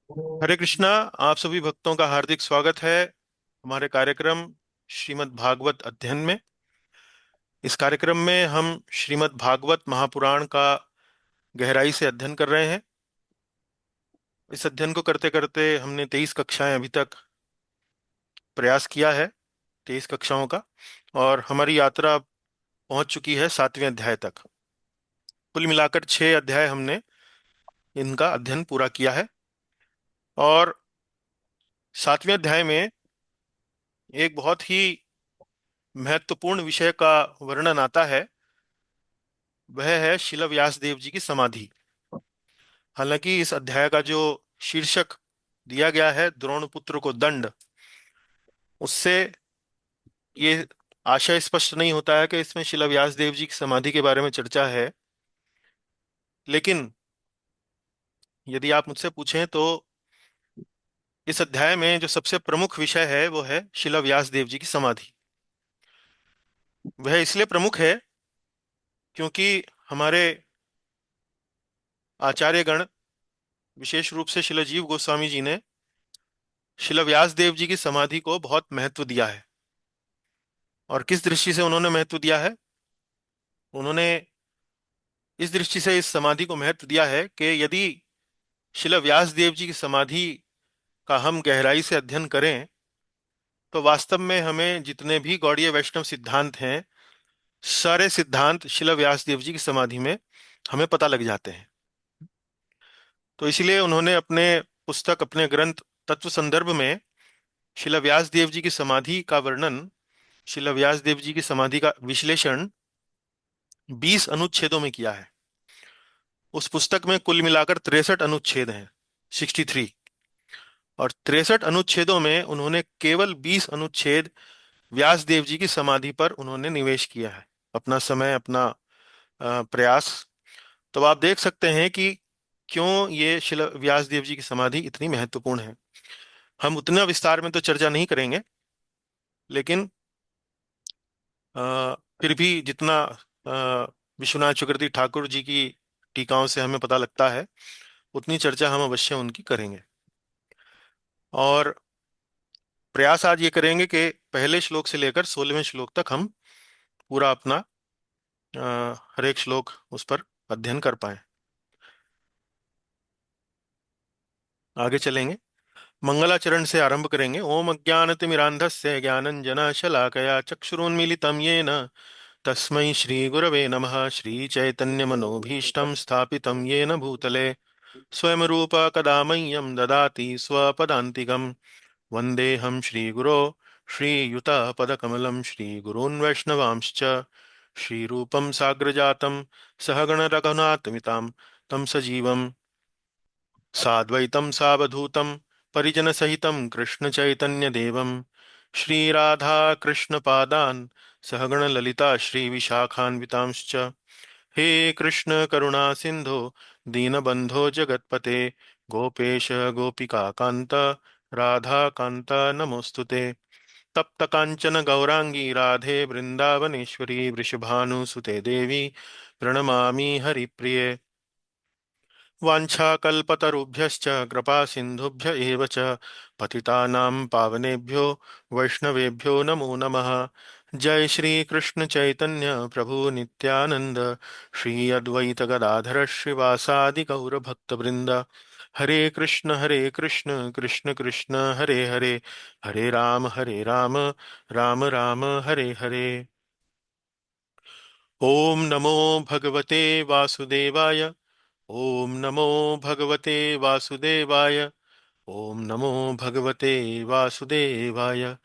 हरे कृष्णा। आप सभी भक्तों का हार्दिक स्वागत है हमारे कार्यक्रम श्रीमद् भागवत अध्ययन में। इस कार्यक्रम में हम श्रीमद् भागवत महापुराण का गहराई से अध्ययन कर रहे हैं। इस अध्ययन को करते करते हमने 23 कक्षाएं अभी तक प्रयास किया है, 23 कक्षाओं का। और हमारी यात्रा पहुंच चुकी है 7वें अध्याय तक। कुल मिलाकर 6 अध्याय हमने इनका अध्ययन पूरा किया है। और 7वें अध्याय में एक बहुत ही महत्वपूर्ण विषय का वर्णन आता है। वह है शिला व्यास देव जी की समाधि। हालांकि इस अध्याय का जो शीर्षक दिया गया है, द्रोण पुत्र को दंड, उससे ये आशय स्पष्ट नहीं होता है कि इसमें शिला व्यास देव जी की समाधि के बारे में चर्चा है। लेकिन यदि आप मुझसे पूछें तो इस अध्याय में जो सबसे प्रमुख विषय है वो है शिला व्यास देव जी की समाधि। वह इसलिए प्रमुख है क्योंकि हमारे आचार्यगण, विशेष रूप से शिला जीव गोस्वामी जी ने शिला व्यास देव जी की समाधि को बहुत महत्व दिया है। और किस दृष्टि से उन्होंने महत्व दिया है? उन्होंने इस दृष्टि से इस समाधि को महत्व दिया है कि यदि शिला व्यास देव जी की समाधि का हम गहराई से अध्ययन करें तो वास्तव में हमें जितने भी गौड़ीय वैष्णव सिद्धांत हैं, सारे सिद्धांत शिला व्यास देव जी की समाधि में हमें पता लग जाते हैं। तो इसलिए उन्होंने अपने पुस्तक, अपने ग्रंथ तत्व संदर्भ में शिला व्यास देव जी की समाधि का वर्णन, शिला व्यास देव जी की समाधि का विश्लेषण 20 अनुच्छेदों में किया है। उस पुस्तक में कुल मिलाकर 63 अनुच्छेद हैं, 63। और 63 अनुच्छेदों में उन्होंने केवल 20 अनुच्छेद व्यास देव जी की समाधि पर उन्होंने निवेश किया है, अपना समय, अपना प्रयास। तो आप देख सकते हैं कि क्यों ये शिला व्यास देव जी की समाधि इतनी महत्वपूर्ण है। हम उतना विस्तार में तो चर्चा नहीं करेंगे, लेकिन फिर भी जितना विश्वनाथ चक्रवर्ती ठाकुर जी की टीकाओं से हमें पता लगता है, उतनी चर्चा हम अवश्य उनकी करेंगे। और प्रयास आज ये करेंगे कि पहले श्लोक से लेकर 16वें श्लोक तक हम पूरा अपना हर एक श्लोक उस पर अध्ययन कर पाए। आगे चलेंगे, मंगलाचरण से आरंभ करेंगे। ओम अज्ञानतिमिरान्धस्य ज्ञानञ्जनशलाकया चक्षुरुन्मीलितं येन तस्मै श्रीगुरवे नमः। श्रीचैतन्यमनोभीष्टं स्थापितं येन भूतले स्वयं रूप कदा मह्यं ददाति स्वपदान्तिकम्। वन्देऽहं श्रीगुरो श्रीयुतपदकमलं श्रीगुरून् वैष्णवांश्च श्रीरूपं साग्रजातं सहगण रघुनाथमितां तं सजीवं साद्वैतं सावधूतं परिजनसहितं कृष्णचैतन्यदेवं श्रीराधाकृष्णपादान् सहगण ललिता श्रीविशाखान्वितांश्च। हे कृष्ण करुणा सिंधो दीनबंधो जगत्पते गोपेश गोपिकाकांत राधाकांत नमोस्तुते। तप्त कांचन गौरांगी राधे वृंदावनेश्वरी वृषभानुसुते देवी प्रणमामि हरिप्रिये। वाञ्छाकल्पतरुभ्यश्च कृपा सिन्धुभ्य एव च पतितानां पावनेभ्यो वैष्णवेभ्यो नमो नमः। जय श्री कृष्ण चैतन्य प्रभु नित्यानंद श्री अद्वैत गदाधर श्रीवासादि गौर भक्तवृंद। हरे कृष्ण कृष्ण कृष्ण हरे हरे, हरे राम राम राम हरे हरे। ओम नमो भगवते वासुदेवाय। ओम नमो भगवते वासुदेवाय। ओम नमो भगवते वासुदेवाय।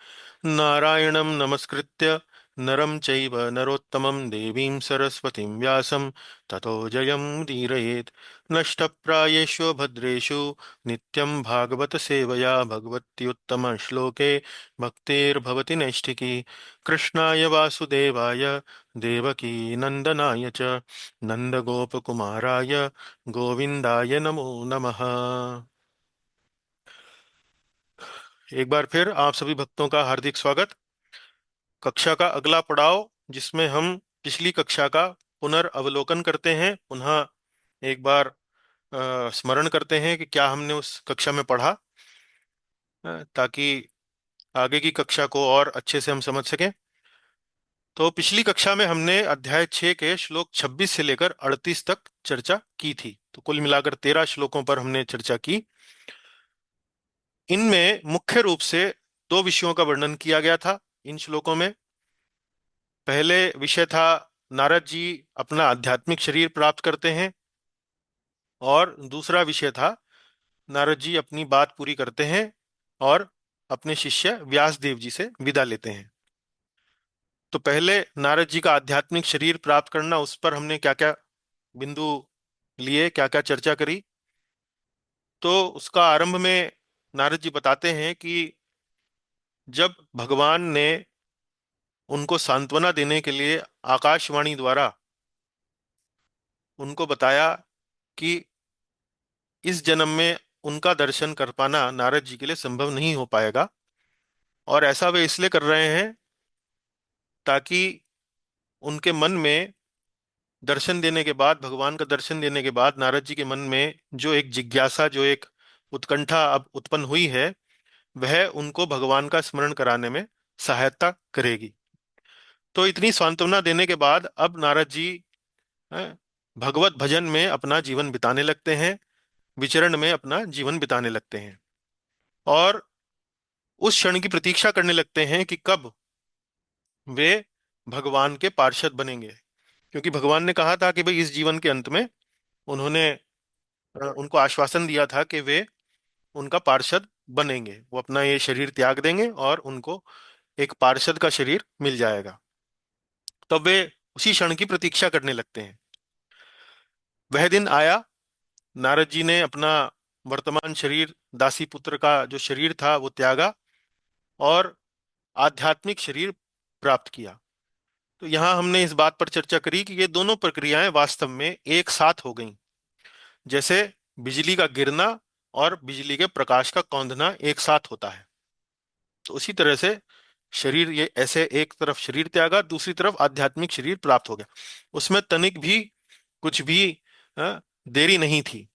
नारायणं नमस्कृत्य नरं चैव नरोत्तमं देवीं सरस्वतीं व्यासं ततो जयमुदीरयेत्। नष्टप्रायेषु भद्रेषु नित्यं भागवत सेवया भगवत्युत्तमश्लोके भक्तिर्भवति नैष्ठिकी। कृष्णाय वासुदेवाय देवकी नन्दनाय च नन्दगोपकुमाराय गोविंदाय नमो नमः। एक बार फिर आप सभी भक्तों का हार्दिक स्वागत। कक्षा का अगला पड़ाव, जिसमें हम पिछली कक्षा का पुनर्अवलोकन करते हैं, पुनः एक बार स्मरण करते हैं कि क्या हमने उस कक्षा में पढ़ा, ताकि आगे की कक्षा को और अच्छे से हम समझ सकें। तो पिछली कक्षा में हमने अध्याय 6 के श्लोक 26 से लेकर 38 तक चर्चा की थी। तो कुल मिलाकर 13 श्लोकों पर हमने चर्चा की। इनमें मुख्य रूप से दो विषयों का वर्णन किया गया था इन श्लोकों में। पहले विषय था नारद जी अपना आध्यात्मिक शरीर प्राप्त करते हैं, और दूसरा विषय था नारद जी अपनी बात पूरी करते हैं और अपने शिष्य व्यास देव जी से विदा लेते हैं। तो पहले नारद जी का आध्यात्मिक शरीर प्राप्त करना, उस पर हमने क्या क्या बिंदु लिए, क्या क्या चर्चा करी। तो उसका आरंभ में नारद जी बताते हैं कि जब भगवान ने उनको सांत्वना देने के लिए आकाशवाणी द्वारा उनको बताया कि इस जन्म में उनका दर्शन कर पाना नारद जी के लिए संभव नहीं हो पाएगा, और ऐसा वे इसलिए कर रहे हैं ताकि उनके मन में दर्शन देने के बाद, भगवान का दर्शन देने के बाद नारद जी के मन में जो एक जिज्ञासा, जो एक उत्कंठा अब उत्पन्न हुई है, वह उनको भगवान का स्मरण कराने में सहायता करेगी। तो इतनी सांत्वना देने के बाद अब नारद जी भगवत भजन में अपना जीवन बिताने लगते हैं, विचरण में अपना जीवन बिताने लगते हैं, और उस क्षण की प्रतीक्षा करने लगते हैं कि कब वे भगवान के पार्षद बनेंगे। क्योंकि भगवान ने कहा था कि भाई इस जीवन के अंत में उन्होंने उनको आश्वासन दिया था कि वे उनका पार्षद बनेंगे, वो अपना ये शरीर त्याग देंगे और उनको एक पार्षद का शरीर मिल जाएगा। तब वे उसी क्षण की प्रतीक्षा करने लगते हैं। वह दिन आया, नारद जी ने अपना वर्तमान शरीर, दासी पुत्र का जो शरीर था वो त्यागा और आध्यात्मिक शरीर प्राप्त किया। तो यहाँ हमने इस बात पर चर्चा करी कि ये दोनों प्रक्रियाएं वास्तव में एक साथ हो गईं। जैसे बिजली का गिरना और बिजली के प्रकाश का कौंधना एक साथ होता है, तो उसी तरह से शरीर, ये ऐसे एक तरफ शरीर त्यागा, दूसरी तरफ आध्यात्मिक शरीर प्राप्त हो गया। उसमें तनिक भी कुछ भी देरी नहीं थी,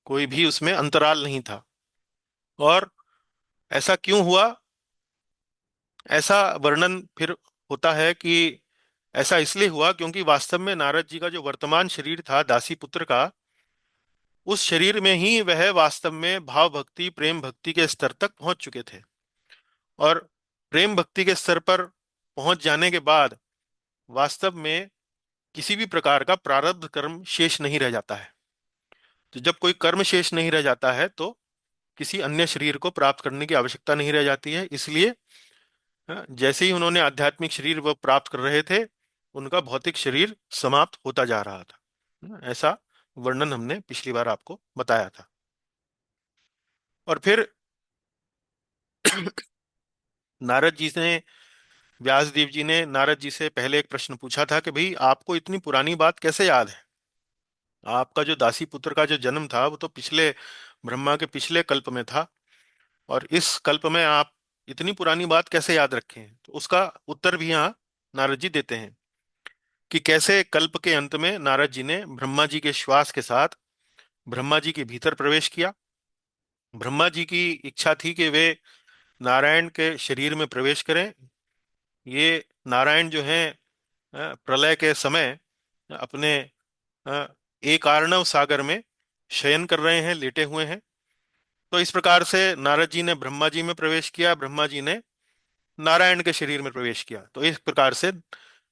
कोई भी उसमें अंतराल नहीं था। और ऐसा क्यों हुआ? ऐसा वर्णन फिर होता है कि ऐसा इसलिए हुआ क्योंकि वास्तव में नारद जी का जो वर्तमान शरीर था दासी पुत्र का, उस शरीर में ही वह वास्तव में भाव भक्ति, प्रेम भक्ति के स्तर तक पहुंच चुके थे। और प्रेम भक्ति के स्तर पर पहुंच जाने के बाद वास्तव में किसी भी प्रकार का प्रारब्ध कर्म शेष नहीं रह जाता है। तो जब कोई कर्म शेष नहीं रह जाता है तो किसी अन्य शरीर को प्राप्त करने की आवश्यकता नहीं रह जाती है। इसलिए जैसे ही उन्होंने आध्यात्मिक शरीर वो प्राप्त कर रहे थे, उनका भौतिक शरीर समाप्त होता जा रहा था। ऐसा वर्णन हमने पिछली बार आपको बताया था। और फिर नारद जी ने, व्यास देव जी ने नारद जी से पहले एक प्रश्न पूछा था कि भाई आपको इतनी पुरानी बात कैसे याद है? आपका जो दासी पुत्र का जो जन्म था वो तो पिछले ब्रह्मा के पिछले कल्प में था, और इस कल्प में आप इतनी पुरानी बात कैसे याद रखे हैं? तो उसका उत्तर भी यहाँ नारद जी देते हैं कि कैसे कल्प के अंत में नारद जी ने ब्रह्मा जी के श्वास के साथ ब्रह्मा जी के भीतर प्रवेश किया। ब्रह्मा जी की इच्छा थी कि वे नारायण के शरीर में प्रवेश करें। ये नारायण जो हैं प्रलय के समय अपने अ, एक आर्णव सागर में शयन कर रहे हैं, लेटे हुए हैं। तो इस प्रकार से नारद जी ने ब्रह्मा जी में प्रवेश किया, ब्रह्मा जी ने नारायण के शरीर में प्रवेश किया। तो इस प्रकार से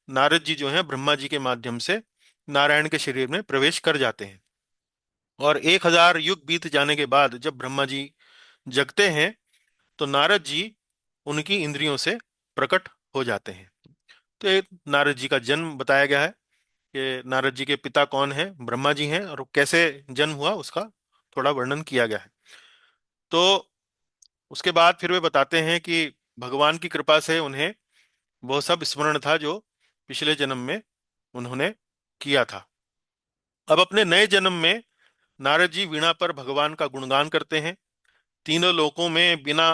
नारद जी जो हैं ब्रह्मा जी के माध्यम से नारायण के शरीर में प्रवेश कर जाते हैं। और 1000 युग बीत जाने के बाद जब ब्रह्मा जी जगते हैं तो नारद जी उनकी इंद्रियों से प्रकट हो जाते हैं। तो ये नारद जी का जन्म बताया गया है कि नारद जी के पिता कौन है, ब्रह्मा जी हैं, और वो कैसे जन्म हुआ उसका थोड़ा वर्णन किया गया है। तो उसके बाद फिर वे बताते हैं कि भगवान की कृपा से उन्हें वो सब स्मरण था जो पिछले जन्म में उन्होंने किया था। अब अपने नए जन्म में नारद जी वीणा पर भगवान का गुणगान करते हैं। तीनों लोकों में बिना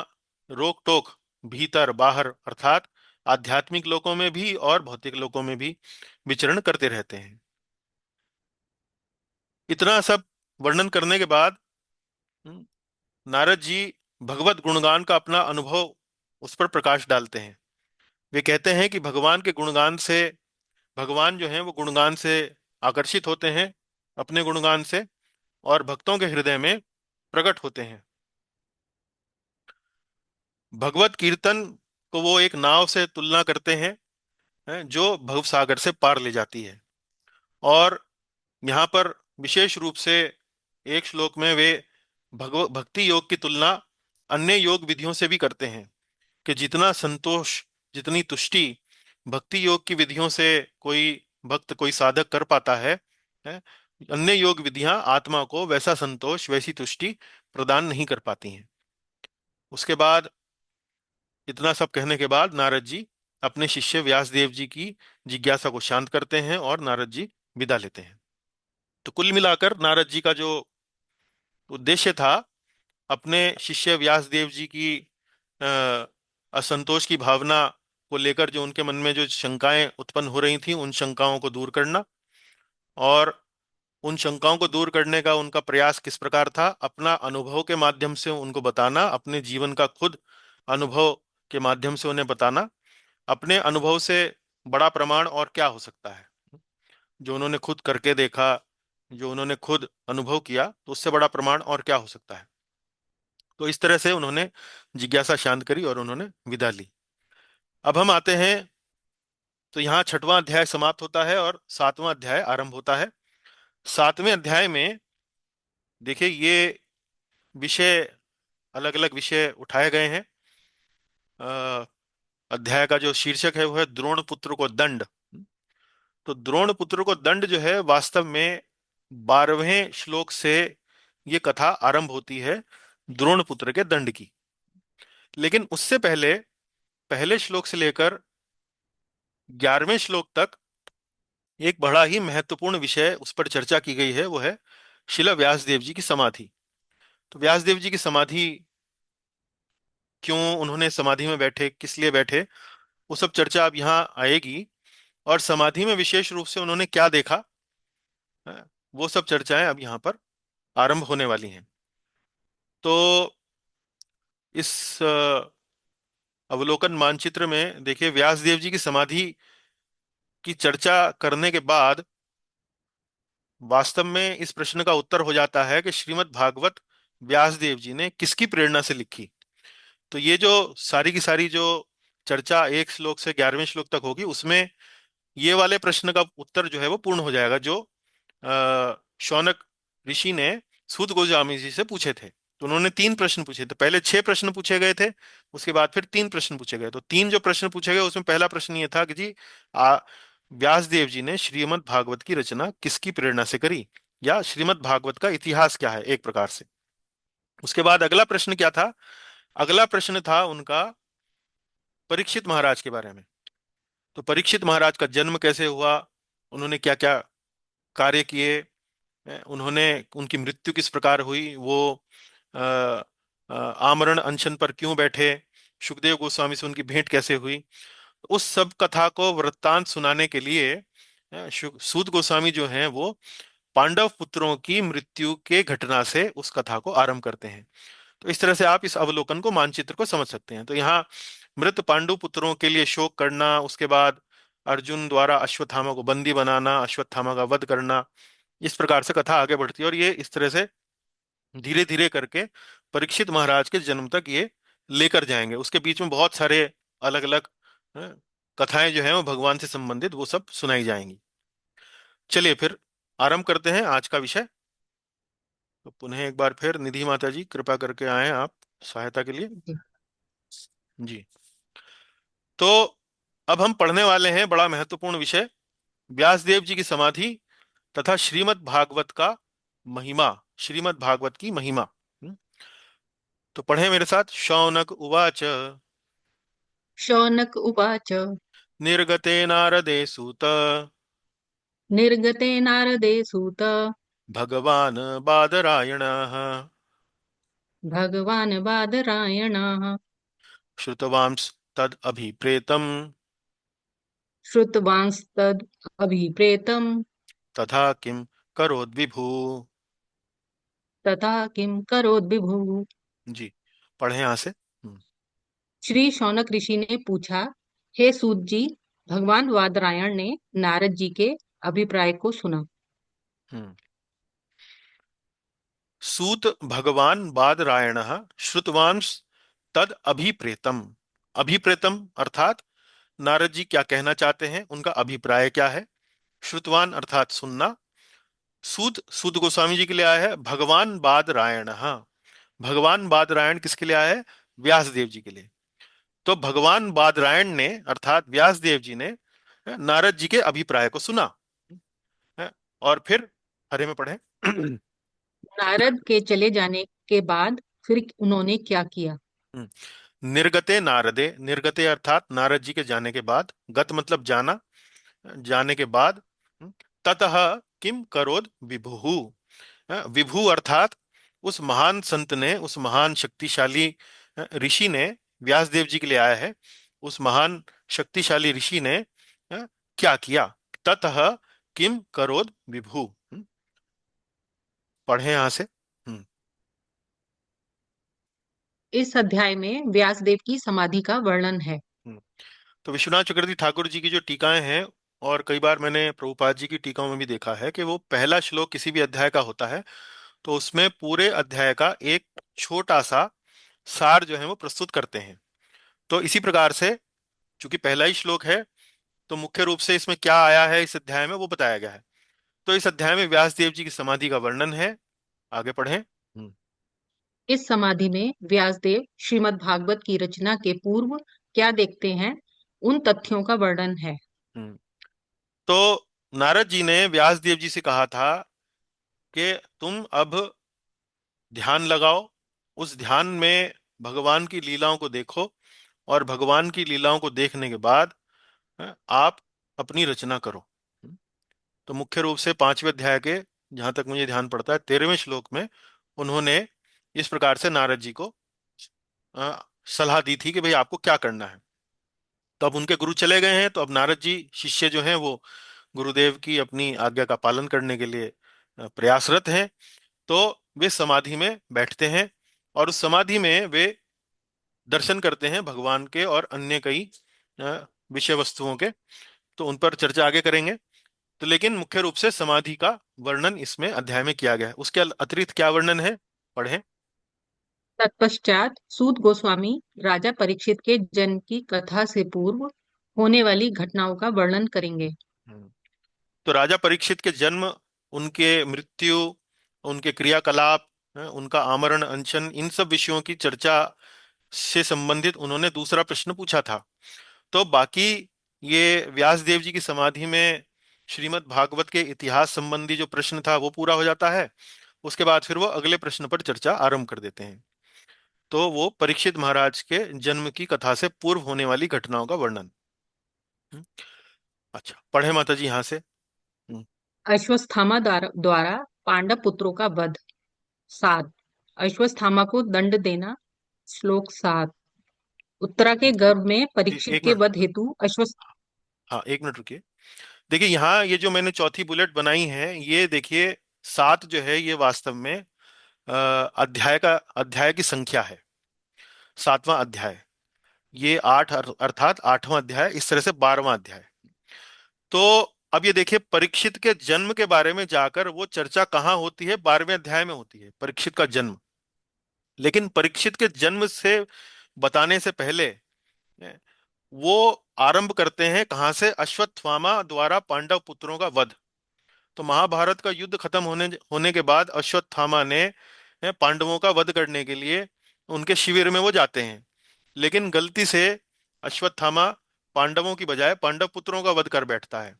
रोक टोक, भीतर बाहर अर्थात आध्यात्मिक लोकों में भी और भौतिक लोकों में भी विचरण करते रहते हैं। इतना सब वर्णन करने के बाद हम्म, नारद जी भगवत गुणगान का अपना अनुभव उस पर प्रकाश डालते हैं। वे कहते हैं कि भगवान के गुणगान से, भगवान जो हैं वो गुणगान से आकर्षित होते हैं, अपने गुणगान से, और भक्तों के हृदय में प्रकट होते हैं। भगवत कीर्तन को वो एक नाव से तुलना करते हैं, जो भव सागर से पार ले जाती है। और यहाँ पर विशेष रूप से एक श्लोक में वे भक्ति योग की तुलना अन्य योग विधियों से भी करते हैं, कि जितना संतोष, जितनी तुष्टि भक्ति योग की विधियों से कोई भक्त, कोई साधक कर पाता है, अन्य योग विधियां आत्मा को वैसा संतोष, वैसी तुष्टि प्रदान नहीं कर पाती हैं। उसके बाद, इतना सब कहने के बाद, नारद जी अपने शिष्य व्यासदेव जी की जिज्ञासा को शांत करते हैं और नारद जी विदा लेते हैं। तो कुल मिलाकर नारद जी का जो उद्देश्य था, अपने शिष्य व्यासदेव जी की अ, असंतोष की भावना को लेकर जो उनके मन में जो शंकाएं उत्पन्न हो रही थी, उन शंकाओं को दूर करना, और उन शंकाओं को दूर करने का उनका प्रयास किस प्रकार था, अपना अनुभव के माध्यम से उनको बताना, अपने जीवन का खुद अनुभव के माध्यम से उन्हें बताना। अपने अनुभव से बड़ा प्रमाण और क्या हो सकता है? जो उन्होंने खुद करके देखा, जो उन्होंने खुद अनुभव किया, तो उससे बड़ा प्रमाण और क्या हो सकता है? तो इस तरह से उन्होंने जिज्ञासा शांत करी और उन्होंने विदा ली। अब हम आते हैं, तो यहाँ छठवां अध्याय समाप्त होता है और सातवां अध्याय आरंभ होता है। सातवें अध्याय में देखिए, ये विषय, अलग अलग विषय उठाए गए हैं। अ, अध्याय का जो शीर्षक है वो है द्रोण पुत्र को दंड। तो द्रोण पुत्र को दंड जो है, वास्तव में 12वें श्लोक से ये कथा आरंभ होती है, द्रोण पुत्र के दंड की। लेकिन उससे पहले, पहले श्लोक से लेकर 11वें श्लोक तक एक बड़ा ही महत्वपूर्ण विषय उस पर चर्चा की गई है, वो है शिला व्यासदेव जी की समाधि। तो व्यासदेव जी की समाधि, क्यों उन्होंने समाधि में बैठे, किस लिए बैठे, वो सब चर्चा अब यहाँ आएगी। और समाधि में विशेष रूप से उन्होंने क्या देखा, है, वो सब चर्चाएं अब यहाँ पर आरंभ होने वाली हैं। तो इस अवलोकन मानचित्र में देखिए, व्यासदेव जी की समाधि की चर्चा करने के बाद वास्तव में इस प्रश्न का उत्तर हो जाता है कि श्रीमद् भागवत व्यासदेव जी ने किसकी प्रेरणा से लिखी। तो ये जो सारी की सारी जो चर्चा एक श्लोक से 11वें श्लोक तक होगी, उसमें ये वाले प्रश्न का उत्तर जो है वो पूर्ण हो जाएगा, जो शौनक ऋषि ने सूत गोस्वामी जी से पूछे थे। तो उन्होंने 3 प्रश्न पूछे थे, पहले 6 प्रश्न पूछे गए थे, उसके बाद फिर 3 प्रश्न पूछे गए। तो 3 जो प्रश्न पूछे गए, उसमें पहला प्रश्न ये था कि जी, व्यास देव जी ने श्रीमद् भागवत की रचना किसकी प्रेरणा से करी, या श्रीमद् भागवत का इतिहास क्या है, एक प्रकार से। उसके बाद अगला प्रश्न क्या था? अगला प्रश्न था उनका परीक्षित महाराज के बारे में। तो परीक्षित महाराज का जन्म कैसे हुआ, उन्होंने क्या क्या कार्य किए, उन्होंने, उनकी मृत्यु किस प्रकार हुई, वो अ, आमरण अनशन पर क्यों बैठे, सुखदेव गोस्वामी से उनकी भेंट कैसे हुई, उस सब कथा को वृत्तांत सुनाने के लिए सूत गोस्वामी जो हैं वो पांडव पुत्रों की मृत्यु के घटना से उस कथा को आरंभ करते हैं। तो इस तरह से आप इस अवलोकन को, मानचित्र को समझ सकते हैं। तो यहाँ मृत पांडु पुत्रों के लिए शोक करना, उसके बाद अर्जुन द्वारा अश्वत्थामा को बंदी बनाना, अश्वत्थामा का वध करना, इस प्रकार से कथा आगे बढ़ती है। और ये इस तरह से धीरे धीरे करके परीक्षित महाराज के जन्म तक ये लेकर जाएंगे। उसके बीच में बहुत सारे अलग अलग कथाएं जो हैं वो भगवान से संबंधित, वो सब सुनाई जाएंगी। चलिए फिर आरंभ करते हैं आज का विषय। तो पुनः एक बार फिर निधि माता जी कृपा करके आए आप सहायता के लिए। जी। तो अब हम पढ़ने वाले हैं बड़ा महत्वपूर्ण विषय, व्यासदेव जी की समाधि तथा श्रीमद् भागवत का महिमा, श्रीमद् भागवत की महिमा। तो पढ़े मेरे साथ। शौनक उवाच शौनक उवाच। निर्गते नारदे सूत निर्गते नारदे सूत। भगवान् बादरायणः भगवान् बादरायणः श्रुतवांस् तद् अभिप्रेतम् श्रुतवांस्तद् अभिप्रेतम्। तथा किं करोद्विभू। तथा किं करोद विभुः। जी, पढ़े यहाँ से। श्री शौनक ऋषि ने पूछा, हे सूत जी, भगवान वादरायण ने नारद जी के अभिप्राय को सुना। हम्म। सूत भगवान बादरायणः श्रुतवान तद अभिप्रेतम। अभिप्रेतम अर्थात नारद जी क्या कहना चाहते हैं, उनका अभिप्राय क्या है। श्रुतवान अर्थात सुनना। सूत सूत गोस्वामी जी के लिए आया है। भगवान बादरायण, हाँ, भगवान बादरायण किसके लिए आया है? व्यास देव जी के लिए। तो भगवान बादरायण ने अर्थात व्यास देव जी ने नारद जी के अभिप्राय को सुना है, और फिर हरे में पढ़े। नारद के चले जाने के बाद फिर उन्होंने क्या किया? निर्गते नारदे, निर्गते अर्थात नारद जी के जाने के बाद, गत मतलब जाना, जाने के बाद, ततः किम करोद विभुहु। विभु अर्थात उस महान संत ने, उस महान शक्तिशाली ऋषि ने, व्यास देव जी के लिए आया है। उस महान शक्तिशाली ऋषि ने क्या किया? ततः किम करोद विभु। पढ़े यहां से। इस अध्याय में व्यासदेव की समाधि का वर्णन है। हम्म। तो विश्वनाथ चक्रवर्ती ठाकुर जी की जो टीकाएं हैं, और कई बार मैंने प्रभुपाद जी की टीकाओं में भी देखा है कि वो पहला श्लोक किसी भी अध्याय का होता है तो उसमें पूरे अध्याय का एक छोटा सा सार जो है वो प्रस्तुत करते हैं। तो इसी प्रकार से, चूंकि पहला ही श्लोक है, तो मुख्य रूप से इसमें क्या आया है इस अध्याय में वो बताया गया है। तो इस अध्याय में व्यास देव जी की समाधि का वर्णन है। आगे पढ़ें। इस समाधि में व्यासदेव श्रीमद् भागवत की रचना के पूर्व क्या देखते हैं, उन तथ्यों का वर्णन है। हम्म। तो नारद जी ने व्यास देव जी से कहा था कि तुम अब ध्यान लगाओ, उस ध्यान में भगवान की लीलाओं को देखो, और भगवान की लीलाओं को देखने के बाद आप अपनी रचना करो। तो मुख्य रूप से पांचवें अध्याय के, जहां तक मुझे ध्यान पड़ता है, 13वें श्लोक में उन्होंने इस प्रकार से नारद जी को सलाह दी थी कि भाई आपको क्या करना है। तो अब उनके गुरु चले गए हैं, तो अब नारद जी शिष्य जो हैं वो गुरुदेव की अपनी आज्ञा का पालन करने के लिए प्रयासरत हैं। तो वे समाधि में बैठते हैं, और उस समाधि में वे दर्शन करते हैं भगवान के और अन्य कई विषय वस्तुओं के। तो उन पर चर्चा आगे करेंगे। तो लेकिन मुख्य रूप से समाधि का वर्णन इसमें अध्याय में किया गया है। उसके अतिरिक्त क्या वर्णन है, पढ़ें। तत्पश्चात सूत गोस्वामी राजा परीक्षित के जन्म की कथा से पूर्व होने वाली घटनाओं का वर्णन करेंगे। हम्म। तो राजा परीक्षित के जन्म, उनके मृत्यु, उनके क्रियाकलाप, उनका आमरण अनशन, इन सब विषयों की चर्चा से संबंधित उन्होंने दूसरा प्रश्न पूछा था। तो बाकी ये व्यास देव जी की समाधि में श्रीमद् भागवत के इतिहास संबंधी जो प्रश्न था वो पूरा हो जाता है। उसके बाद फिर वो अगले प्रश्न पर चर्चा आरंभ कर देते हैं। तो वो परीक्षित महाराज के जन्म की कथा से पूर्व होने वाली घटनाओं का वर्णन। हम्म, अच्छा, पढ़े माता जी यहाँ से। अश्वत्थामा द्वारा पांडव पुत्रों का वध। 7, अश्वत्थामा को दंड देना। श्लोक 7, उत्तरा के गर्भ में परीक्षित एक के मिनट। वध हेतु अश्वत्थ। हाँ, एक मिनट रुकिए। देखिए यहाँ ये जो मैंने चौथी बुलेट बनाई है, ये देखिए, 7 जो है ये वास्तव में अध्याय की संख्या है। 7वां अध्याय। ये 8 अर्थात 8वां अध्याय, इस तरह से 12वां अध्याय। तो अब ये देखिए, परीक्षित के जन्म के बारे में जाकर वो चर्चा कहाँ होती है? 12वें अध्याय में होती है, परीक्षित का जन्म। लेकिन परीक्षित के जन्म से बताने से पहले वो आरंभ करते हैं कहाँ से? अश्वत्थामा द्वारा पांडव पुत्रों का वध। तो महाभारत का युद्ध खत्म होने होने के बाद अश्वत्थामा ने पांडवों का वध करने के लिए उनके शिविर में वो जाते हैं। लेकिन गलती से अश्वत्थामा पांडवों की बजाय पांडव पुत्रों का वध कर बैठता है।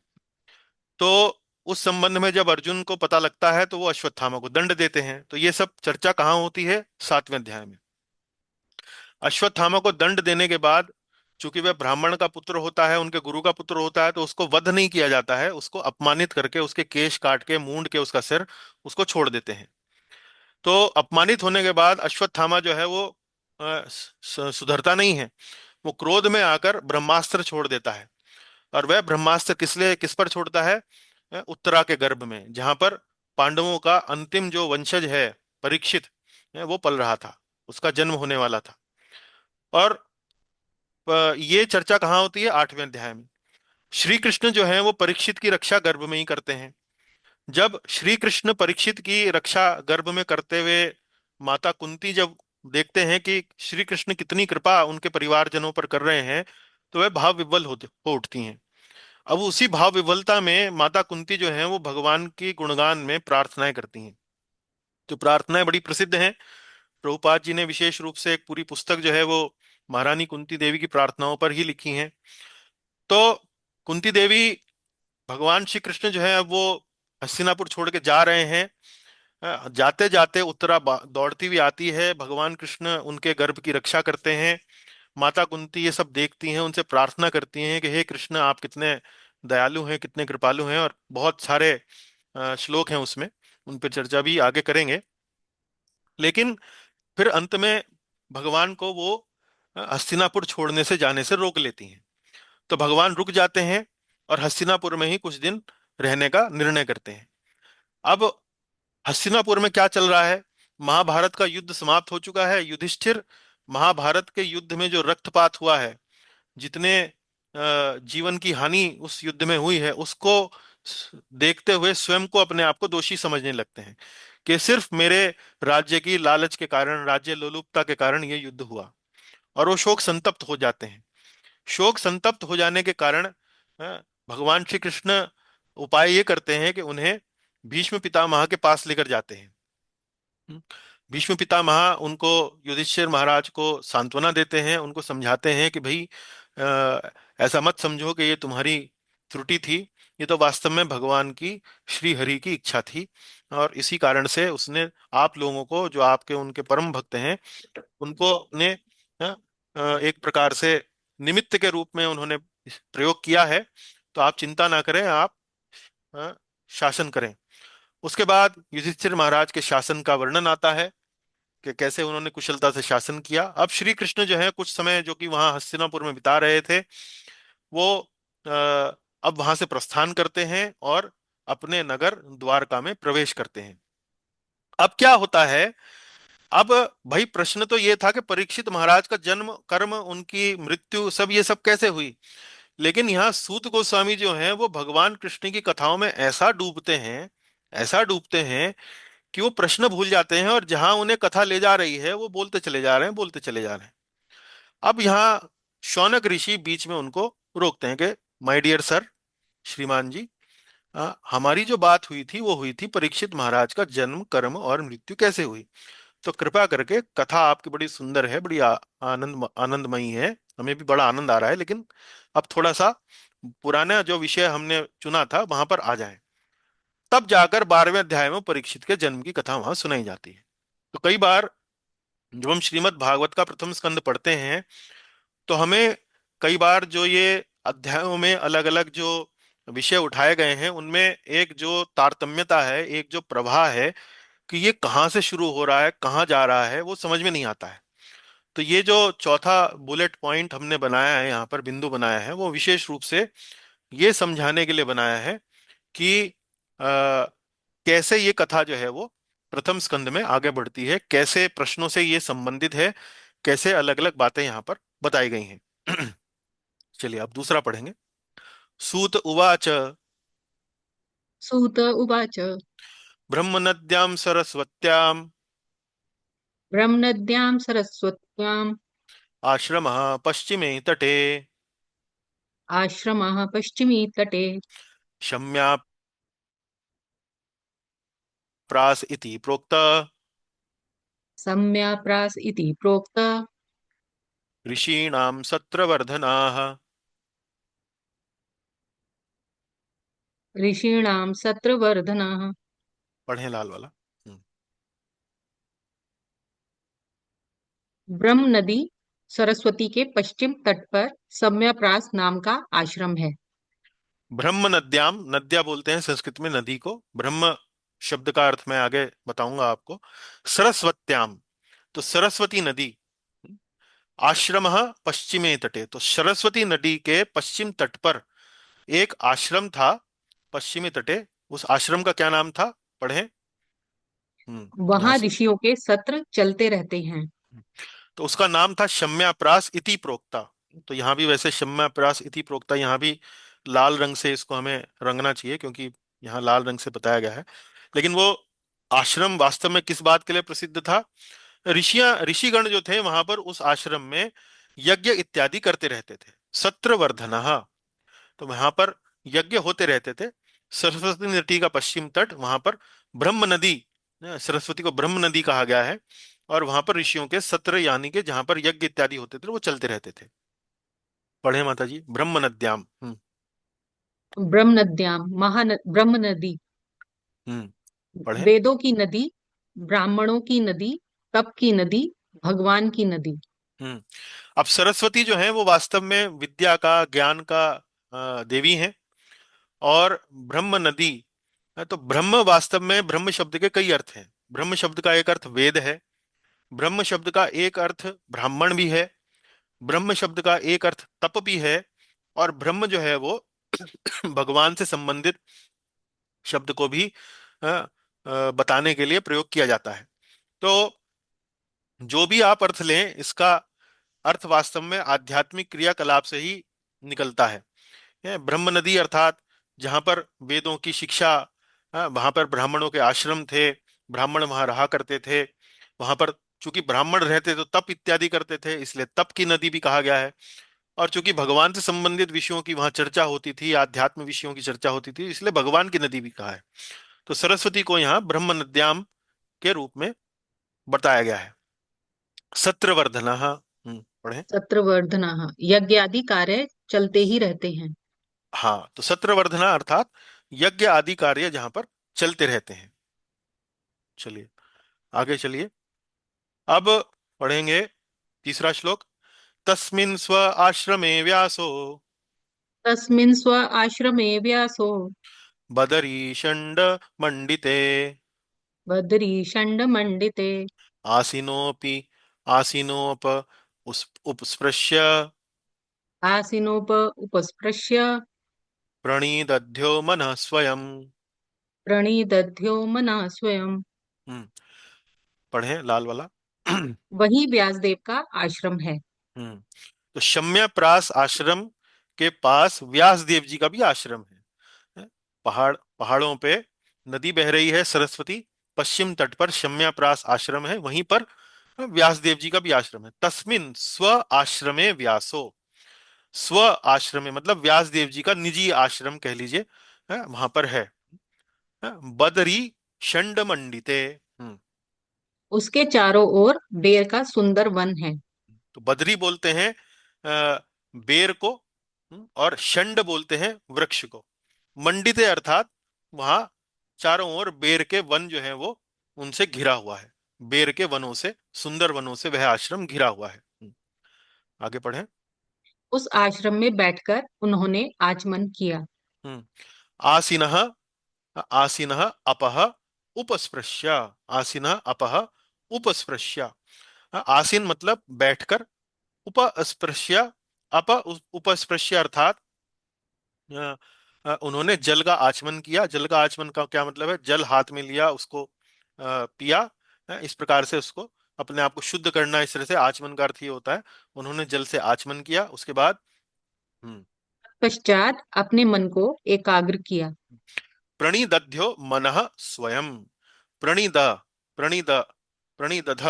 तो उस संबंध में जब अर्जुन को पता लगता है तो वो अश्वत्थामा को दंड देते हैं। तो ये सब चर्चा कहाँ होती है? 7वें अध्याय में। अश्वत्थामा को दंड देने के बाद, चूंकि वह ब्राह्मण का पुत्र होता है, उनके गुरु का पुत्र होता है, तो उसको वध नहीं किया जाता है, उसको अपमानित करके, उसके केश काट के, मूंड के उसका सिर, उसको छोड़ देते हैं। तो अपमानित होने के बाद अश्वत्थामा जो है वो सुधरता नहीं है। वो क्रोध में आकर ब्रह्मास्त्र छोड़ देता है। और वह ब्रह्मास्त्र किस पर छोड़ता है? उत्तरा के गर्भ में, जहां पर पांडवों का अंतिम जो वंशज है, परीक्षित वो पल रहा था, उसका जन्म होने वाला था। और ये चर्चा कहाँ होती है? 8वें अध्याय में। श्री कृष्ण जो है वो परीक्षित की रक्षा गर्भ में ही करते हैं। जब श्री कृष्ण परीक्षित की रक्षा गर्भ में करते हुए माता कुंती जब देखते हैं कि श्री कृष्ण कितनी कृपा उनके परिवारजनों पर कर रहे हैं, तो वह भाव विह्वल हो उठती हैं। अब उसी भाव विह्वलता में माता कुंती जो है वो भगवान की गुणगान में प्रार्थनाएं करती हैं। तो प्रार्थनाएं बड़ी प्रसिद्ध हैं। प्रभुपाद जी ने विशेष रूप से एक पूरी पुस्तक जो है वो महारानी कुंती देवी की प्रार्थनाओं पर ही लिखी है। तो कुंती देवी, भगवान श्री कृष्ण जो है अब वो हस्तिनापुर छोड़ के जा रहे हैं। जाते जाते उत्तरा दौड़ती हुई आती है, भगवान कृष्ण उनके गर्भ की रक्षा करते हैं। माता कुंती ये सब देखती हैं, उनसे प्रार्थना करती हैं कि हे कृष्ण, आप कितने दयालु हैं, कितने कृपालु हैं। और बहुत सारे श्लोक हैं उसमें, उन पर चर्चा भी आगे करेंगे। लेकिन फिर अंत में भगवान को वो हस्तिनापुर छोड़ने से जाने से रोक लेती हैं। तो भगवान रुक जाते हैं और हस्तिनापुर में ही कुछ दिन रहने का निर्णय करते हैं। अब हस्तिनापुर में क्या चल रहा है? महाभारत का युद्ध समाप्त हो चुका है। युधिष्ठिर, महाभारत के युद्ध में जो रक्तपात हुआ है, जितने जीवन की हानि उस युद्ध में हुई है, उसको देखते हुए स्वयं को, अपने आप को दोषी समझने लगते हैं कि सिर्फ मेरे राज्य की लालच के कारण, राज्य लोलुपता के कारण ये युद्ध हुआ। और वो शोक संतप्त हो जाते हैं। शोक संतप्त हो जाने के कारण भगवान श्री कृष्ण उपाय ये करते हैं कि उन्हें भीष्म पितामह के पास लेकर जाते हैं। भीष्म पितामह उनको, युधिष्ठिर महाराज को सांत्वना देते हैं, उनको समझाते हैं कि भाई ऐसा मत समझो कि ये तुम्हारी त्रुटि थी, ये तो वास्तव में भगवान की, श्री हरि की इच्छा थी। और इसी कारण से उसने आप लोगों को, जो आपके उनके परम भक्त हैं, उनको अपने एक प्रकार से निमित्त के रूप में उन्होंने प्रयोग किया है। तो आप चिंता ना करें, आप अ, शासन करें। उसके बाद युधिष्ठिर महाराज के शासन का वर्णन आता है कि कैसे उन्होंने कुशलता से शासन किया। अब श्री कृष्ण जो है कुछ समय जो कि वहां हस्तिनापुर में बिता रहे थे, वो अ, अब वहां से प्रस्थान करते हैं और अपने नगर द्वारका में प्रवेश करते हैं। अब क्या होता है? अब भाई प्रश्न तो ये था कि परीक्षित महाराज का जन्म, कर्म, उनकी मृत्यु, सब ये सब कैसे हुई। लेकिन यहाँ सूत गोस्वामी जो हैं वो भगवान कृष्ण की कथाओं में ऐसा डूबते हैं, ऐसा डूबते हैं कि वो प्रश्न भूल जाते हैं, और जहां उन्हें कथा ले जा रही है वो बोलते चले जा रहे हैं, बोलते चले जा रहे हैं। अब यहाँ शौनक ऋषि बीच में उनको रोकते हैं कि माय डियर सर, श्रीमान जी, हमारी जो बात हुई थी वो हुई थी परीक्षित महाराज का जन्म, कर्म और मृत्यु कैसे हुई। तो कृपा करके, कथा आपकी बड़ी सुंदर है, बड़ी आनंदमयी है, हमें भी बड़ा आनंद आ रहा है, लेकिन अब थोड़ा सा पुराना जो विषय हमने चुना था वहां पर आ जाए। तब जाकर 12वें अध्याय में परीक्षित के जन्म की कथा वहां सुनाई जाती है। तो कई बार जब हम श्रीमद् भागवत का प्रथम स्कंद पढ़ते हैं, तो हमें कई बार जो ये अध्यायों में अलग अलग जो विषय उठाए गए हैं, उनमें एक जो तारतम्यता है, एक जो प्रवाह है कि ये कहाँ से शुरू हो रहा है, कहाँ जा रहा है, वो समझ में नहीं आता है। तो ये जो चौथा बुलेट पॉइंट हमने बनाया है, यहाँ पर बिंदु बनाया है, वो विशेष रूप से ये समझाने के लिए बनाया है कि कैसे ये कथा जो है वो प्रथम स्कंद में आगे बढ़ती है, कैसे प्रश्नों से ये संबंधित है, कैसे अलग अलग बातें यहाँ पर बताई गई हैं। चलिए अब दूसरा पढ़ेंगे। सूत उवाच सूत उवाच। ब्रह्म नद्यां सरस्वत्यां ब्रह्मनद्यां सरस्वत्याम् आश्रमः पश्चिमे तटे आश्रमः पश्चिमी तटे शम्या प्रास इति प्रोक्त सम्याप्रास इति प्रोक्त ऋषीणां सत्रवर्धनाः। ऋषीणां सत्रवर्धनः। पढ़ें लाल वाला। ब्रह्म नदी सरस्वती के पश्चिम तट पर सम्याप्रास नाम का आश्रम है। ब्रह्म नद्याम, नद्या बोलते हैं संस्कृत में नदी को, ब्रह्म शब्द का अर्थ मैं आगे बताऊंगा आपको। सरस्वत्याम, तो सरस्वती नदी, आश्रम पश्चिमे तटे, तो सरस्वती नदी के पश्चिम तट पर एक आश्रम था, पश्चिमी तटे। उस आश्रम का क्या नाम था? पढ़ें। यहाँ वहां से। ऋषियों के सत्र चलते रहते हैं। तो उसका नाम था शम्याप्रास इति प्रोक्ता। तो यहाँ भी वैसे शम्याप्रास इति प्रोक्ता, यहाँ भी लाल रंग से इसको हमें रंगना चाहिए, क्योंकि यहाँ लाल रंग से बताया गया है। लेकिन वो आश्रम वास्तव में किस बात के लिए प्रसिद्ध था? ऋषिगण जो थे वहां पर उस आश्रम में यज्ञ इत्यादि करते रहते थे। सत्रवर्धनः, तो वहां पर यज्ञ होते रहते थे। सरस्वती नदी का पश्चिम तट, वहां पर ब्रह्म नदी, सरस्वती को ब्रह्म नदी कहा गया है। और वहां पर ऋषियों के सत्र, यानी कि जहां पर यज्ञ इत्यादि होते थे, वो चलते रहते थे। पढ़े माता जी, ब्रह्म नद्याम। ब्रह्म नद्याम, ब्रह्म नदी, हम्म। पढ़े। वेदों की नदी, ब्राह्मणों की नदी, तप की नदी, भगवान की नदी। हम्म। अब सरस्वती जो है वो वास्तव में विद्या का, ज्ञान का देवी है। और ब्रह्म नदी, तो ब्रह्म, वास्तव में ब्रह्म शब्द के कई अर्थ हैं। ब्रह्म शब्द का एक अर्थ वेद है। ब्रह्म शब्द का एक अर्थ ब्राह्मण भी है। ब्रह्म शब्द का एक अर्थ तप भी है। और ब्रह्म जो है वो भगवान से संबंधित शब्द को भी बताने के लिए प्रयोग किया जाता है। तो जो भी आप अर्थ लें, इसका अर्थ वास्तव में आध्यात्मिक क्रियाकलाप से ही निकलता है। ब्रह्म नदी अर्थात जहां पर वेदों की शिक्षा, वहां पर ब्राह्मणों के आश्रम थे, ब्राह्मण वहां रहा करते थे। वहां पर चूंकि ब्राह्मण रहते तो तप इत्यादि करते थे, इसलिए तप की नदी भी कहा गया है। और चूंकि भगवान से संबंधित विषयों की वहां चर्चा होती थी, आध्यात्म विषयों की चर्चा होती थी, इसलिए भगवान की नदी भी कहा है। तो सरस्वती को यहाँ ब्रह्म नद्याम के रूप में बताया गया है। सत्रवर्धना। पढ़े। सत्रवर्धना, यज्ञ आदि कार्य चलते ही रहते हैं। हाँ, तो सत्रवर्धना अर्थात यज्ञ आदि कार्य जहां पर चलते रहते हैं। चलिए आगे चलिए। अब पढ़ेंगे तीसरा श्लोक। तस्मिन् स्व आश्रमे व्यासो तस्मिन् स्व आश्रमे व्यासो बदरी षण्ड मंडिते बद्री षण्ड मंडिते आसीनोपि आसीनोप उपस्पृश्य आसीनोप उपस्पृश्य प्रणीदध्यो मनः स्वयं। प्रणिदध्यो मनः स्वयं। हम्म। पढ़ें लाल वाला। वही व्यासदेव का आश्रम है। हम्म। तो शम्यप्रास आश्रम के पास व्यास देव जी का भी आश्रम है। पहाड़ों पे नदी बह रही है सरस्वती। पश्चिम तट पर शम्यप्रास आश्रम है, वहीं पर व्यास देव जी का भी आश्रम है। तस्मिन स्व आश्रमे व्यासो। स्व आश्रमे मतलब व्यास देव जी का निजी आश्रम कह लीजिए, वहां पर है। बदरी षंड मंडिते। उसके चारों ओर बेर का सुंदर वन है। तो बदरी बोलते हैं बेर को, और षंड बोलते हैं वृक्ष को। मंडिते अर्थात वहां चारों ओर बेर के वन जो है वो उनसे घिरा हुआ है। बेर के वनों से, सुंदर वनों से वह आश्रम घिरा हुआ है। आगे पढ़ें। उस आश्रम में बैठकर उन्होंने आचमन किया। हम्म। आसीनः, आसीनः अपः उपस्पृश्य। आसीनः अपः उपस्पृश्य। आसीन मतलब बैठकर, उपस्पृश्य, उपस्पृश्य अर्थात उन्होंने जल का आचमन किया। जल का आचमन का क्या मतलब है? जल हाथ में लिया, उसको पिया। इस प्रकार से उसको अपने आप को शुद्ध करना, इस तरह से आचमन का अर्थ ये होता है। उन्होंने जल से आचमन किया, उसके बाद हम्म, पश्चात अपने मन को एकाग्र किया। प्रणिदध्यो मनः स्वयं। प्रणिद, प्रणिद, प्रणिदध।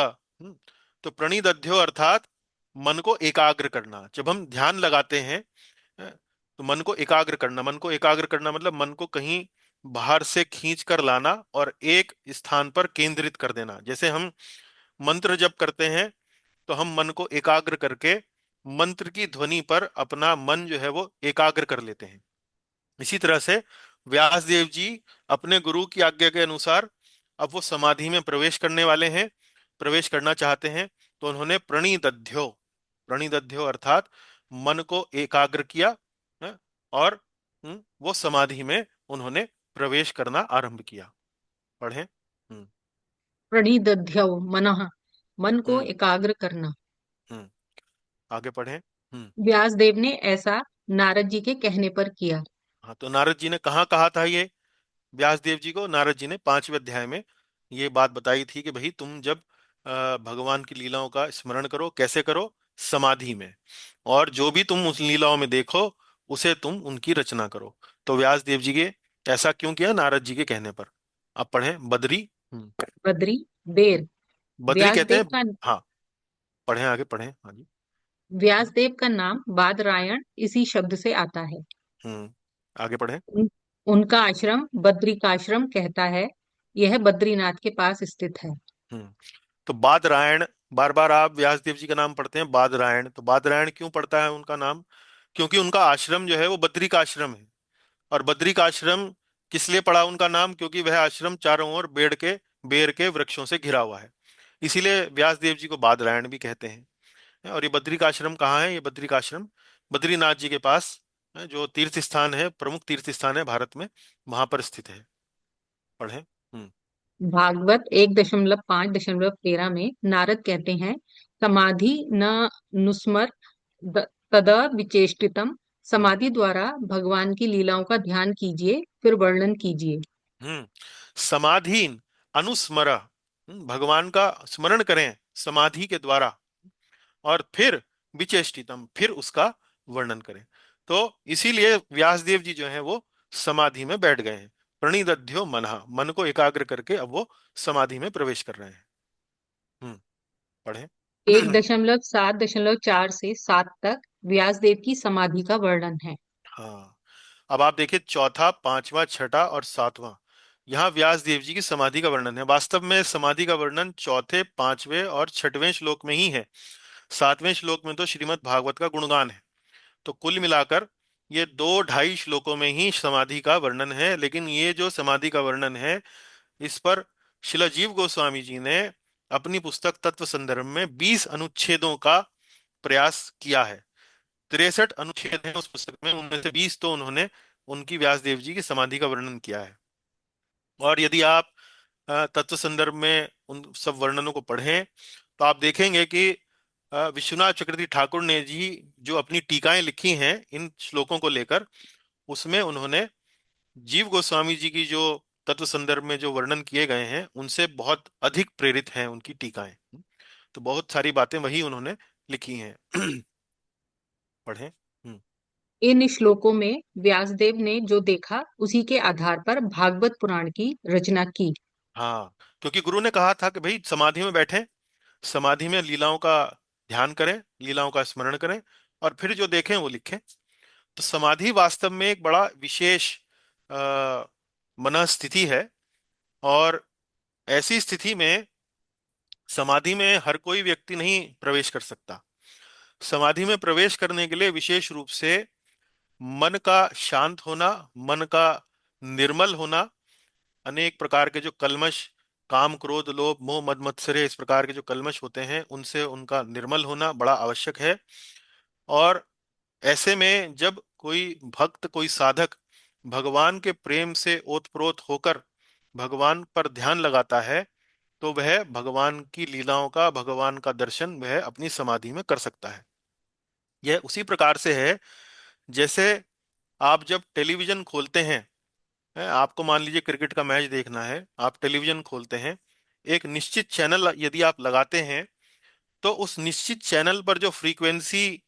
तो प्रणिदध्यो अर्थात मन को एकाग्र करना। जब हम ध्यान लगाते हैं, तो मन को एकाग्र करना, मन को एकाग्र करना मतलब मन को कहीं बाहर से खींच कर लाना और एक स्थान पर केंद्रित कर देना। जैसे हम मंत्र जप करते हैं, तो हम मन को एकाग्र करके मंत्र की ध्वनि पर अपना मन जो है वो एकाग्र कर लेते हैं। इसी तरह से व्यास देव जी अपने गुरु की आज्ञा के अनुसार अब वो समाधि में प्रवेश करने वाले हैं, प्रवेश करना चाहते हैं। तो उन्होंने प्रणिदध्यो, प्रणिदध्यो अर्थात मन को एकाग्र किया, है, और वो समाधि में उन्होंने प्रवेश करना आरंभ किया। पढ़ें। हम्म। प्रणिदध्यौ मनः, मन को हम्म। एकाग्र करना। हम्म। आगे पढ़ें। व्यासदेव ने ऐसा नारद जी के कहने पर किया। हाँ, तो नारद जी ने कहाँ कहा था ये व्यास देव जी को? नारद जी ने 5वें अध्याय में ये बात बताई थी कि भाई तुम जब भगवान की लीलाओं का स्मरण करो, कैसे करो? समाधि में। और जो भी तुम उस लीलाओं में देखो, उसे तुम उनकी रचना करो। तो व्यास देव जी के ऐसा क्यों किया? नारद जी के कहने पर। आप पढ़ें बद्री। बद्री, बेर। बद्री कहते व्यासदेव हैं। का हाँ, पढ़ें, आगे पढ़ें, हाँ जी। व्यासदेव का नाम बादरायण इसी शब्द से आता है। आगे पढ़ें। उन, उनका आश्रम बद्रिकाश्रम कहता है। यह बद्रीनाथ के पास स्थित है। हम्म तो बादरायण, बार बार आप व्यास देव जी का नाम पढ़ते हैं बादरायण, तो बादरायण क्यों पड़ता है उनका नाम? क्योंकि उनका आश्रम जो है वो बद्री का आश्रम है। और बद्री का आश्रम किस लिए पड़ा उनका नाम? क्योंकि वह आश्रम चारों ओर बेर के वृक्षों से घिरा हुआ है। इसीलिए व्यास देव जी को बादरायण भी कहते हैं। और ये बद्री का आश्रम कहाँ है? ये बद्री का आश्रम बद्रीनाथ जी के पास है, जो तीर्थ स्थान है, प्रमुख तीर्थ स्थान है भारत में, वहां पर स्थित है। पढ़ें। भागवत 1.5.13 में नारद कहते हैं, समाधि न नुस्मर तद विचेष्टितम। हम्म समाधि द्वारा भगवान की लीलाओं का ध्यान कीजिए, फिर वर्णन कीजिए। हम्म समाधीन, अनुस्मर, भगवान का स्मरण करें समाधि के द्वारा, और फिर विचेष्टितम, फिर उसका वर्णन करें। तो इसीलिए व्यासदेव जी जो हैं वो समाधि में बैठ गए हैं। प्रणिदध्यो मनः, मन को एकाग्र करके अब वो समाधि में प्रवेश कर रहे हैं। पढ़ें। 1.7.4 से 7 तक व्यासदेव की समाधि का वर्णन है। हाँ, अब आप देखिए चौथा, पांचवा, छठा और सातवां, यहाँ व्यास देव जी की समाधि का वर्णन है। वास्तव में समाधि का वर्णन चौथे, पांचवें और छठवें श्लोक में ही है। सातवें श्लोक में तो श्रीमद् भागवत का गुणगान है। तो कुल मिलाकर ये 2 ढाई श्लोकों में ही समाधि का वर्णन है। लेकिन ये जो समाधि का वर्णन है, इस पर शिला जीव गोस्वामी जी ने अपनी पुस्तक तत्व संदर्भ में 20 अनुच्छेदों का प्रयास किया है। 63 अनुच्छेद हैं उस पुस्तक में, उनमें से 20 तो उन्होंने उनकी व्यास देव जी की समाधि का वर्णन किया है। और यदि आप तत्व संदर्भ में उन सब वर्णनों को पढ़ें, तो आप देखेंगे कि विश्वनाथ चक्रवर्ती ठाकुर ने जी जो अपनी टीकाएं लिखी हैं इन श्लोकों को लेकर, उसमें उन्होंने जीव गोस्वामी जी की जो तत्व संदर्भ में जो वर्णन किए गए हैं उनसे बहुत अधिक प्रेरित हैं उनकी टीकाएं। तो बहुत सारी बातें वही उन्होंने लिखी हैं। पढ़ें। इन श्लोकों में व्यासदेव ने जो देखा उसी के आधार पर भागवत पुराण की रचना की। हाँ, क्योंकि गुरु ने कहा था कि भाई समाधि में बैठें, समाधि में लीलाओं का ध्यान करें, लीलाओं का स्मरण करें, और फिर जो देखें वो लिखें। तो समाधि वास्तव में एक बड़ा विशेष मन स्थिति है। और ऐसी स्थिति में समाधि में हर कोई व्यक्ति नहीं प्रवेश कर सकता। समाधि में प्रवेश करने के लिए विशेष रूप से मन का शांत होना, मन का निर्मल होना, अनेक प्रकार के जो कल्मश, काम क्रोध लोभ मोह मद मत्सर्य, इस प्रकार के जो कल्मश होते हैं उनसे उनका निर्मल होना बड़ा आवश्यक है। और ऐसे में जब कोई भक्त, कोई साधक भगवान के प्रेम से ओतप्रोत होकर भगवान पर ध्यान लगाता है, तो वह भगवान की लीलाओं का, भगवान का दर्शन वह अपनी समाधि में कर सकता है। यह उसी प्रकार से है जैसे आप जब टेलीविजन खोलते हैं, आपको मान लीजिए क्रिकेट का मैच देखना है, आप टेलीविजन खोलते हैं, एक निश्चित चैनल यदि आप लगाते हैं, तो उस निश्चित चैनल पर जो फ्रीक्वेंसी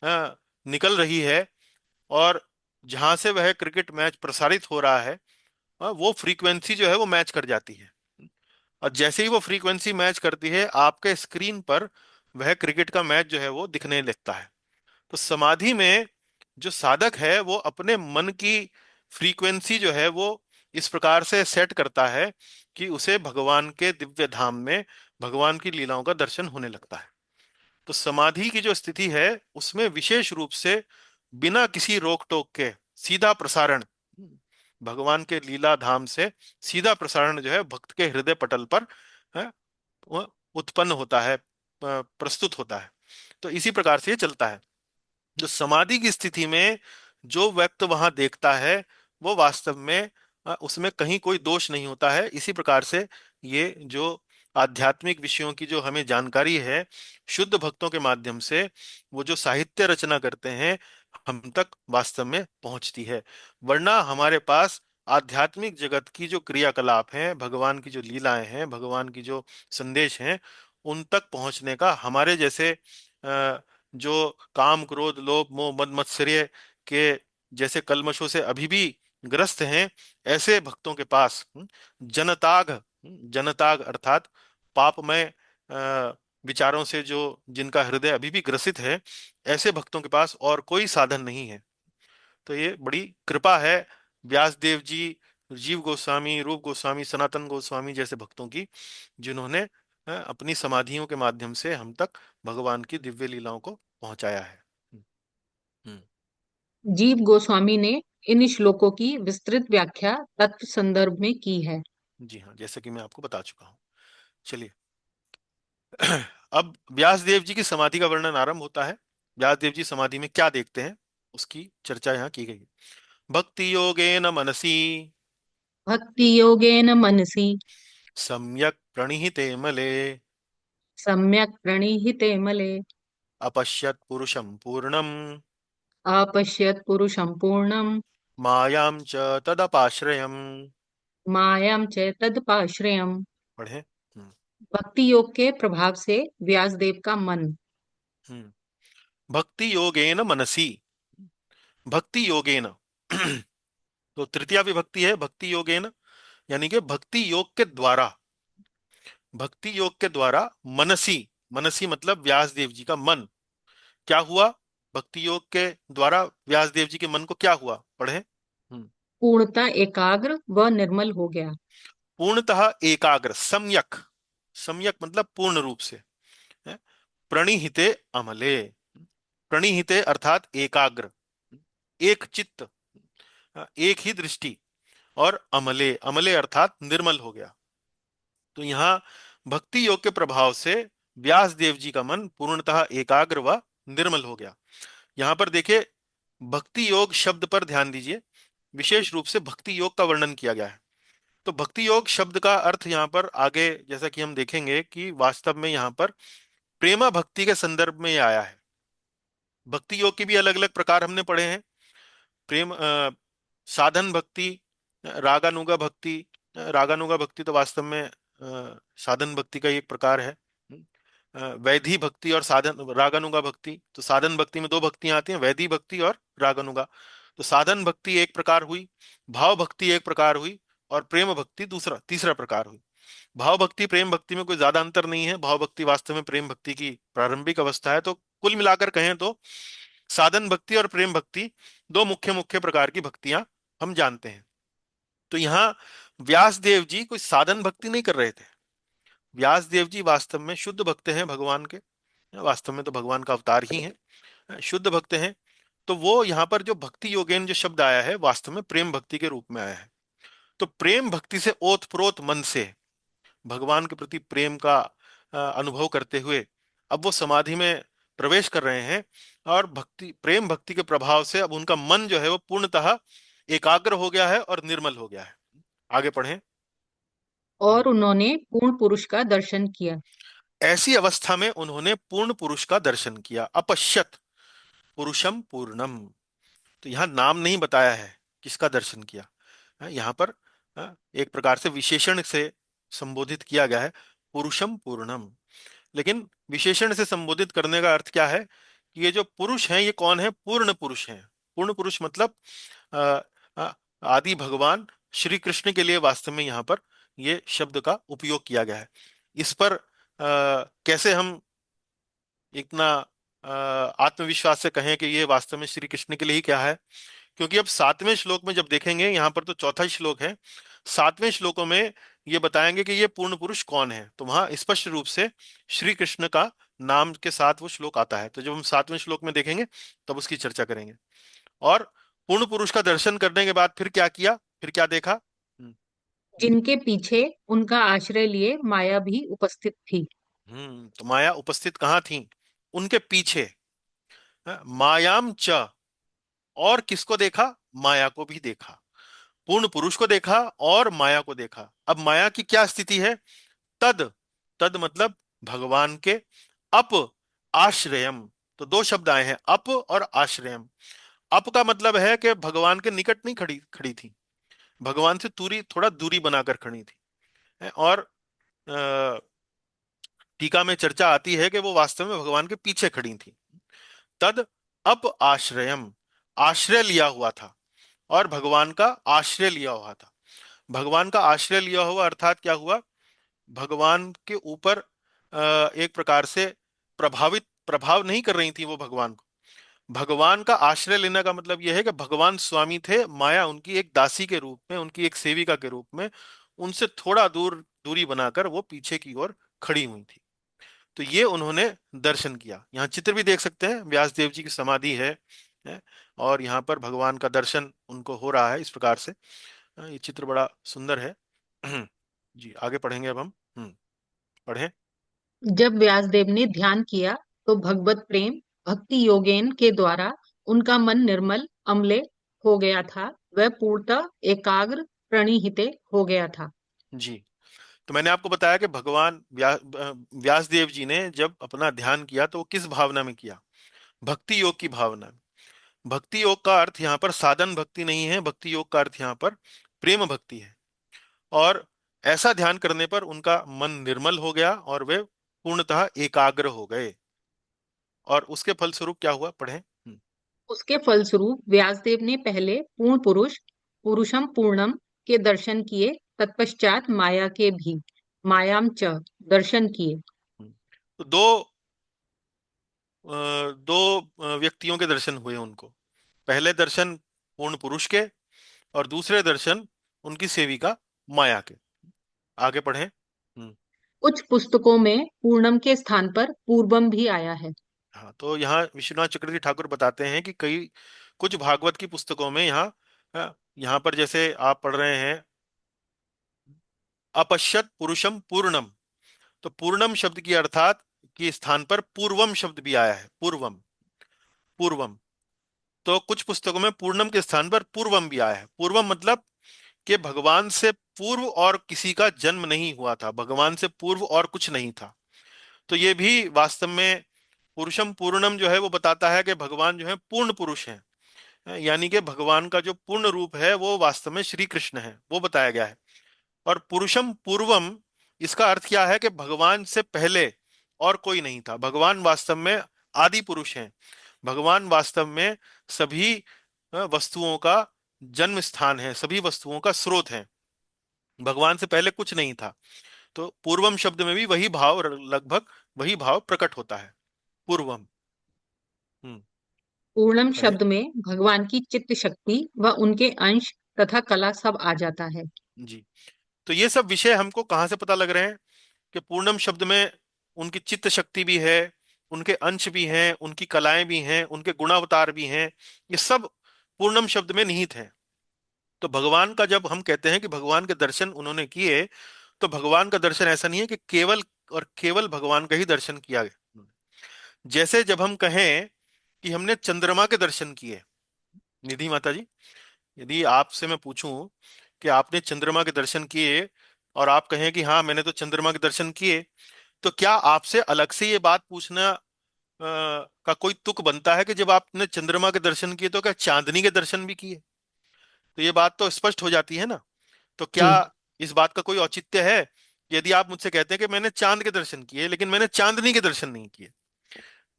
निकल रही है और जहां से वह क्रिकेट मैच प्रसारित हो रहा है, वो फ्रीक्वेंसी जो है वो मैच कर जाती है। और जैसे ही वो फ्रीक्वेंसी मैच करती है, आपके स्क्रीन पर वह क्रिकेट का मैच जो है वो दिखने लगता है। तो समाधि में जो साधक है वो अपने मन की फ्रीक्वेंसी जो है वो इस प्रकार से सेट करता है कि उसे भगवान के दिव्य धाम में भगवान की लीलाओं का दर्शन होने लगता है। तो समाधि की जो स्थिति है उसमें विशेष रूप से बिना किसी रोक टोक के सीधा प्रसारण, भगवान के लीला धाम से सीधा प्रसारण जो है भक्त के हृदय पटल पर है, वो उत्पन्न होता है, प्रस्तुत होता है। तो इसी प्रकार से ये चलता है। जो समाधि की स्थिति में जो व्यक्ति वहां देखता है, वो वास्तव में उसमें कहीं कोई दोष नहीं होता है। इसी प्रकार से ये जो आध्यात्मिक विषयों की जो हमें जानकारी है, शुद्ध भक्तों के माध्यम से वो जो साहित्य रचना करते हैं, हम तक वास्तव में पहुंचती है। वरना हमारे पास आध्यात्मिक जगत की जो क्रियाकलाप हैं, भगवान की जो लीलाएं हैं, भगवान की जो संदेश हैं, उन तक पहुंचने का हमारे जैसे जो काम क्रोध लोभ मोह मद मत्सर्य के जैसे कल्मशों से अभी भी ग्रस्त हैं, ऐसे भक्तों के पास जनताग, जनताग अर्थात पापमय विचारों से जो जिनका हृदय अभी भी ग्रसित है, ऐसे भक्तों के पास और कोई साधन नहीं है। तो ये बड़ी कृपा है व्यास देव जी, जीव गोस्वामी, रूप गोस्वामी, सनातन गोस्वामी जैसे भक्तों की, जिन्होंने अपनी समाधियों के माध्यम से हम तक भगवान की दिव्य लीलाओं को पहुंचाया है। हम्म। जीव गोस्वामी ने इन श्लोकों की विस्तृत व्याख्या तत्व संदर्भ में की है। जी हाँ, जैसे कि मैं आपको बता चुका हूँ। चलिए, अब व्यास देव जी की समाधि का वर्णन आरंभ होता है। व्यास देव जी समाधि में क्या देखते हैं, उसकी चर्चा यहाँ की गई है। भक्ति योगेन मनसी भक्ति योगेन मनसि सम्यक प्रणिहिते मले सम्यक् प्रणीहिते मले अपश्यत् पुरुषं पूर्णं अपश्यत् पुरुषं पूर्णं मायां च तदपाश्रयम्। मायां च तदपाश्रयम्। पढ़े। भक्ति योग के प्रभाव से व्यासदेव का मन हम्म। भक्ति योगेन मनसी, भक्ति योगेन तो तृतीया विभक्ति है भक्ति योगेन, यानी कि भक्ति योग के द्वारा, भक्ति योग के द्वारा मनसी, मनसी मतलब व्यास देव जी का मन क्या हुआ, भक्ति योग के द्वारा व्यास देव जी के मन को क्या हुआ, पढ़े। पूर्णतः एकाग्र व निर्मल हो गया। पूर्णतः एकाग्र, सम्यक, सम्यक मतलब पूर्ण रूप से है? प्रणिहिते अमले, प्रणिहिते अर्थात एकाग्र, एक चित्त, एक ही दृष्टि, और अमले, अमले अर्थात निर्मल हो गया। तो यहाँ भक्ति योग के प्रभाव से व्यास देव जी का मन पूर्णतः एकाग्र व निर्मल हो गया। यहाँ पर देखिए, भक्ति योग शब्द पर ध्यान दीजिए, विशेष रूप से भक्ति योग का वर्णन किया गया है। तो भक्ति योग शब्द का अर्थ यहाँ पर आगे जैसा कि हम देखेंगे कि वास्तव में यहाँ पर प्रेमा भक्ति के संदर्भ में ये आया है। भक्ति योग के भी अलग अलग प्रकार हमने पढ़े हैं। प्रेम साधन भक्ति, रागानुगा भक्ति, रागानुगा भक्ति तो वास्तव में साधन भक्ति का ही एक प्रकार है। वैधि भक्ति और साधन, रागानुगा भक्ति, तो साधन भक्ति में दो भक्तियां आती हैं, वैधि भक्ति और रागानुगा। तो साधन भक्ति एक प्रकार हुई, भाव भक्ति एक प्रकार हुई, और प्रेम भक्ति दूसरा तीसरा प्रकार हुई। भाव भक्ति प्रेम भक्ति में कोई ज्यादा अंतर नहीं है, भाव भक्ति वास्तव में प्रेम भक्ति की प्रारंभिक अवस्था है। तो कुल मिलाकर कहें तो साधन भक्ति और प्रेम भक्ति दो मुख्य मुख्य प्रकार की भक्तियां हम जानते हैं। तो यहाँ व्यास देव जी कोई साधन भक्ति नहीं कर रहे थे। व्यास देव जी वास्तव में शुद्ध भक्त हैं भगवान के, वास्तव में तो भगवान का अवतार ही है, शुद्ध भक्त हैं। तो वो यहाँ पर जो भक्ति योगेन जो शब्द आया है, वास्तव में प्रेम भक्ति के रूप में आया है। तो प्रेम भक्ति से ओतप्रोत मन से भगवान के प्रति प्रेम का अनुभव करते हुए अब वो समाधि में प्रवेश कर रहे हैं, और भक्ति प्रेम भक्ति के प्रभाव से अब उनका मन जो है वो पूर्णतः एकाग्र हो गया है और निर्मल हो गया है। आगे पढ़ें। और उन्होंने पूर्ण पुरुष का दर्शन किया। ऐसी अवस्था में उन्होंने पूर्ण पुरुष का दर्शन किया, अपश्यत पुरुषम पूर्णम। तो यहाँ नाम नहीं बताया है किसका दर्शन किया, यहाँ पर एक प्रकार से विशेषण से संबोधित किया गया है, पुरुषम पूर्णम। लेकिन विशेषण से संबोधित करने का अर्थ क्या है कि ये जो पुरुष हैं ये कौन है, पूर्ण पुरुष हैं। पूर्ण पुरुष मतलब अ, आदि भगवान श्री कृष्ण के लिए वास्तव में यहाँ पर ये शब्द का उपयोग किया गया है। इस पर कैसे हम इतना आत्मविश्वास से कहें कि ये वास्तव में श्री कृष्ण के लिए ही क्या है, क्योंकि अब सातवें श्लोक में जब देखेंगे, यहाँ पर तो चौथा ही श्लोक है, सातवें श्लोकों में ये बताएंगे कि ये पूर्ण पुरुष कौन है। तो वहां स्पष्ट रूप से श्री कृष्ण का नाम के साथ वो श्लोक आता है। तो जब हम सातवें श्लोक में देखेंगे तब उसकी चर्चा करेंगे। और पूर्ण पुरुष का दर्शन करने के बाद फिर क्या किया, फिर क्या देखा। जिनके पीछे उनका आश्रय लिए माया भी उपस्थित थी। तो माया उपस्थित कहाँ थी, उनके पीछे। मायाम च, और किसको देखा, माया को भी देखा। पूर्ण पुरुष को देखा और माया को देखा। अब माया की क्या स्थिति है, तद, तद मतलब भगवान के, अप आश्रयम। तो दो शब्द आए हैं, अप और आश्रयम। अप का मतलब है कि भगवान के निकट नहीं खड़ी खड़ी थी, भगवान से दूरी, थोड़ा दूरी बनाकर खड़ी थी। और अ, टीका में चर्चा आती है कि वो वास्तव में भगवान के पीछे खड़ी थी। तद अप आश्रयम, आश्रय लिया हुआ था, और भगवान का आश्रय लिया हुआ था। भगवान का आश्रय लिया हुआ अर्थात क्या हुआ? भगवान के ऊपर एक प्रकार से प्रभाव नहीं कर रही थी वो भगवान को। भगवान का आश्रय लेने का मतलब यह है कि भगवान स्वामी थे, माया उनकी एक दासी के रूप में, उनकी एक सेविका के रूप में उनसे थोड़ा दूरी बनाकर वो पीछे की ओर खड़ी हुई थी। तो ये उन्होंने दर्शन किया। यहाँ चित्र भी देख सकते हैं, व्यास देव जी की समाधि है, और यहाँ पर भगवान का दर्शन उनको हो रहा है इस प्रकार से। ये चित्र बड़ा सुंदर है। जी आगे पढ़ेंगे अब हम। पढ़ें। जब व्यासदेव ने ध्यान किया तो भगवत प्रेम भक्ति योगेन के द्वारा उनका मन निर्मल अम्ले हो गया था। वह पूर्णतः एकाग्र प्रणिहिते हो गया था। जी, तो मैंने आपको बताया कि भगवान व्यास देव जी ने जब अपना ध्यान किया तो वो किस भावना में किया? भक्ति योग की भावना में। भक्ति योग का अर्थ यहाँ पर साधन भक्ति नहीं है, भक्ति योग का अर्थ यहाँ पर प्रेम भक्ति है। और ऐसा ध्यान करने पर उनका मन निर्मल हो गया और वे पूर्णतः एकाग्र हो गए। और उसके फलस्वरूप क्या हुआ? पढ़ें। उसके फलस्वरूप व्यासदेव ने पहले पूर्ण पुरुष पुरुषम पूर्णम के दर्शन किए, तत्पश्चात माया के भी मायाम च दर्शन किए। तो दो व्यक्तियों के दर्शन हुए उनको। पहले दर्शन पूर्ण पुरुष के, और दूसरे दर्शन उनकी सेविका माया के। आगे पढ़ें। कुछ पुस्तकों में पूर्णम के स्थान पर पूर्वम भी आया है। हाँ, तो यहाँ विश्वनाथ चक्रवर्ती ठाकुर बताते हैं कि कई कुछ भागवत की पुस्तकों में यहाँ पर जैसे आप पढ़ रहे हैं, अपश्यत पुरुषम पूर्णम, तो पूर्णम शब्द की अर्थात के स्थान पर पूर्वम शब्द भी आया है। पूर्वम, पूर्वम। तो कुछ पुस्तकों में पूर्णम के स्थान पर पूर्वम भी आया है। पूर्वम मतलब कि भगवान से पूर्व और किसी का जन्म नहीं हुआ था, भगवान से पूर्व और कुछ नहीं था। तो ये भी वास्तव में पुरुषम पूर्णम जो है वो बताता है कि भगवान जो है पूर्ण पुरुष हैं। यानी कि भगवान का जो पूर्ण रूप है वो वास्तव में श्री कृष्ण है, वो बताया गया है। और पुरुषम पूर्वम, इसका अर्थ क्या है? कि भगवान से पहले और कोई नहीं था। भगवान वास्तव में आदि पुरुष हैं। भगवान वास्तव में सभी वस्तुओं का जन्म स्थान है, सभी वस्तुओं का स्रोत है। भगवान से पहले कुछ नहीं था। तो पूर्वम शब्द में भी वही भाव, लगभग वही भाव प्रकट होता है। पूर्वम। हम्म। पूर्णम पढ़े। शब्द में भगवान की चित्त शक्ति व उनके अंश तथा कला सब आ जाता है। जी, तो ये सब विषय हमको कहाँ से पता लग रहे हैं? कि पूर्णम शब्द में उनकी चित्त शक्ति भी है, उनके अंश भी हैं, उनकी कलाएं भी हैं, उनके गुणावतार भी हैं। ये सब पूर्णम शब्द में निहित है। तो भगवान का जब हम कहते हैं कि भगवान के दर्शन उन्होंने किए, तो भगवान का दर्शन ऐसा नहीं है कि केवल और केवल भगवान का ही दर्शन किया गया। जैसे जब हम कहें कि हमने चंद्रमा के दर्शन किए, निधि माता जी, यदि आपसे मैं पूछूं कि आपने चंद्रमा के दर्शन किए, और आप कहें कि हाँ मैंने तो चंद्रमा के दर्शन किए, तो क्या आपसे अलग से ये बात पूछना का कोई तुक बनता है कि जब आपने चंद्रमा के दर्शन किए तो क्या चांदनी के दर्शन भी किए? तो ये बात तो स्पष्ट हो जाती है ना। तो क्या जी। इस बात का कोई औचित्य है यदि आप मुझसे कहते हैं कि मैंने चांद के दर्शन किए लेकिन मैंने चांदनी के दर्शन नहीं किए?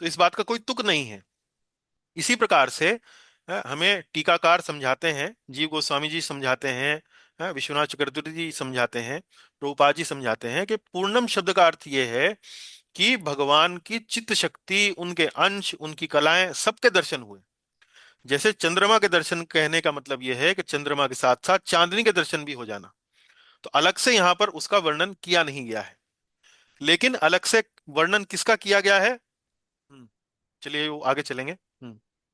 तो इस बात का कोई तुक नहीं है। इसी प्रकार से हमें टीकाकार समझाते हैं, जीव गोस्वामी जी समझाते हैं, विश्वनाथ चक्रवर्ती जी समझाते हैं, प्रभुपाद जी समझाते हैं कि पूर्णम शब्द का अर्थ यह है कि भगवान की चित्त शक्ति, उनके अंश, उनकी कलाएं, सबके दर्शन हुए। जैसे चंद्रमा के दर्शन कहने का मतलब यह है कि चंद्रमा के साथ साथ चांदनी के दर्शन भी हो जाना। तो अलग से यहाँ पर उसका वर्णन किया नहीं गया है, लेकिन अलग से वर्णन किसका किया गया है? चलिए वो आगे चलेंगे।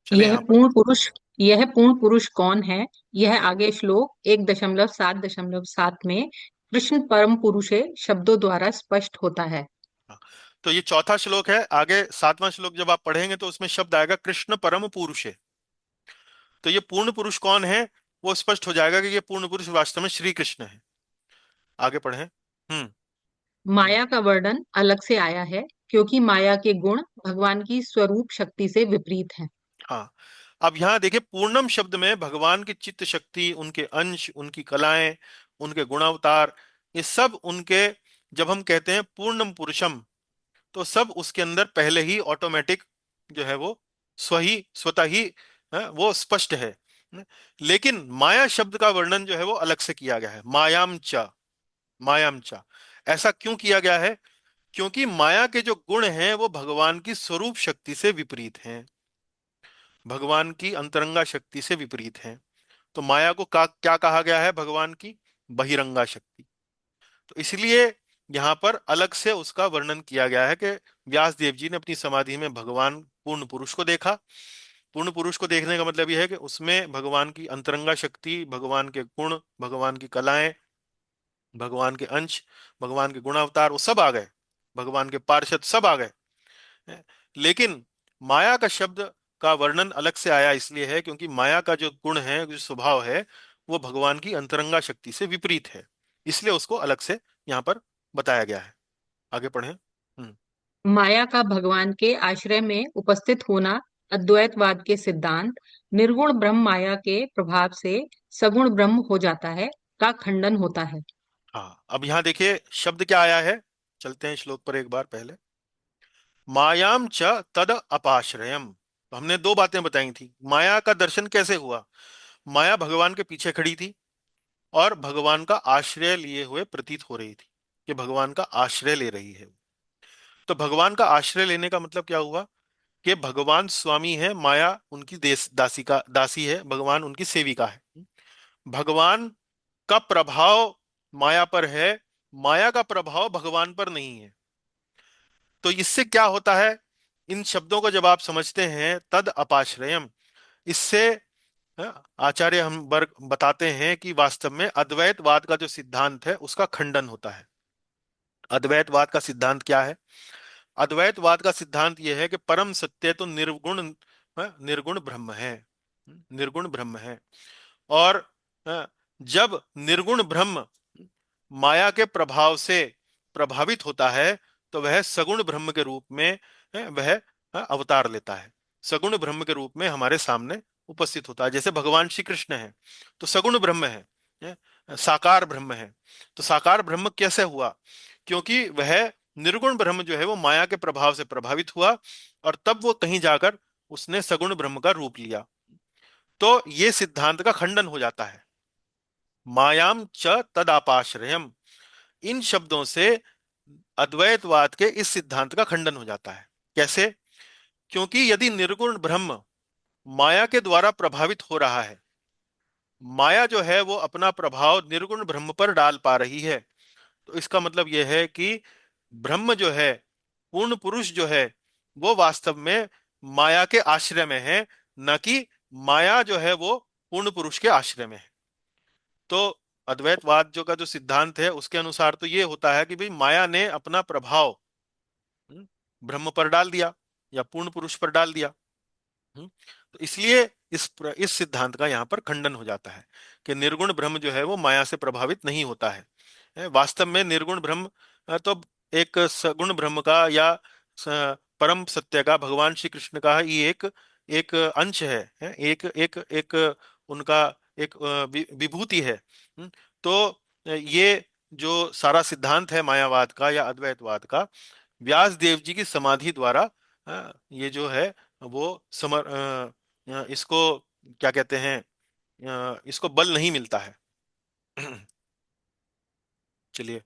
चले यह यहाँ पर। पूर्ण पुरुष यह पूर्ण पुरुष कौन है? यह आगे श्लोक 1.7.7 में कृष्ण परम पुरुषे शब्दों द्वारा स्पष्ट होता है। हाँ, तो ये चौथा श्लोक है। आगे सातवां श्लोक जब आप पढ़ेंगे तो उसमें शब्द आएगा कृष्ण परम पुरुष है। तो ये पूर्ण पुरुष कौन है वो स्पष्ट हो जाएगा कि ये पूर्ण पुरुष वास्तव में श्री कृष्ण है। आगे पढ़ें। हम्म। हम्म। माया का वर्णन अलग से आया है क्योंकि माया के गुण भगवान की स्वरूप शक्ति से विपरीत हैं। हाँ, अब यहाँ देखिए, पूर्णम शब्द में भगवान की चित्त शक्ति, उनके अंश, उनकी कलाएं, उनके गुणावतार, ये सब उनके, जब हम कहते हैं पूर्णम पुरुषम, तो सब उसके अंदर पहले ही ऑटोमेटिक जो है वो स्वतः ही वो स्पष्ट है। लेकिन माया शब्द का वर्णन जो है वो अलग से किया गया है, मायाम च, मायाम च। ऐसा क्यों किया गया है? क्योंकि माया के जो गुण हैं वो भगवान की स्वरूप शक्ति से विपरीत हैं, भगवान की अंतरंगा शक्ति से विपरीत हैं। तो माया को क्या कहा गया है? भगवान की बहिरंगा शक्ति। तो इसलिए यहाँ पर अलग से उसका वर्णन किया गया है कि व्यास देव जी ने अपनी समाधि में भगवान पूर्ण पुरुष को देखा। पूर्ण पुरुष को देखने का मतलब यह है कि उसमें भगवान की अंतरंगा शक्ति, भगवान के गुण, भगवान की कलाएं, भगवान के अंश, भगवान के गुणावतार, वो सब आ गए, भगवान के पार्षद सब आ गए। लेकिन माया का शब्द का वर्णन अलग से आया इसलिए है क्योंकि माया का जो गुण है, जो स्वभाव है, वो भगवान की अंतरंगा शक्ति से विपरीत है, इसलिए उसको अलग से यहाँ पर बताया गया है। आगे पढ़ें। माया का भगवान के आश्रय में उपस्थित होना अद्वैतवाद के सिद्धांत निर्गुण ब्रह्म माया के प्रभाव से सगुण ब्रह्म हो जाता है का खंडन होता है। हाँ, अब यहाँ देखिए शब्द क्या आया है, चलते हैं श्लोक पर एक बार पहले। मायाम च तद अपाश्रयम। तो हमने दो बातें बताई थी, माया का दर्शन कैसे हुआ। माया भगवान के पीछे खड़ी थी और भगवान का आश्रय लिए हुए प्रतीत हो रही थी, कि भगवान का आश्रय ले रही है। तो भगवान का आश्रय लेने का मतलब क्या हुआ? कि भगवान स्वामी है, माया उनकी दासी है, भगवान उनकी सेविका है। भगवान का प्रभाव माया पर है, माया का प्रभाव भगवान पर नहीं है। तो इससे क्या होता है? इन शब्दों को जब आप समझते हैं, तद अपाश्रयम, इससे आचार्य हम वर्ग बताते हैं कि वास्तव में अद्वैतवाद का जो सिद्धांत है उसका खंडन होता है। अद्वैतवाद का सिद्धांत क्या है? अद्वैतवाद का सिद्धांत यह है कि परम सत्य तो निर्गुण ब्रह्म है, निर्गुण ब्रह्म है। और जब निर्गुण ब्रह्म माया के प्रभाव से प्रभावित होता है तो वह सगुण ब्रह्म के रूप में वह अवतार लेता है, सगुण ब्रह्म के रूप में हमारे सामने उपस्थित होता है। जैसे भगवान श्री कृष्ण है तो सगुण ब्रह्म है, साकार ब्रह्म है। तो साकार ब्रह्म कैसे हुआ? क्योंकि वह निर्गुण ब्रह्म जो है वो माया के प्रभाव से प्रभावित हुआ और तब वो कहीं जाकर उसने सगुण ब्रह्म का रूप लिया। तो ये सिद्धांत का खंडन हो जाता है, मायाम च तदापाश्रयम। इन शब्दों से अद्वैतवाद के इस सिद्धांत का खंडन हो जाता है। कैसे? क्योंकि यदि निर्गुण ब्रह्म माया के द्वारा प्रभावित हो रहा है, माया जो है वो अपना प्रभाव निर्गुण ब्रह्म पर डाल पा रही है, तो इसका मतलब यह है कि ब्रह्म जो है, पूर्ण पुरुष जो है, वो वास्तव में माया के आश्रय में है, न कि माया जो है वो पूर्ण पुरुष के आश्रय में है। तो अद्वैतवाद जो का जो सिद्धांत है उसके अनुसार तो ये होता है कि भाई माया ने अपना प्रभाव हम्म, ब्रह्म पर डाल दिया या पूर्ण पुरुष पर डाल दिया। तो इसलिए इस सिद्धांत का यहाँ पर खंडन हो जाता है कि निर्गुण ब्रह्म जो है वो माया से प्रभावित नहीं होता है। वास्तव में निर्गुण ब्रह्म तो एक सगुण ब्रह्म का या परम सत्य का, भगवान श्री कृष्ण का ही एक एक अंश है, एक एक एक उनका एक विभूति है। तो ये जो सारा सिद्धांत है मायावाद का या अद्वैतवाद का, व्यास देव जी की समाधि द्वारा ये जो है वो इसको क्या कहते हैं, इसको बल नहीं मिलता है। चलिए,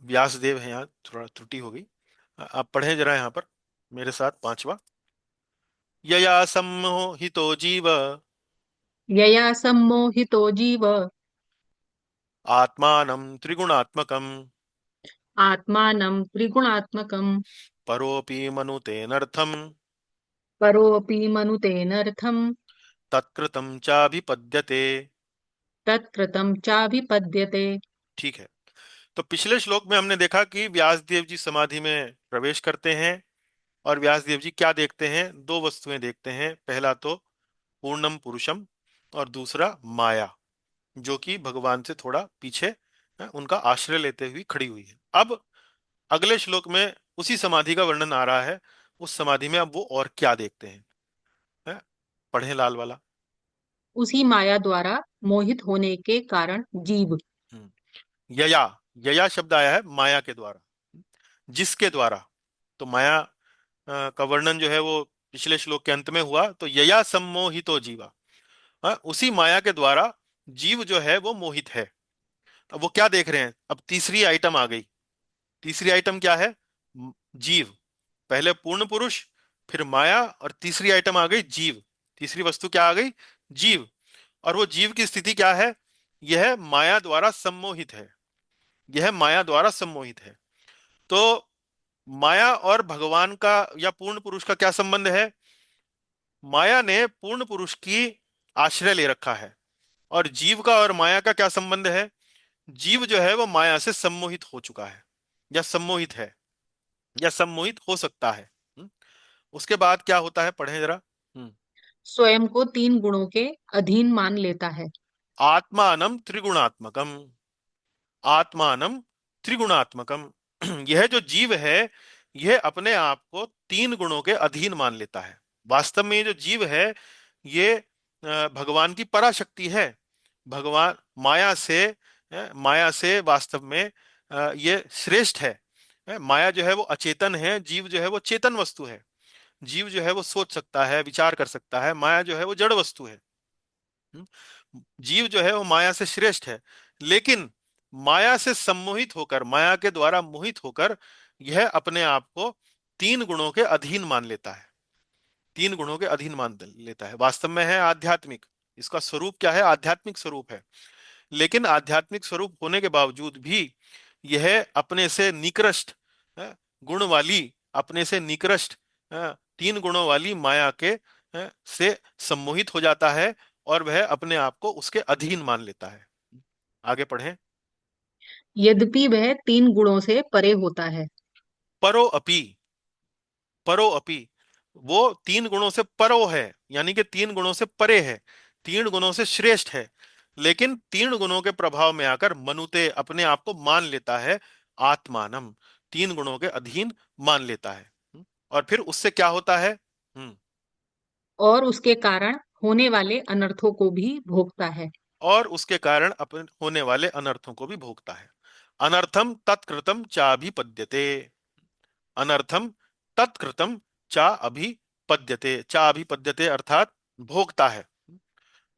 व्यास देव है, यहाँ थोड़ा त्रुटि हो गई। आप पढ़ें जरा यहाँ पर मेरे साथ पांचवा। यया सम्मोहितो जीव यया सम्मोहितो जीव आत्मानं त्रिगुणात्मकं आत्मानं त्रिगुणात्मकं परोऽपि मनुतेनर्थं परोऽपि मनुतेनर्थं तत्कृतं चाभिपद्यते। तत्कृतं चाभिपद्यते। ठीक है। तो पिछले श्लोक में हमने देखा कि व्यासदेव जी समाधि में प्रवेश करते हैं और व्यासदेव जी क्या देखते हैं? दो वस्तुएं देखते हैं, पहला तो पूर्णम पुरुषम और दूसरा माया, जो कि भगवान से थोड़ा पीछे उनका आश्रय लेते हुए खड़ी हुई है। अब अगले श्लोक में उसी समाधि का वर्णन आ रहा है, उस समाधि में अब वो और क्या देखते हैं, है? पढ़ें लाल वाला। उसी माया द्वारा मोहित होने के कारण जीव। हम्म, यया, यया शब्द आया है माया के द्वारा, जिसके द्वारा। तो माया का वर्णन जो है वो पिछले श्लोक के अंत में हुआ, तो यया सम्मोहितो जीवा। उसी माया के द्वारा जीव जो है वो मोहित है। अब वो क्या देख रहे हैं, अब तीसरी आइटम आ गई। तीसरी आइटम क्या है? जीव। पहले पूर्ण पुरुष, फिर माया, और तीसरी आइटम आ गई जीव। तीसरी वस्तु क्या आ गई? जीव। और वो जीव की स्थिति क्या है? यह माया द्वारा सम्मोहित है। यह माया द्वारा सम्मोहित है। तो माया और भगवान का या पूर्ण पुरुष का क्या संबंध है? माया ने पूर्ण पुरुष की आश्रय ले रखा है। और जीव का और माया का क्या संबंध है? जीव जो है वो माया से सम्मोहित हो चुका है, या सम्मोहित है, या सम्मोहित हो सकता है। हम्म? उसके बाद क्या होता है, पढ़ें जरा। स्वयं को तीन गुणों के अधीन मान लेता है। आत्मानम त्रिगुणात्मकम। आत्मानम त्रिगुणात्मकम। यह जो जीव है, यह अपने आप को तीन गुणों के अधीन मान लेता है। वास्तव में ये जो जीव है, ये भगवान की पराशक्ति है। भगवान माया से वास्तव में ये श्रेष्ठ है। माया जो है वो अचेतन है, जीव जो है वो चेतन वस्तु है। जीव जो है वो सोच सकता है, विचार कर सकता है, माया जो है वो जड़ वस्तु है। हम्म? जीव जो है वो माया से श्रेष्ठ है, लेकिन माया से सम्मोहित होकर, माया के द्वारा मोहित होकर, यह अपने आप को तीन गुणों के अधीन मान लेता है। तीन गुणों के अधीन मान लेता है। वास्तव में है आध्यात्मिक। इसका स्वरूप क्या है? आध्यात्मिक स्वरूप है। लेकिन आध्यात्मिक स्वरूप होने के बावजूद भी यह अपने से निकृष्ट गुण वाली, अपने से निकृष्ट तीन गुणों वाली माया के से सम्मोहित हो जाता है, और वह अपने आप को उसके अधीन मान लेता है। आगे पढ़ें। यद्यपि वह तीन गुणों से परे होता है। परो अपि। परो अपि, वो तीन गुणों से परो है, यानी कि तीन गुणों से परे है, तीन गुणों से श्रेष्ठ है। लेकिन तीन गुणों के प्रभाव में आकर मनुते अपने आप को मान लेता है आत्मानम, तीन गुणों के अधीन मान लेता है। और फिर उससे क्या होता है? और उसके कारण होने वाले अनर्थों को भी भोगता है। और उसके कारण अपन होने वाले अनर्थों को भी भोगता है। अनर्थम तत्कृतम चाभिपद्यते। अनर्थम तत्कृतम चा अभिपद्यते। चा अभिपद्यते अर्थात भोगता है।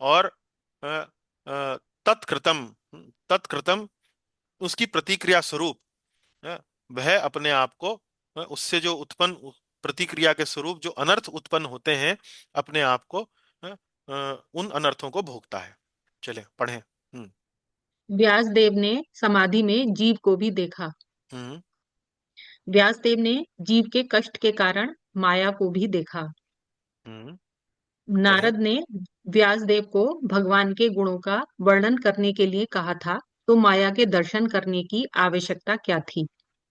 और अ, तत्कृतम, तत्कृतम उसकी प्रतिक्रिया स्वरूप, अ, वह अपने आप को उससे जो उत्पन्न प्रतिक्रिया के स्वरूप जो अनर्थ उत्पन्न होते हैं, अपने आप को उन अनर्थों को भोगता है। चले पढ़ें। व्यासदेव ने समाधि में जीव को भी देखा। हम्म व्यासदेव ने जीव के कष्ट के कारण माया को भी देखा। हम्म पढ़ें। नारद ने व्यासदेव को भगवान के गुणों का वर्णन करने के लिए कहा था, तो माया के दर्शन करने की आवश्यकता क्या थी?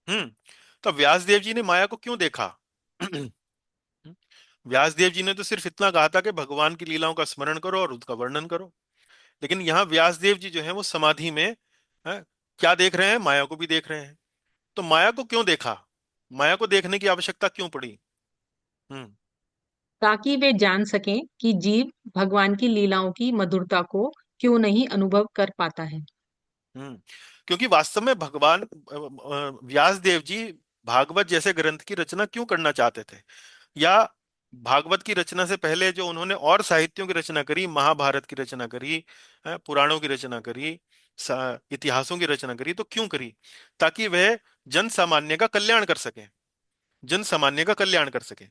हम्म तो व्यासदेव जी ने माया को क्यों देखा? व्यासदेव जी ने तो सिर्फ इतना कहा था कि भगवान की लीलाओं का स्मरण करो और उनका वर्णन करो। लेकिन यहाँ व्यासदेव जी जो है वो समाधि में क्या देख रहे हैं? माया को भी देख रहे हैं। तो माया को क्यों देखा? माया को देखने की आवश्यकता क्यों पड़ी? हम्म ताकि वे जान सकें कि जीव भगवान की लीलाओं की मधुरता को क्यों नहीं अनुभव कर पाता है। हम्म क्योंकि वास्तव में भगवान व्यास देव जी भागवत जैसे ग्रंथ की रचना क्यों करना चाहते थे? या भागवत की रचना से पहले जो उन्होंने और साहित्यों की रचना करी, महाभारत की रचना करी, पुराणों की रचना करी, इतिहासों की रचना करी, तो क्यों करी? ताकि वह जन सामान्य का कल्याण कर सके। जन सामान्य का कल्याण कर सके।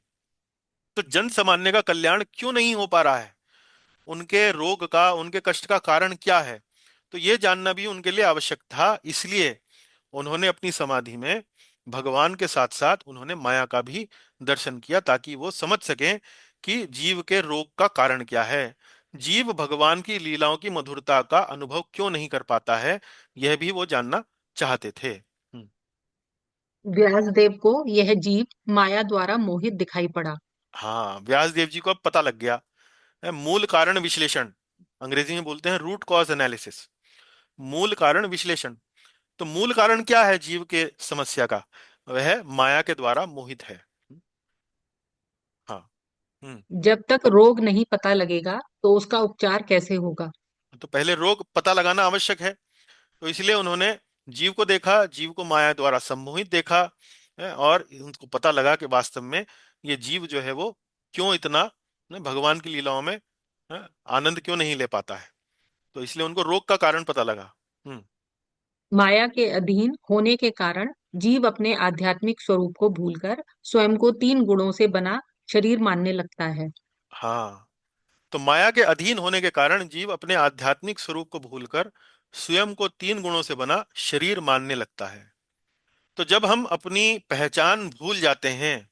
तो जन सामान्य का कल्याण क्यों नहीं हो पा रहा है? उनके रोग का, उनके कष्ट का कारण क्या है? तो ये जानना भी उनके लिए आवश्यक था। इसलिए उन्होंने अपनी समाधि में भगवान के साथ साथ उन्होंने माया का भी दर्शन किया, ताकि वो समझ सकें कि जीव के रोग का कारण क्या है, जीव भगवान की लीलाओं की मधुरता का अनुभव क्यों नहीं कर पाता है। यह भी वो जानना चाहते थे। व्यासदेव को यह जीव माया द्वारा मोहित दिखाई पड़ा। हाँ, व्यास देव जी को अब पता लग गया है। मूल कारण विश्लेषण, अंग्रेजी में बोलते हैं रूट कॉज एनालिसिस। मूल कारण विश्लेषण। तो मूल कारण क्या है जीव के समस्या का? वह माया के द्वारा मोहित है। हाँ। हम्म। जब तक रोग नहीं पता लगेगा तो उसका उपचार कैसे होगा? तो पहले रोग पता लगाना आवश्यक है। तो इसलिए उन्होंने जीव को देखा, जीव को माया द्वारा सम्मोहित देखा, और उनको पता लगा कि वास्तव में ये जीव जो है वो क्यों इतना भगवान की लीलाओं में आनंद क्यों नहीं ले पाता है। तो इसलिए उनको रोग का कारण पता लगा। हम्म। माया के अधीन होने के कारण जीव अपने आध्यात्मिक स्वरूप को भूलकर स्वयं को तीन गुणों से बना शरीर मानने लगता है। हाँ, तो माया के अधीन होने के कारण जीव अपने आध्यात्मिक स्वरूप को भूलकर स्वयं को तीन गुणों से बना शरीर मानने लगता है। तो जब हम अपनी पहचान भूल जाते हैं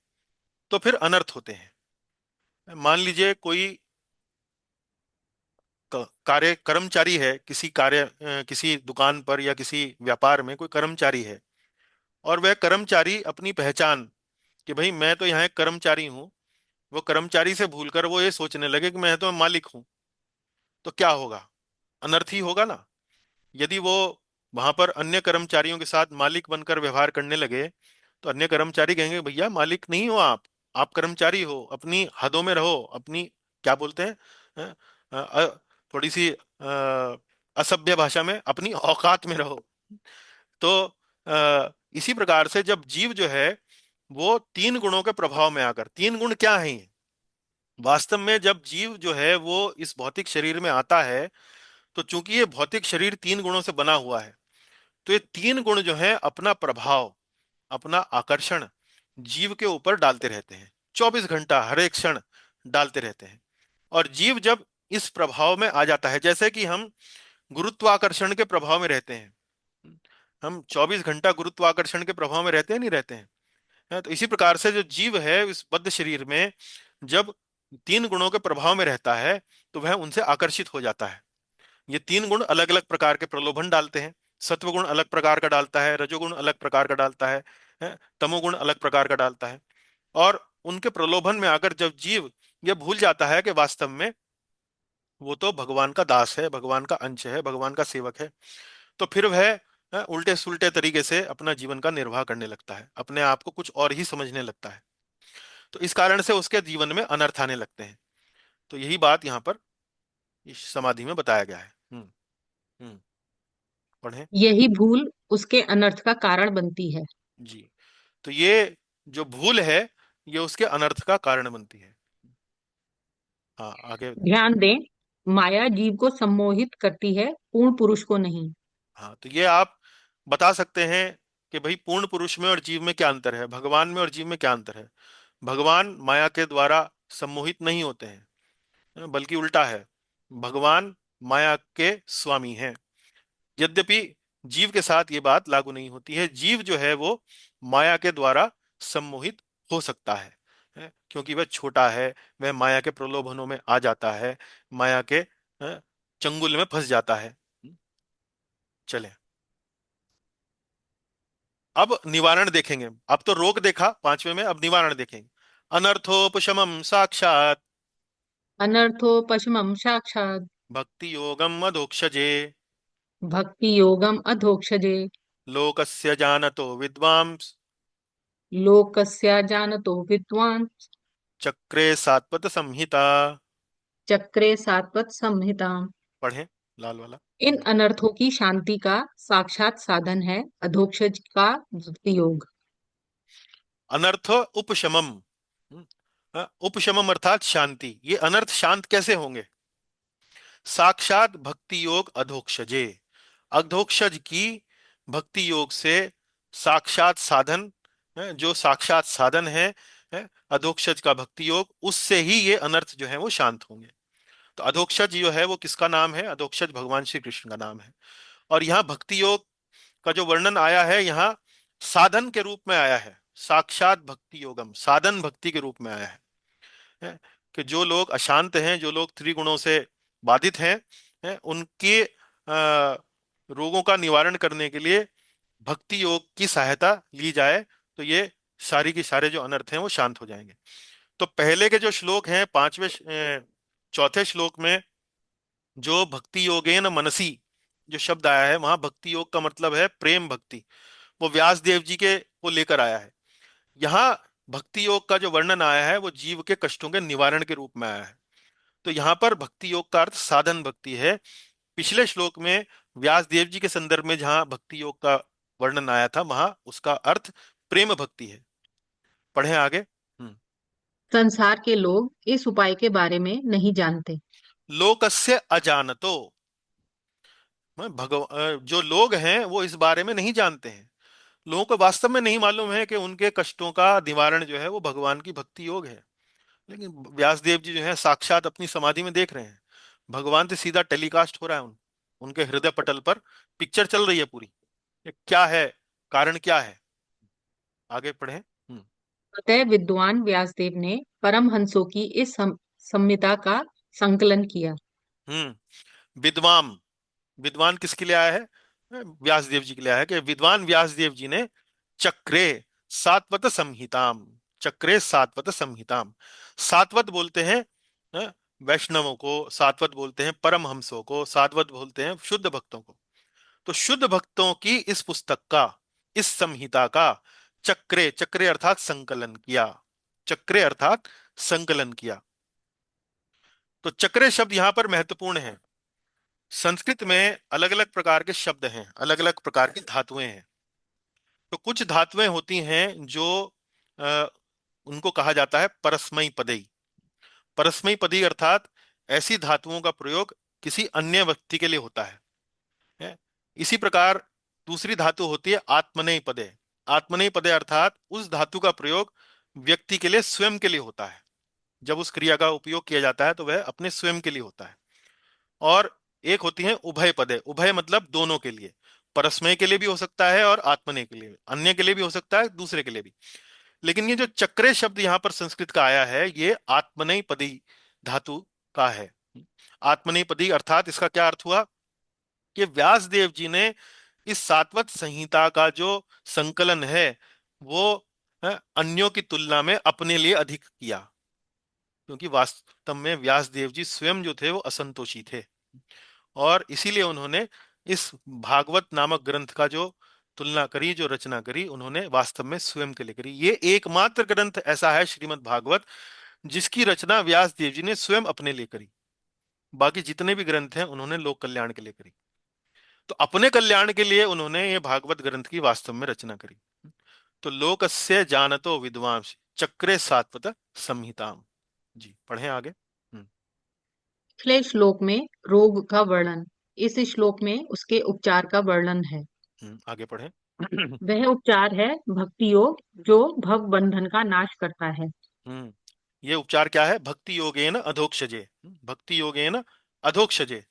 तो फिर अनर्थ होते हैं। मान लीजिए कोई कार्य कर्मचारी है, किसी दुकान पर या किसी व्यापार में कोई कर्मचारी है, और वह कर्मचारी अपनी पहचान कि भाई मैं तो यहाँ एक कर्मचारी हूँ, वो कर्मचारी से भूलकर वो ये सोचने लगे कि मैं तो मालिक हूँ। तो क्या होगा? अनर्थ ही होगा ना। यदि वो वहां पर अन्य कर्मचारियों के साथ मालिक बनकर व्यवहार करने लगे, तो अन्य कर्मचारी कहेंगे भैया मालिक नहीं हो आप कर्मचारी हो, अपनी हदों में रहो, अपनी क्या बोलते हैं, अ, थोड़ी सी असभ्य भाषा में अपनी औकात में रहो। तो इसी प्रकार से जब जीव जो है वो तीन गुणों के प्रभाव में आकर, तीन गुण क्या हैं ये? वास्तव में जब जीव जो है वो इस भौतिक शरीर में आता है, तो चूंकि ये भौतिक शरीर तीन गुणों से बना हुआ है, तो ये तीन गुण जो है अपना प्रभाव, अपना आकर्षण जीव के ऊपर डालते रहते हैं, 24 घंटा हर एक क्षण डालते रहते हैं। और जीव जब इस प्रभाव में आ जाता है, जैसे कि हम गुरुत्वाकर्षण के प्रभाव में रहते हैं, हम 24 घंटा गुरुत्वाकर्षण के प्रभाव में रहते हैं नहीं रहते हैं? तो इसी प्रकार से जो जीव है इस बद्ध शरीर में जब तीन गुणों के प्रभाव में रहता है, तो वह उनसे आकर्षित हो जाता है। ये तीन गुण अलग अलग प्रकार के प्रलोभन डालते हैं। सत्वगुण अलग प्रकार का डालता है, रजोगुण अलग प्रकार का डालता तमोगुण अलग प्रकार का डालता है। और उनके प्रलोभन में आकर जब जीव यह भूल जाता है कि वास्तव में वो तो भगवान का दास है, भगवान का अंश है, भगवान का सेवक है, तो फिर वह उल्टे सुल्टे तरीके से अपना जीवन का निर्वाह करने लगता है, अपने आप को कुछ और ही समझने लगता है। तो इस कारण से उसके जीवन में अनर्थ आने लगते हैं। तो यही बात यहाँ पर इस समाधि में बताया गया है। हम्म। पढ़ें। यही भूल उसके अनर्थ का कारण बनती है। जी। तो ये जो भूल है ये उसके अनर्थ का कारण बनती है। हाँ, आगे। ध्यान दें, माया जीव को सम्मोहित करती है, पूर्ण पुरुष को नहीं। हाँ, तो ये आप बता सकते हैं कि भाई पूर्ण पुरुष में और जीव में क्या अंतर है, भगवान में और जीव में क्या अंतर है। भगवान माया के द्वारा सम्मोहित नहीं होते हैं, बल्कि उल्टा है, भगवान माया के स्वामी हैं। यद्यपि जीव के साथ ये बात लागू नहीं होती है, जीव जो है वो माया के द्वारा सम्मोहित हो सकता क्योंकि वह छोटा है, वह माया के प्रलोभनों में आ जाता है, माया के चंगुल में फंस जाता है। चले, अब निवारण देखेंगे। अब तो रोग देखा पांचवे में, अब निवारण देखेंगे। अनर्थोपशमम साक्षात अनर्थोपशमं साक्षात् भक्ति योगम अधोक्षजे भक्ति योगम अधोक्षजे लोकस्य जानतो विद्वांस लोकस्य जानतो विद्वान् चक्रे सात्वत संहिता। चक्रे सात्वत संहिता। पढ़ें, लाल वाला। इन अनर्थों की शांति का साक्षात साधन है अधोक्षज का भक्ति योग। अनर्थ उपशमम। उपशमम अर्थात शांति। ये अनर्थ शांत कैसे होंगे? साक्षात भक्ति योग अधोक्षजे, अधोक्षज की भक्ति योग से साक्षात साधन, जो साक्षात साधन है अधोक्षज का भक्ति योग, उससे ही ये अनर्थ जो है वो शांत होंगे। तो अधोक्षज जो है वो किसका नाम है? अधोक्षज भगवान श्री कृष्ण का नाम है। और यहाँ भक्ति योग का जो वर्णन आया है, यहाँ साधन के रूप में आया है, साक्षात भक्ति योगम साधन भक्ति के रूप में आया है कि जो लोग अशांत हैं, जो लोग त्रिगुणों से बाधित हैं उनके रोगों का निवारण करने के लिए भक्ति योग की सहायता ली जाए, तो ये सारी की सारे जो अनर्थ हैं वो शांत हो जाएंगे। तो पहले के जो श्लोक हैं, चौथे श्लोक में जो भक्ति योगेन मनसी जो शब्द आया है, वहां भक्ति योग का मतलब है प्रेम भक्ति, वो व्यास देव जी के को लेकर आया है। यहाँ भक्ति योग का जो वर्णन आया है वो जीव के कष्टों के निवारण के रूप में आया है। तो यहाँ पर भक्ति योग का अर्थ साधन भक्ति है। पिछले श्लोक में व्यास देव जी के संदर्भ में जहां भक्ति योग का वर्णन आया था, वहां उसका अर्थ प्रेम भक्ति है। पढ़ें आगे। संसार के लोग इस उपाय के बारे में नहीं जानते। लोकस्य अजानतो, जो लोग हैं वो इस बारे में नहीं जानते हैं। लोगों को वास्तव में नहीं मालूम है कि उनके कष्टों का निवारण जो है वो भगवान की भक्ति योग है। लेकिन व्यास देव जी जो है साक्षात अपनी समाधि में देख रहे हैं, भगवान से सीधा टेलीकास्ट हो रहा है उनके हृदय पटल पर पिक्चर चल रही है पूरी। ये क्या है, कारण क्या है? आगे पढ़ें। अतः विद्वान व्यासदेव ने परमहंसों की इस संहिता का संकलन किया। विद्वान, विद्वान किसके लिए आया है? व्यास देव जी के लिए आया है कि विद्वान व्यास देव जी ने चक्रे सात्वत संहिताम, चक्रे सात्वत संहिताम। सात्वत बोलते हैं वैष्णवों को, सात्वत बोलते हैं परमहंसों को, सात्वत बोलते हैं शुद्ध भक्तों को। तो शुद्ध भक्तों की इस पुस्तक का, इस संहिता का चक्रे, चक्रे अर्थात संकलन किया, चक्रे अर्थात संकलन किया। तो चक्रे शब्द यहां पर महत्वपूर्ण है। संस्कृत में अलग अलग प्रकार के शब्द हैं, अलग अलग प्रकार की धातुएं हैं। तो कुछ धातुएं होती हैं जो अ, उनको कहा जाता है परस्मई पदई। परस्मई पदी अर्थात ऐसी धातुओं का प्रयोग किसी अन्य व्यक्ति के लिए होता है? इसी प्रकार दूसरी धातु होती है आत्मनेय पदे। आत्मनेय पदे अर्थात उस धातु का प्रयोग व्यक्ति के लिए, स्वयं के लिए होता है। जब उस क्रिया का उपयोग किया जाता है तो वह अपने स्वयं के लिए होता है। और एक होती है उभय पदे। उभय मतलब दोनों के लिए, परस्मय के लिए भी हो सकता है और आत्मनेय के लिए, अन्य के लिए भी हो सकता है, दूसरे के लिए भी। लेकिन ये जो चक्रे शब्द यहाँ पर संस्कृत का आया है, ये आत्मनेय पदी धातु का है। आत्मनेय पदी अर्थात इसका क्या अर्थ हुआ कि व्यास देव जी ने इस सातवत संहिता का जो संकलन है वो अन्यों की तुलना में अपने लिए अधिक किया, क्योंकि वास्तव में व्यास देव जी स्वयं जो थे वो असंतोषी थे। और इसीलिए उन्होंने इस भागवत नामक ग्रंथ का जो तुलना करी, जो रचना करी, उन्होंने वास्तव में स्वयं के लिए करी। ये एकमात्र ग्रंथ ऐसा है श्रीमद् भागवत जिसकी रचना व्यास देव जी ने स्वयं अपने लिए करी। बाकी जितने भी ग्रंथ हैं उन्होंने लोक कल्याण के लिए करी। तो अपने कल्याण के लिए उन्होंने ये भागवत ग्रंथ की वास्तव में रचना करी। तो लोकस्य जानतो विद्वांस चक्रे सात्वत संहिताम। जी पढ़ें आगे। पिछले श्लोक में रोग का वर्णन, इस श्लोक में उसके उपचार का वर्णन है। आगे पढ़ें। वह उपचार है भक्ति योग, जो भव बंधन का नाश करता है। हम्म ये उपचार क्या है? भक्ति योगेन अधोक्षजे, भक्ति योगेन अधोक्षजे।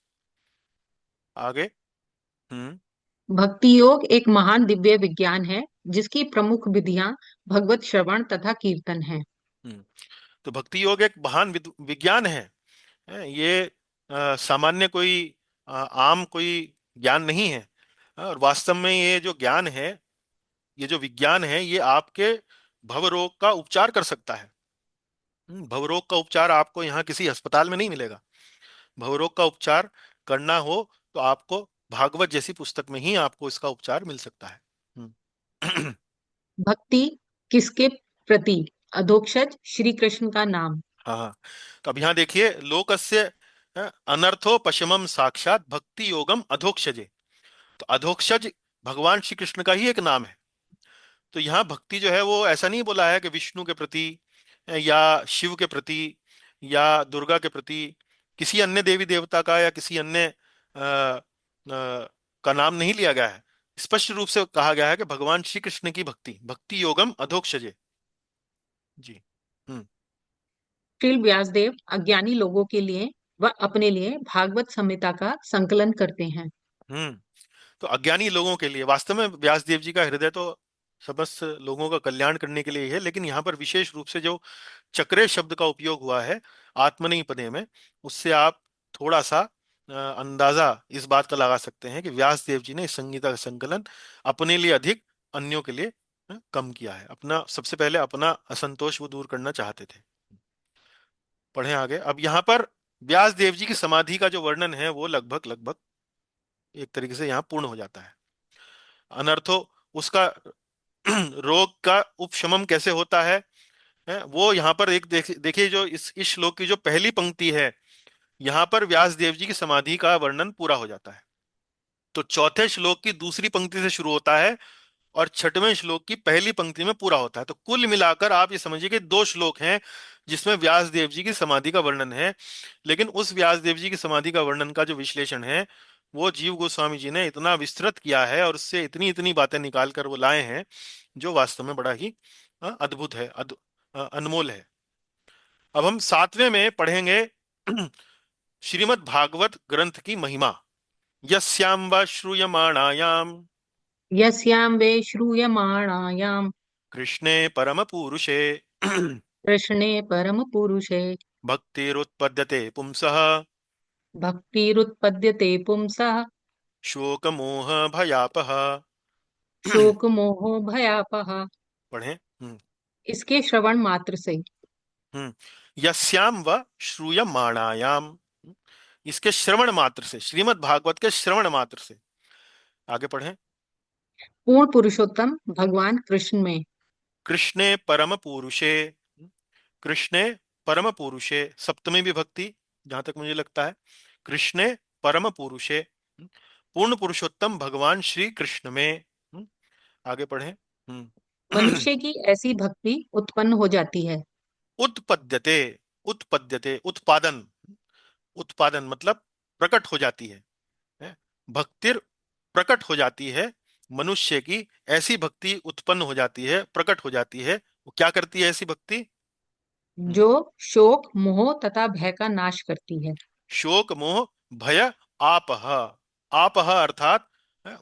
आगे। हम्म भक्ति योग एक महान दिव्य विज्ञान है, जिसकी प्रमुख विधियां भगवत श्रवण तथा कीर्तन है। हम्म तो भक्ति योग एक महान विज्ञान है। ये सामान्य कोई आम कोई ज्ञान नहीं है। और वास्तव में ये जो ज्ञान है, ये जो विज्ञान है, ये आपके भव रोग का उपचार कर सकता है। भव रोग का उपचार आपको यहाँ किसी अस्पताल में नहीं मिलेगा। भव रोग का उपचार करना हो तो आपको भागवत जैसी पुस्तक में ही आपको इसका उपचार मिल सकता है। हम्म। भक्ति किसके प्रति? अधोक्षज श्री कृष्ण का नाम। हाँ हाँ। तो अब यहाँ देखिए, लोकस्य अनर्थो पशमम साक्षात भक्ति योगम अधोक्षजे। तो अधोक्षज भगवान श्री कृष्ण का ही एक नाम है। तो यहाँ भक्ति जो है वो ऐसा नहीं बोला है कि विष्णु के प्रति या शिव के प्रति या दुर्गा के प्रति, किसी अन्य देवी देवता का या किसी अन्य का नाम नहीं लिया गया है। स्पष्ट रूप से कहा गया है कि भगवान श्री कृष्ण की भक्ति, भक्ति योगम अधोक्षजे। जी। हम्म श्रील व्यासदेव अज्ञानी लोगों के लिए व अपने लिए भागवत संहिता का संकलन करते हैं। हम्म तो अज्ञानी लोगों के लिए, वास्तव में व्यास देव जी का हृदय तो समस्त लोगों का कल्याण करने के लिए ही है। लेकिन यहाँ पर विशेष रूप से जो चक्रे शब्द का उपयोग हुआ है आत्मनेय पदे में, उससे आप थोड़ा सा अंदाजा इस बात का लगा सकते हैं कि व्यास देव जी ने इस संगीता का संकलन अपने लिए अधिक, अन्यों के लिए कम किया है। अपना, सबसे पहले अपना असंतोष वो दूर करना चाहते थे। पढ़ें आगे। अब यहाँ पर व्यास देव जी की समाधि का जो वर्णन है वो लगभग लगभग एक तरीके से यहाँ पूर्ण हो जाता है। अनर्थो, उसका रोग का उपशमन कैसे होता है? है वो यहाँ पर एक देखिए, जो इस श्लोक की जो पहली पंक्ति है, यहाँ पर व्यास देव जी की समाधि का वर्णन पूरा हो जाता है। तो चौथे श्लोक की दूसरी पंक्ति से शुरू होता है और छठवें श्लोक की पहली पंक्ति में पूरा होता है। तो कुल मिलाकर आप ये समझिए कि दो श्लोक हैं जिसमें व्यास देव जी की समाधि का वर्णन है। लेकिन उस व्यास देव जी की समाधि का वर्णन का जो विश्लेषण है, वो जीव गोस्वामी जी ने इतना विस्तृत किया है और उससे इतनी इतनी बातें निकाल कर वो लाए हैं, जो वास्तव में बड़ा ही अद्भुत है, अनमोल है। अब हम सातवें में पढ़ेंगे श्रीमद् भागवत ग्रंथ की महिमा। यस्याम व श्रूयमाणायाम यस्यां वे श्रूयमाणायां कृष्णे परम पुरुषे कृष्णे परम पुरुषे भक्तिरुत्पद्यते पुंसः भक्तिरुत्पद्यते पुंसः शोकमोह भयापः। शोकमोहो भयापः। पढ़ें। हम्म। इसके श्रवण मात्र से, हम्म। यस्याम व श्रूयमाणायाम, इसके श्रवण मात्र से, श्रीमद् भागवत के श्रवण मात्र से। आगे पढ़ें। पूर्ण पुरुषोत्तम भगवान कृष्ण में, कृष्णे परम पुरुषे, कृष्णे परम पुरुषे, सप्तमी विभक्ति जहां तक मुझे लगता है, कृष्णे परम पुरुषे, पूर्ण पुरुषोत्तम भगवान श्री कृष्ण में। आगे पढ़ें। मनुष्य की ऐसी भक्ति उत्पन्न हो जाती है उत्पद्यते, उत्पद्यते उत्पादन, उत्पादन मतलब प्रकट हो जाती है? भक्तिर प्रकट हो जाती है, मनुष्य की ऐसी भक्ति उत्पन्न हो जाती है, प्रकट हो जाती है। वो क्या करती है ऐसी भक्ति? हम्म, जो शोक मोह तथा भय का नाश करती है। शोक मोह भय आपह, आपह अर्थात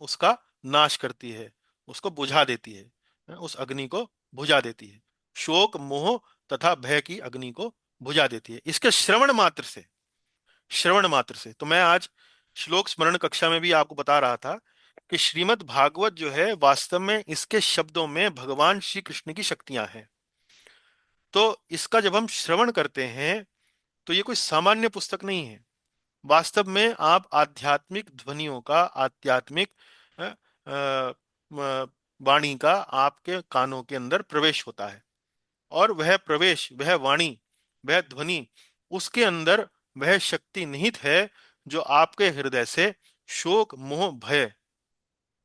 उसका नाश करती है, उसको बुझा देती है, उस अग्नि को बुझा देती है। शोक मोह तथा भय की अग्नि को बुझा देती है, इसके श्रवण मात्र से, श्रवण मात्र से। तो मैं आज श्लोक स्मरण कक्षा में भी आपको बता रहा था कि श्रीमद् भागवत जो है, वास्तव में इसके शब्दों में भगवान श्री कृष्ण की शक्तियां हैं। तो इसका जब हम श्रवण करते हैं, तो ये कोई सामान्य पुस्तक नहीं है। वास्तव में आप आध्यात्मिक ध्वनियों का, आध्यात्मिक अ, अ, म, वाणी का आपके कानों के अंदर प्रवेश होता है। और वह प्रवेश, वह वाणी, वह ध्वनि, उसके अंदर वह शक्ति निहित है जो आपके हृदय से शोक मोह भय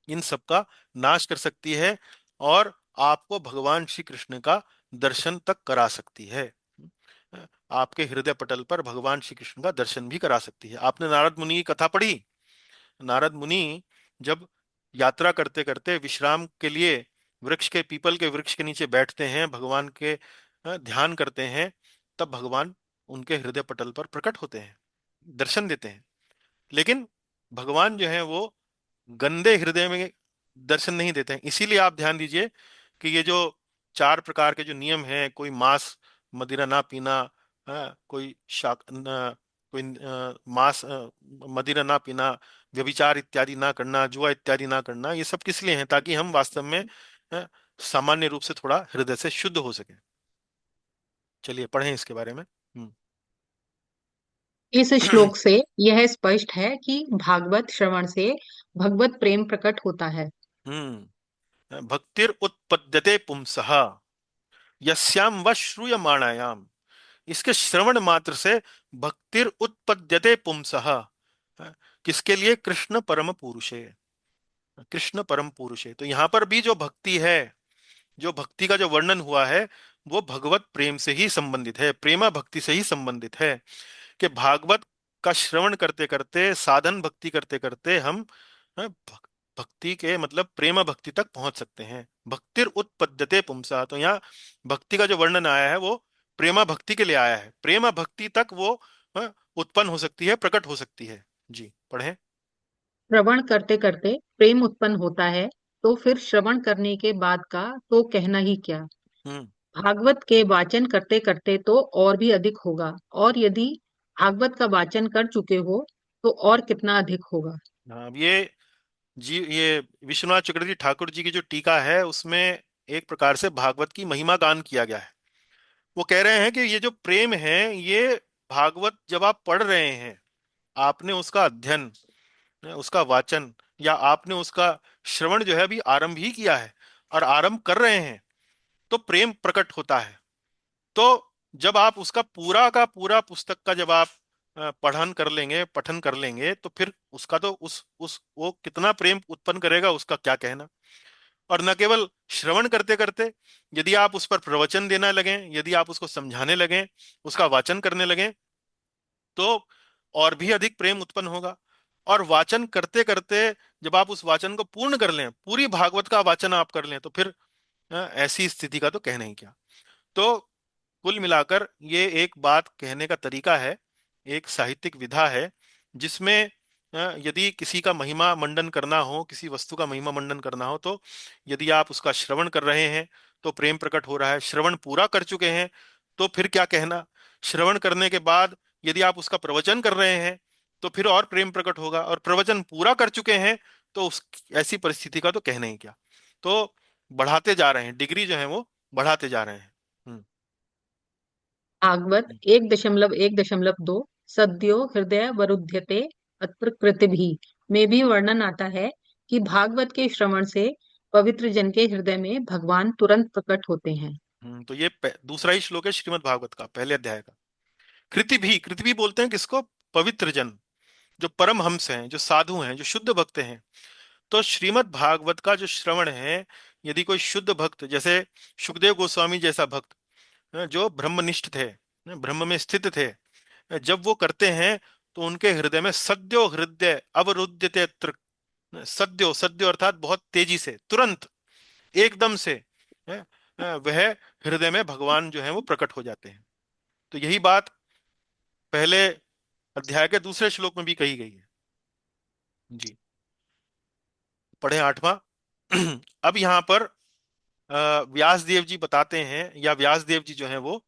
इन सब का नाश कर सकती है और आपको भगवान श्री कृष्ण का दर्शन तक करा सकती है। आपके हृदय पटल पर भगवान श्री कृष्ण का दर्शन भी करा सकती है। आपने नारद मुनि की कथा पढ़ी? नारद मुनि जब यात्रा करते करते विश्राम के लिए वृक्ष के, पीपल के वृक्ष के नीचे बैठते हैं, भगवान के ध्यान करते हैं, तब भगवान उनके हृदय पटल पर प्रकट होते हैं, दर्शन देते हैं। लेकिन भगवान जो है वो गंदे हृदय में दर्शन नहीं देते हैं। इसीलिए आप ध्यान दीजिए कि ये जो चार प्रकार के जो नियम हैं, कोई मांस मदिरा ना पीना, कोई कोई मांस मदिरा ना पीना, व्यभिचार इत्यादि ना करना, जुआ इत्यादि ना करना, ये सब किस लिए हैं? ताकि हम वास्तव में सामान्य रूप से थोड़ा हृदय से शुद्ध हो सके। चलिए पढ़ें इसके बारे में। इस श्लोक से यह स्पष्ट है कि भागवत श्रवण से भगवत प्रेम प्रकट होता है। भक्तिर उत्पद्यते पुंसः यस्याम व श्रूयमाणायाम, इसके श्रवण मात्र से भक्तिर उत्पद्यते पुंसः, किसके लिए? कृष्ण परम पुरुषे, कृष्ण परम पुरुषे। तो यहां पर भी जो भक्ति है, जो भक्ति का जो वर्णन हुआ है, वो भगवत प्रेम से ही संबंधित है, प्रेमा भक्ति से ही संबंधित है। कि भागवत का श्रवण करते करते, साधन भक्ति करते करते हम भक्ति के मतलब प्रेमा भक्ति तक पहुंच सकते हैं। भक्तिर उत्पद्यते पुंसा, तो यहाँ भक्ति का जो वर्णन आया है वो प्रेमा भक्ति के लिए आया है। प्रेमा भक्ति तक वो उत्पन्न हो सकती है, प्रकट हो सकती है। जी पढ़ें। श्रवण करते करते प्रेम उत्पन्न होता है, तो फिर श्रवण करने के बाद का तो कहना ही क्या। हम्म। भागवत के वाचन करते करते तो और भी अधिक होगा, और यदि भागवत का वाचन कर चुके हो तो और कितना अधिक होगा। हाँ, अब ये विश्वनाथ चक्रवर्ती ठाकुर जी की जो टीका है, उसमें एक प्रकार से भागवत की महिमा गान किया गया है। वो कह रहे हैं कि ये जो प्रेम है, ये भागवत जब आप पढ़ रहे हैं, आपने उसका अध्ययन, उसका वाचन, या आपने उसका श्रवण जो है अभी आरंभ ही किया है और आरंभ कर रहे हैं, तो प्रेम प्रकट होता है। तो जब आप उसका पूरा का पूरा पुस्तक का जब आप पठन कर लेंगे, तो फिर उसका तो उस वो कितना प्रेम उत्पन्न करेगा उसका क्या कहना। और न केवल श्रवण करते करते, यदि आप उस पर प्रवचन देना लगें, यदि आप उसको समझाने लगें, उसका वाचन करने लगें, तो और भी अधिक प्रेम उत्पन्न होगा। और वाचन करते करते जब आप उस वाचन को पूर्ण कर लें, पूरी भागवत का वाचन आप कर लें, तो फिर ऐसी स्थिति का तो कहना ही क्या। तो कुल मिलाकर ये एक बात कहने का तरीका है, एक साहित्यिक विधा है, जिसमें यदि किसी का महिमा मंडन करना हो, किसी वस्तु का महिमा मंडन करना हो, तो यदि आप उसका श्रवण कर रहे हैं तो प्रेम प्रकट हो रहा है। श्रवण पूरा कर चुके हैं तो फिर क्या कहना। श्रवण करने के बाद यदि आप उसका प्रवचन कर रहे हैं तो फिर और प्रेम प्रकट होगा। और प्रवचन पूरा कर चुके हैं तो उस ऐसी परिस्थिति का तो कहना ही क्या। तो बढ़ाते जा रहे हैं, डिग्री जो है वो बढ़ाते जा रहे हैं। हम्म। भागवत 1.1.2 सद्यो हृदय वरुध्यते अत्र कृतिभिः में भी वर्णन आता है कि भागवत के श्रवण से पवित्र जन के हृदय में भगवान तुरंत प्रकट होते हैं। तो ये दूसरा ही श्लोक है श्रीमद् भागवत का, पहले अध्याय का। कृति भी बोलते हैं किसको? पवित्र जन, जो परम हंस हैं, जो साधु हैं, जो शुद्ध भक्त हैं। तो श्रीमद् भागवत का जो श्रवण है, यदि कोई शुद्ध भक्त, जैसे सुखदेव गोस्वामी जैसा भक्त, जो ब्रह्मनिष्ठ थे, ब्रह्म में स्थित थे, जब वो करते हैं तो उनके हृदय में सद्यो हृदय अवरुद्यते सद्यो, सद्यो अर्थात बहुत तेजी से, तुरंत, एकदम से, वह हृदय में भगवान जो है वो प्रकट हो जाते हैं। तो यही बात पहले अध्याय के दूसरे श्लोक में भी कही गई है। जी, पढ़े आठवां। अब यहाँ पर व्यास देव जी बताते हैं, या व्यास देव जी जो हैं वो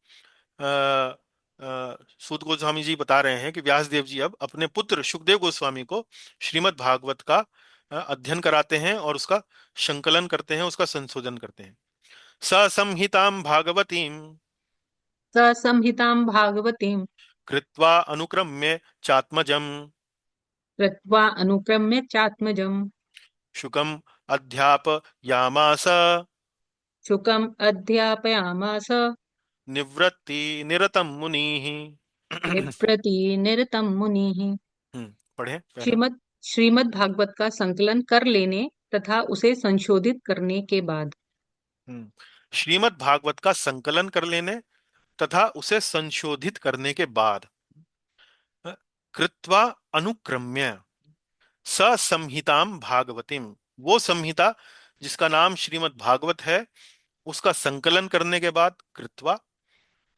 सूत गोस्वामी जी बता रहे हैं कि व्यास देव जी अब अपने पुत्र सुखदेव गोस्वामी को श्रीमद् भागवत का अध्ययन कराते हैं और उसका संकलन करते हैं, उसका संशोधन करते हैं। ससंहितां भागवतीं स संहितां भागवतीं कृत्वा अनुक्रम्य चात्मजम् कृत्वा अनुक्रम्य चात्मजम् शुकम् अध्यापयामास शुकम् अध्यापयामास निवृत्ति निरतं मुनिः। निप्रति निरतं मुनिः। पढ़े पहला। श्रीमद् श्रीमद् भागवत का संकलन कर लेने तथा उसे संशोधित करने के बाद श्रीमद् भागवत का संकलन कर लेने तथा उसे संशोधित करने के बाद, अ, कृत्वा अनुक्रम्य ससंहिताम भागवतीम, वो संहिता जिसका नाम श्रीमद् भागवत है, उसका संकलन करने के बाद, कृत्वा,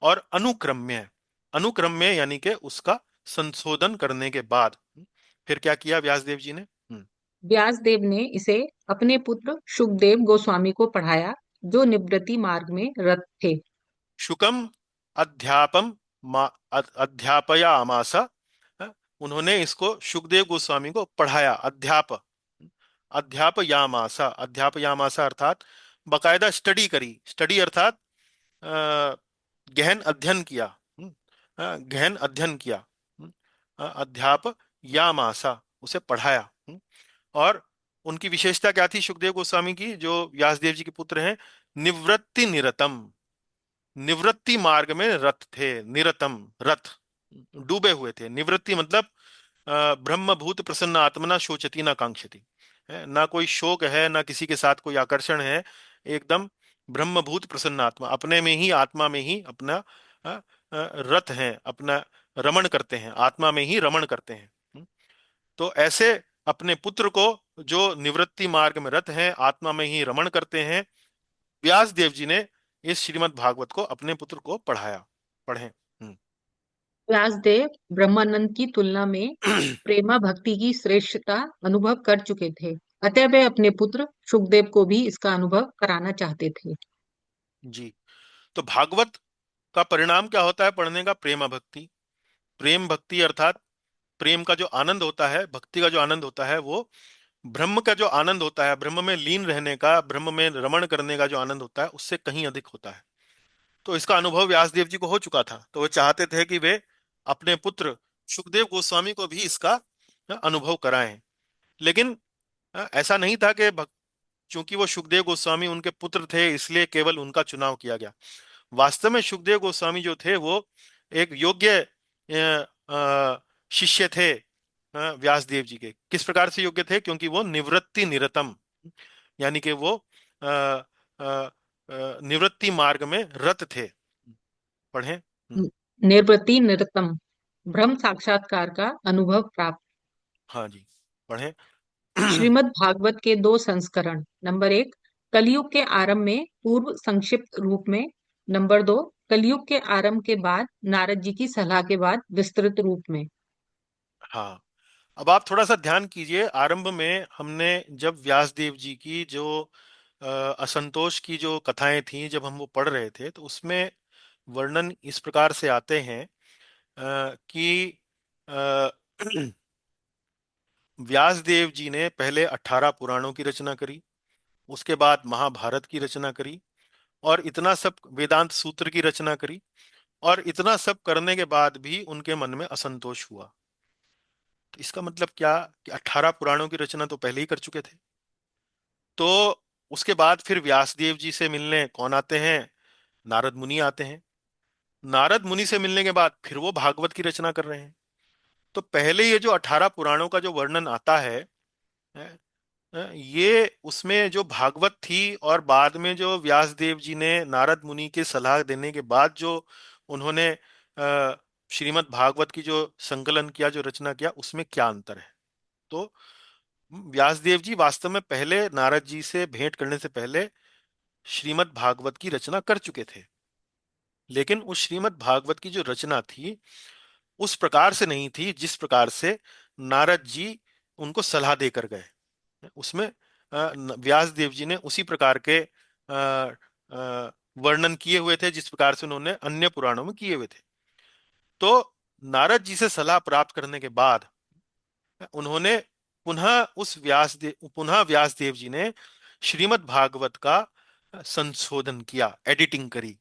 और अनुक्रम्य, अनुक्रम्य यानी कि उसका संशोधन करने के बाद, फिर क्या किया व्यासदेव जी ने? व्यासदेव ने इसे अपने पुत्र शुकदेव गोस्वामी को पढ़ाया, जो निवृत्ति मार्ग में रत थे। शुकम अध्यापम अध्यापयामास, उन्होंने इसको सुखदेव गोस्वामी को पढ़ाया। अध्यापयामासा, अध्यापयामासा अर्थात बकायदा स्टडी करी, स्टडी अर्थात अ, गहन अध्ययन किया। गहन अध्ययन किया। अध्यापयामासा, उसे पढ़ाया। और उनकी विशेषता क्या थी सुखदेव गोस्वामी की, जो व्यासदेव जी के पुत्र हैं? निवृत्ति निरतम, निवृत्ति मार्ग में रत थे। निरतम, रत, डूबे हुए थे। निवृत्ति मतलब ब्रह्मभूत प्रसन्न आत्मना शोचती ना कांक्षती, है ना, कोई शोक है ना किसी के साथ कोई आकर्षण है, एकदम ब्रह्मभूत प्रसन्न आत्मा, अपने में ही, आत्मा में ही अपना रत है, अपना रमण करते हैं, आत्मा में ही रमण करते हैं। तो ऐसे अपने पुत्र को, जो निवृत्ति मार्ग में रत हैं, आत्मा में ही रमण करते हैं, व्यास देव जी ने इस श्रीमद् भागवत को अपने पुत्र को पढ़ाया। पढ़े। व्यासदेव ब्रह्मानंद की तुलना में प्रेमा भक्ति की श्रेष्ठता अनुभव कर चुके थे, अतः वे अपने पुत्र शुकदेव को भी इसका अनुभव कराना चाहते थे। जी, तो भागवत का परिणाम क्या होता है पढ़ने का? प्रेमा भक्ति। प्रेम भक्ति अर्थात प्रेम का जो आनंद होता है, भक्ति का जो आनंद होता है, वो ब्रह्म का जो आनंद होता है, ब्रह्म में लीन रहने का, ब्रह्म में रमण करने का जो आनंद होता है, उससे कहीं अधिक होता है। तो इसका अनुभव व्यासदेव जी को हो चुका था, तो वे चाहते थे कि वे अपने पुत्र सुखदेव गोस्वामी को भी इसका अनुभव कराएं। लेकिन ऐसा नहीं था कि चूंकि वो सुखदेव गोस्वामी उनके पुत्र थे इसलिए केवल उनका चुनाव किया गया। वास्तव में सुखदेव गोस्वामी जो थे वो एक योग्य शिष्य थे व्यास देव जी के। किस प्रकार से योग्य थे? क्योंकि वो निवृत्ति निरतम, यानी कि वो अ, अ, निवृत्ति मार्ग में रत थे। पढ़ें। निर्वृति निरतम, ब्रह्म साक्षात्कार का अनुभव प्राप्त। हाँ जी, पढ़ें। श्रीमद् भागवत के दो संस्करण। नंबर एक, कलयुग के आरंभ में पूर्व संक्षिप्त रूप में। नंबर दो, कलयुग के आरंभ के बाद नारद जी की सलाह के बाद विस्तृत रूप में। हाँ, अब आप थोड़ा सा ध्यान कीजिए। आरंभ में हमने जब व्यास देव जी की जो असंतोष की जो कथाएं थी, जब हम वो पढ़ रहे थे, तो उसमें वर्णन इस प्रकार से आते हैं कि अ, व्यास देव जी ने पहले 18 पुराणों की रचना करी, उसके बाद महाभारत की रचना करी, और इतना सब वेदांत सूत्र की रचना करी, और इतना सब करने के बाद भी उनके मन में असंतोष हुआ। तो इसका मतलब क्या कि 18 पुराणों की रचना तो पहले ही कर चुके थे। तो उसके बाद फिर व्यास देव जी से मिलने कौन आते हैं? नारद मुनि आते हैं। नारद मुनि से मिलने के बाद फिर वो भागवत की रचना कर रहे हैं। तो पहले ये जो 18 पुराणों का जो वर्णन आता है, ये उसमें जो भागवत थी, और बाद में जो व्यास देव जी ने नारद मुनि के सलाह देने के बाद जो उन्होंने श्रीमद् भागवत की जो संकलन किया, जो रचना किया, उसमें क्या अंतर है? तो व्यास देव जी वास्तव में पहले नारद जी से भेंट करने से पहले श्रीमद् भागवत की रचना कर चुके थे। लेकिन उस श्रीमद् भागवत की जो रचना थी, उस प्रकार से नहीं थी जिस प्रकार से नारद जी उनको सलाह देकर गए। उसमें व्यास देव जी ने उसी प्रकार के वर्णन किए हुए थे जिस प्रकार से उन्होंने अन्य पुराणों में किए हुए थे। तो नारद जी से सलाह प्राप्त करने के बाद उन्होंने पुनः व्यास देव जी ने श्रीमद् भागवत का संशोधन किया, एडिटिंग करी।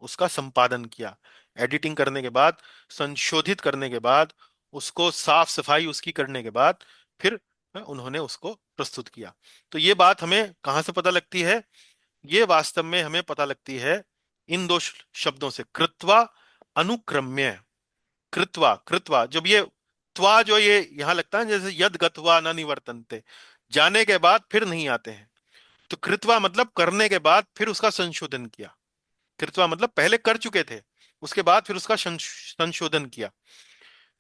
उसका संपादन किया। एडिटिंग करने के बाद, संशोधित करने के बाद, उसको साफ सफाई उसकी करने के बाद फिर उन्होंने उसको प्रस्तुत किया। तो ये बात हमें कहाँ से पता लगती है? ये वास्तव में हमें पता लगती है इन दो शब्दों से, कृत्वा, अनुक्रम्य। कृत्वा, कृत्वा, जब ये त्वा जो ये यहां लगता है जैसे यद गत्वा न निवर्तन्ते, जाने के बाद फिर नहीं आते हैं। तो कृत्वा मतलब करने के बाद फिर उसका संशोधन किया। कृत्वा मतलब पहले कर चुके थे, उसके बाद फिर उसका संशोधन किया।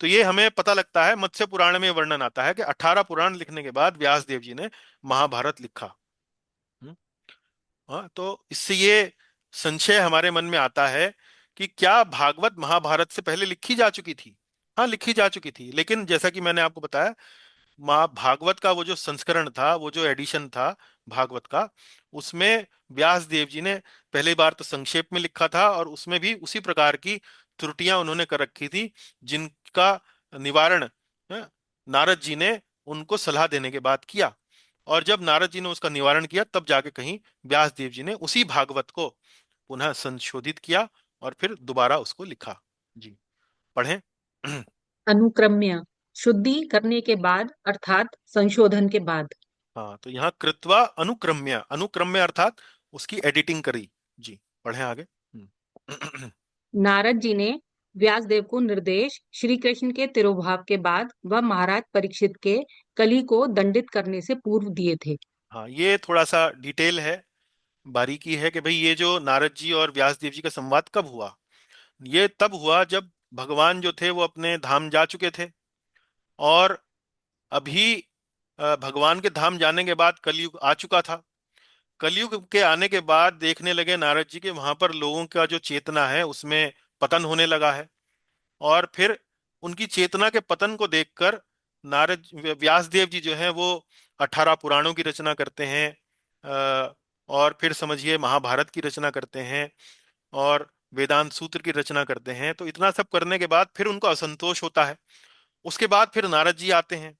तो ये हमें पता लगता है, मत्स्य पुराण में वर्णन आता है कि 18 पुराण लिखने के बाद व्यास देव जी ने महाभारत लिखा। हम्म, हाँ, तो इससे ये संशय हमारे मन में आता है कि क्या भागवत महाभारत से पहले लिखी जा चुकी थी? हाँ, लिखी जा चुकी थी, लेकिन जैसा कि मैंने आपको बताया, माँ भागवत का वो जो संस्करण था, वो जो एडिशन था भागवत का, उसमें व्यास देव जी ने पहली बार तो संक्षेप में लिखा था, और उसमें भी उसी प्रकार की त्रुटियां उन्होंने कर रखी थी जिनका निवारण नारद जी ने उनको सलाह देने के बाद किया। और जब नारद जी ने उसका निवारण किया, तब जाके कहीं व्यास देव जी ने उसी भागवत को पुनः संशोधित किया और फिर दोबारा उसको लिखा। जी, पढ़ें। अनुक्रम्य, शुद्धि करने के बाद अर्थात संशोधन के बाद। हाँ, तो यहाँ कृत्वा अनुक्रम्य, अनुक्रम्य अर्थात उसकी एडिटिंग करी। जी, पढ़ें आगे। नारद जी ने व्यास देव को निर्देश श्री कृष्ण के तिरोभाव के बाद व महाराज परीक्षित के कली को दंडित करने से पूर्व दिए थे। हाँ, ये थोड़ा सा डिटेल है, बारीकी है कि भाई ये जो नारद जी और व्यास देव जी का संवाद कब हुआ। ये तब हुआ जब भगवान जो थे वो अपने धाम जा चुके थे, और अभी भगवान के धाम जाने के बाद कलयुग आ चुका था। कलयुग के आने के बाद देखने लगे नारद जी के वहां पर लोगों का जो चेतना है उसमें पतन होने लगा है। और फिर उनकी चेतना के पतन को देखकर नारद व्यास देव जी जो है वो 18 पुराणों की रचना करते हैं, और फिर समझिए महाभारत की रचना करते हैं, और वेदांत सूत्र की रचना करते हैं। तो इतना सब करने के बाद फिर उनको असंतोष होता है। उसके बाद फिर नारद जी आते हैं।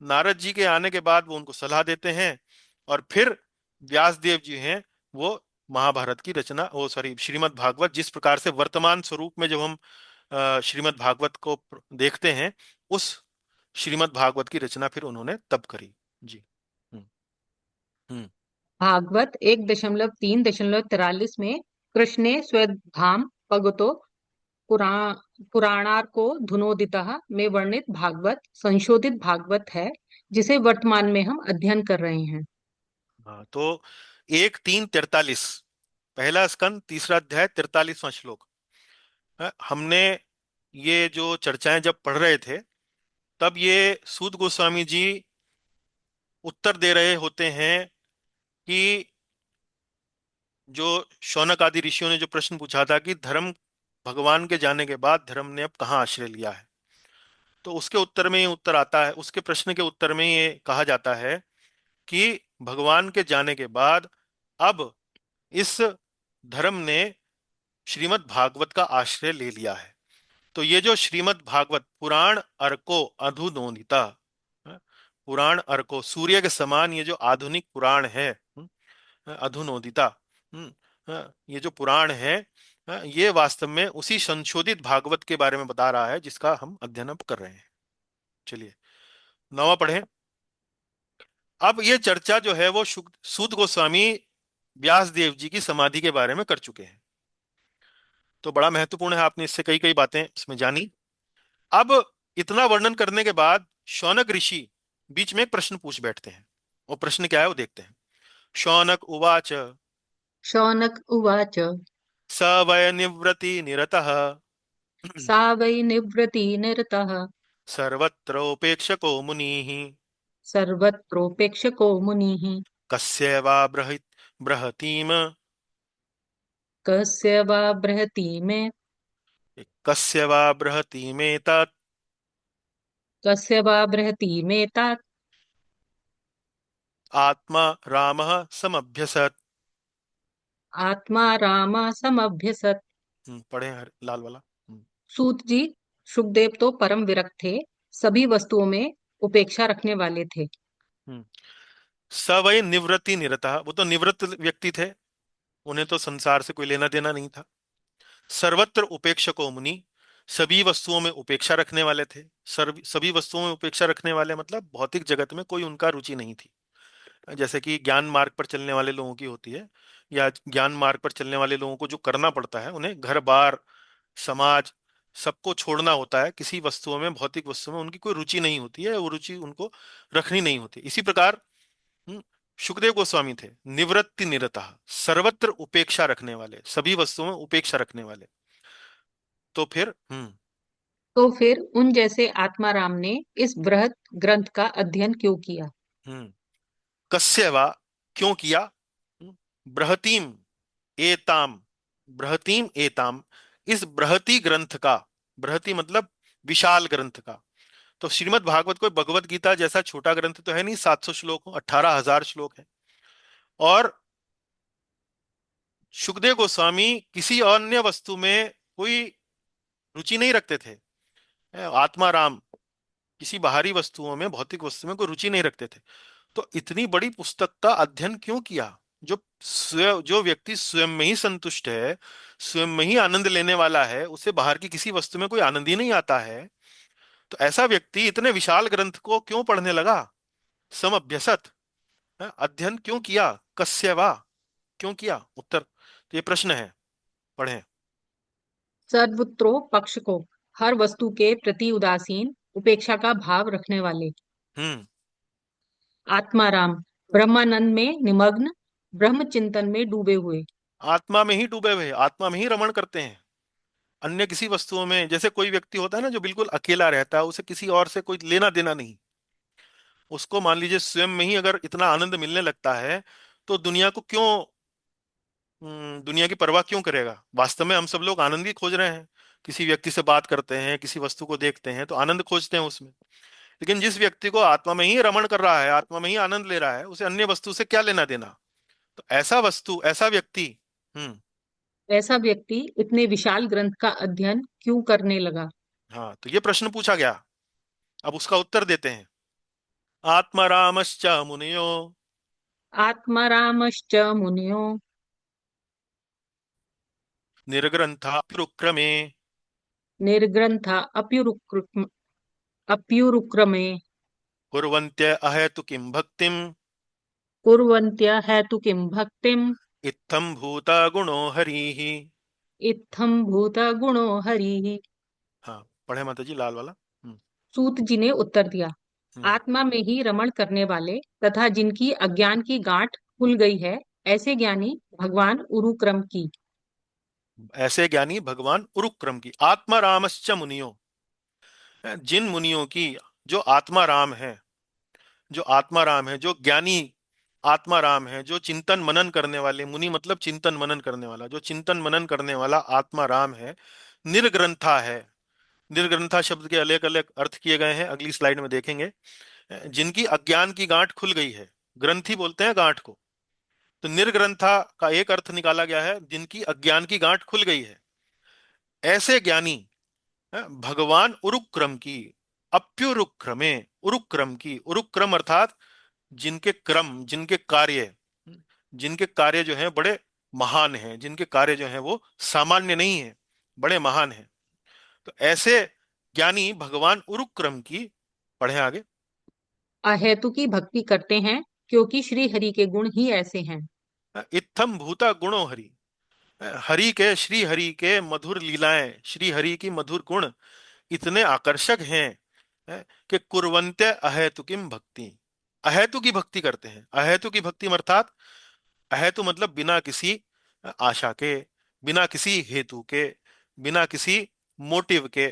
नारद जी के आने के बाद वो उनको सलाह देते हैं, और फिर व्यास देव जी हैं वो महाभारत की रचना, वो सॉरी श्रीमद् भागवत, जिस प्रकार से वर्तमान स्वरूप में जब हम श्रीमद् भागवत को देखते हैं, उस श्रीमद् भागवत की रचना फिर उन्होंने तब करी। जी। हम्म। हम्म। भागवत 1.3.43 में कृष्णे स्वधाम पगतो पुरा पुराणार्को धुनोदितः में वर्णित भागवत संशोधित भागवत है, जिसे वर्तमान में हम अध्ययन कर रहे हैं। हाँ, तो 1:3:43, पहला स्कंद, तीसरा अध्याय, 43वां श्लोक। हमने ये जो चर्चाएं जब पढ़ रहे थे, तब ये सूत गोस्वामी जी उत्तर दे रहे होते हैं कि जो शौनक आदि ऋषियों ने जो प्रश्न पूछा था कि धर्म भगवान के जाने के बाद धर्म ने अब कहाँ आश्रय लिया है, तो उसके उत्तर में ये उत्तर आता है, उसके प्रश्न के उत्तर में ये कहा जाता है कि भगवान के जाने के बाद अब इस धर्म ने श्रीमद् भागवत का आश्रय ले लिया है। तो ये जो श्रीमद् भागवत पुराण अर्को अधुनोदिता, पुराण अर्को सूर्य के समान ये जो आधुनिक पुराण है, अधुनोदिता, ये जो पुराण है, ये वास्तव में उसी संशोधित भागवत के बारे में बता रहा है जिसका हम अध्ययन अब कर रहे हैं। चलिए, नवा पढ़ें। अब ये चर्चा जो है वो सूत गोस्वामी व्यास देव जी की समाधि के बारे में कर चुके हैं, तो बड़ा महत्वपूर्ण है, आपने इससे कई कई बातें इसमें जानी। अब इतना वर्णन करने के बाद शौनक ऋषि बीच में एक प्रश्न पूछ बैठते हैं। वो प्रश्न क्या है वो देखते हैं। शौनक उवाच शौनक उवाच। स वै निवृत्ति निरतः सा वै निवृत्ति निरतः सर्वत्रोपेक्षको मुनिः सर्वत्रोपेक्षको मुनिः कस्य वा बृहतीम कस्य वा बृहति में कस्य वा बृहतीमेतत् कस्य वा बृहति में तात आत्मा रामः समभ्यसत्। आत्मा राम समभ्यसत। पढ़े लाल वाला। सूत जी, सुखदेव तो परम विरक्त थे, सभी वस्तुओं में उपेक्षा रखने वाले थे। हम्म। स वै निवृत्ति निरतः, वो तो निवृत्त व्यक्ति थे, उन्हें तो संसार से कोई लेना देना नहीं था। सर्वत्र उपेक्षको मुनि, सभी वस्तुओं में उपेक्षा रखने वाले थे। सभी वस्तुओं में उपेक्षा रखने वाले मतलब भौतिक जगत में कोई उनका रुचि नहीं थी। जैसे कि ज्ञान मार्ग पर चलने वाले लोगों की होती है, या ज्ञान मार्ग पर चलने वाले लोगों को जो करना पड़ता है, उन्हें घर बार समाज सबको छोड़ना होता है। किसी वस्तुओं में, भौतिक वस्तुओं में उनकी कोई रुचि नहीं होती है, वो रुचि उनको रखनी नहीं होती। इसी प्रकार सुखदेव गोस्वामी थे निवृत्ति निरतः, सर्वत्र उपेक्षा रखने वाले, सभी वस्तुओं में उपेक्षा रखने वाले। तो फिर तो फिर उन जैसे आत्माराम ने इस बृहत ग्रंथ का अध्ययन क्यों किया? हम्म कस्य वा, क्यों किया। हम्म, बृहतीम एताम, बृहतीम एताम, इस बृहती ग्रंथ का, बृहती मतलब विशाल ग्रंथ का। तो श्रीमद् भागवत कोई भगवत गीता जैसा छोटा ग्रंथ तो है नहीं, 700 श्लोक हो, 18,000 श्लोक है। और सुखदेव गोस्वामी किसी अन्य वस्तु में कोई रुचि नहीं रखते थे। आत्मा राम किसी बाहरी वस्तुओं में, भौतिक वस्तु में कोई रुचि नहीं रखते थे। तो इतनी बड़ी पुस्तक का अध्ययन क्यों किया? जो व्यक्ति स्वयं में ही संतुष्ट है, स्वयं में ही आनंद लेने वाला है, उसे बाहर की किसी वस्तु में कोई आनंद ही नहीं आता है, तो ऐसा व्यक्ति इतने विशाल ग्रंथ को क्यों पढ़ने लगा? सम अभ्यसत, अध्ययन क्यों किया? कस्य वा, क्यों किया? उत्तर, तो ये प्रश्न है, पढ़ें। सर्वत्रो पक्ष को, हर वस्तु के प्रति उदासीन, उपेक्षा का भाव रखने वाले। हम्म आत्माराम, ब्रह्मानंद में निमग्न, ब्रह्म चिंतन में डूबे हुए। आत्मा में ही डूबे हुए, आत्मा में ही रमण करते हैं। अन्य किसी वस्तुओं में, जैसे कोई व्यक्ति होता है ना जो बिल्कुल अकेला रहता है, उसे किसी और से कोई लेना देना नहीं, उसको मान लीजिए स्वयं में ही अगर इतना आनंद मिलने लगता है, तो दुनिया को क्यों, दुनिया की परवाह क्यों करेगा? वास्तव में हम सब लोग आनंद ही खोज रहे हैं। किसी व्यक्ति से बात करते हैं, किसी वस्तु को देखते हैं तो आनंद खोजते हैं उसमें। लेकिन जिस व्यक्ति को आत्मा में ही रमण कर रहा है, आत्मा में ही आनंद ले रहा है, उसे अन्य वस्तु से क्या लेना देना? तो ऐसा वस्तु, ऐसा व्यक्ति। हम्म ऐसा व्यक्ति इतने विशाल ग्रंथ का अध्ययन क्यों करने लगा? हाँ, तो ये प्रश्न पूछा गया, अब उसका उत्तर देते हैं। आत्मरामश्च मुनियो आत्मारामश्च मुनियो निर्ग्रंथाप्युक्रमे निर्ग्रंथा अप्युरुक्रमे कुर्वन्त्य अहेतु किं भक्तिम कुर्वन्त्य हेतु किं भक्तिम इत्थं भूता गुणो हरिः। इत्थम भूत गुणो हरि। हाँ, पढ़े माता जी लाल वाला। सूत जी ने उत्तर दिया, हम्म। आत्मा में ही रमण करने वाले तथा जिनकी अज्ञान की गांठ खुल गई है, ऐसे ज्ञानी भगवान उरुक्रम की। ऐसे ज्ञानी भगवान उरुक्रम की, आत्मा रामश्च मुनियो, जिन मुनियों की जो आत्मा राम है, जो आत्मा राम है, जो ज्ञानी आत्मा राम है, जो चिंतन मनन करने वाले, मुनि मतलब चिंतन मनन करने वाला, जो चिंतन मनन करने वाला आत्मा राम है, निर्ग्रंथा है। निर्ग्रंथा शब्द के अलग अलग अर्थ किए गए हैं, अगली स्लाइड में देखेंगे। जिनकी अज्ञान की गांठ खुल गई है, ग्रंथि बोलते हैं गांठ को। तो निर्ग्रंथा का एक अर्थ निकाला गया है, जिनकी अज्ञान की गांठ खुल गई है, ऐसे ज्ञानी भगवान उरुक्रम की, अप्युरुक्रमे, उरुक्रम की, उरुक्रम अर्थात जिनके क्रम, जिनके कार्य, जिनके कार्य जो हैं बड़े महान हैं, जिनके कार्य जो हैं वो सामान्य नहीं है, बड़े महान हैं। तो ऐसे ज्ञानी भगवान उरुक्रम की, पढ़े आगे। अहेतु की भक्ति करते हैं, क्योंकि श्री हरि के गुण ही ऐसे हैं। इत्थम भूता गुणो हरि, हरि के, श्री हरि के मधुर लीलाएं, श्री हरि की मधुर गुण इतने आकर्षक हैं, कि कुर्वन्ते अहेतुकीम भक्ति, अहेतु की भक्ति करते हैं। अहेतु की भक्ति अर्थात, अहेतु मतलब बिना किसी आशा के, बिना किसी हेतु के, बिना किसी मोटिव के।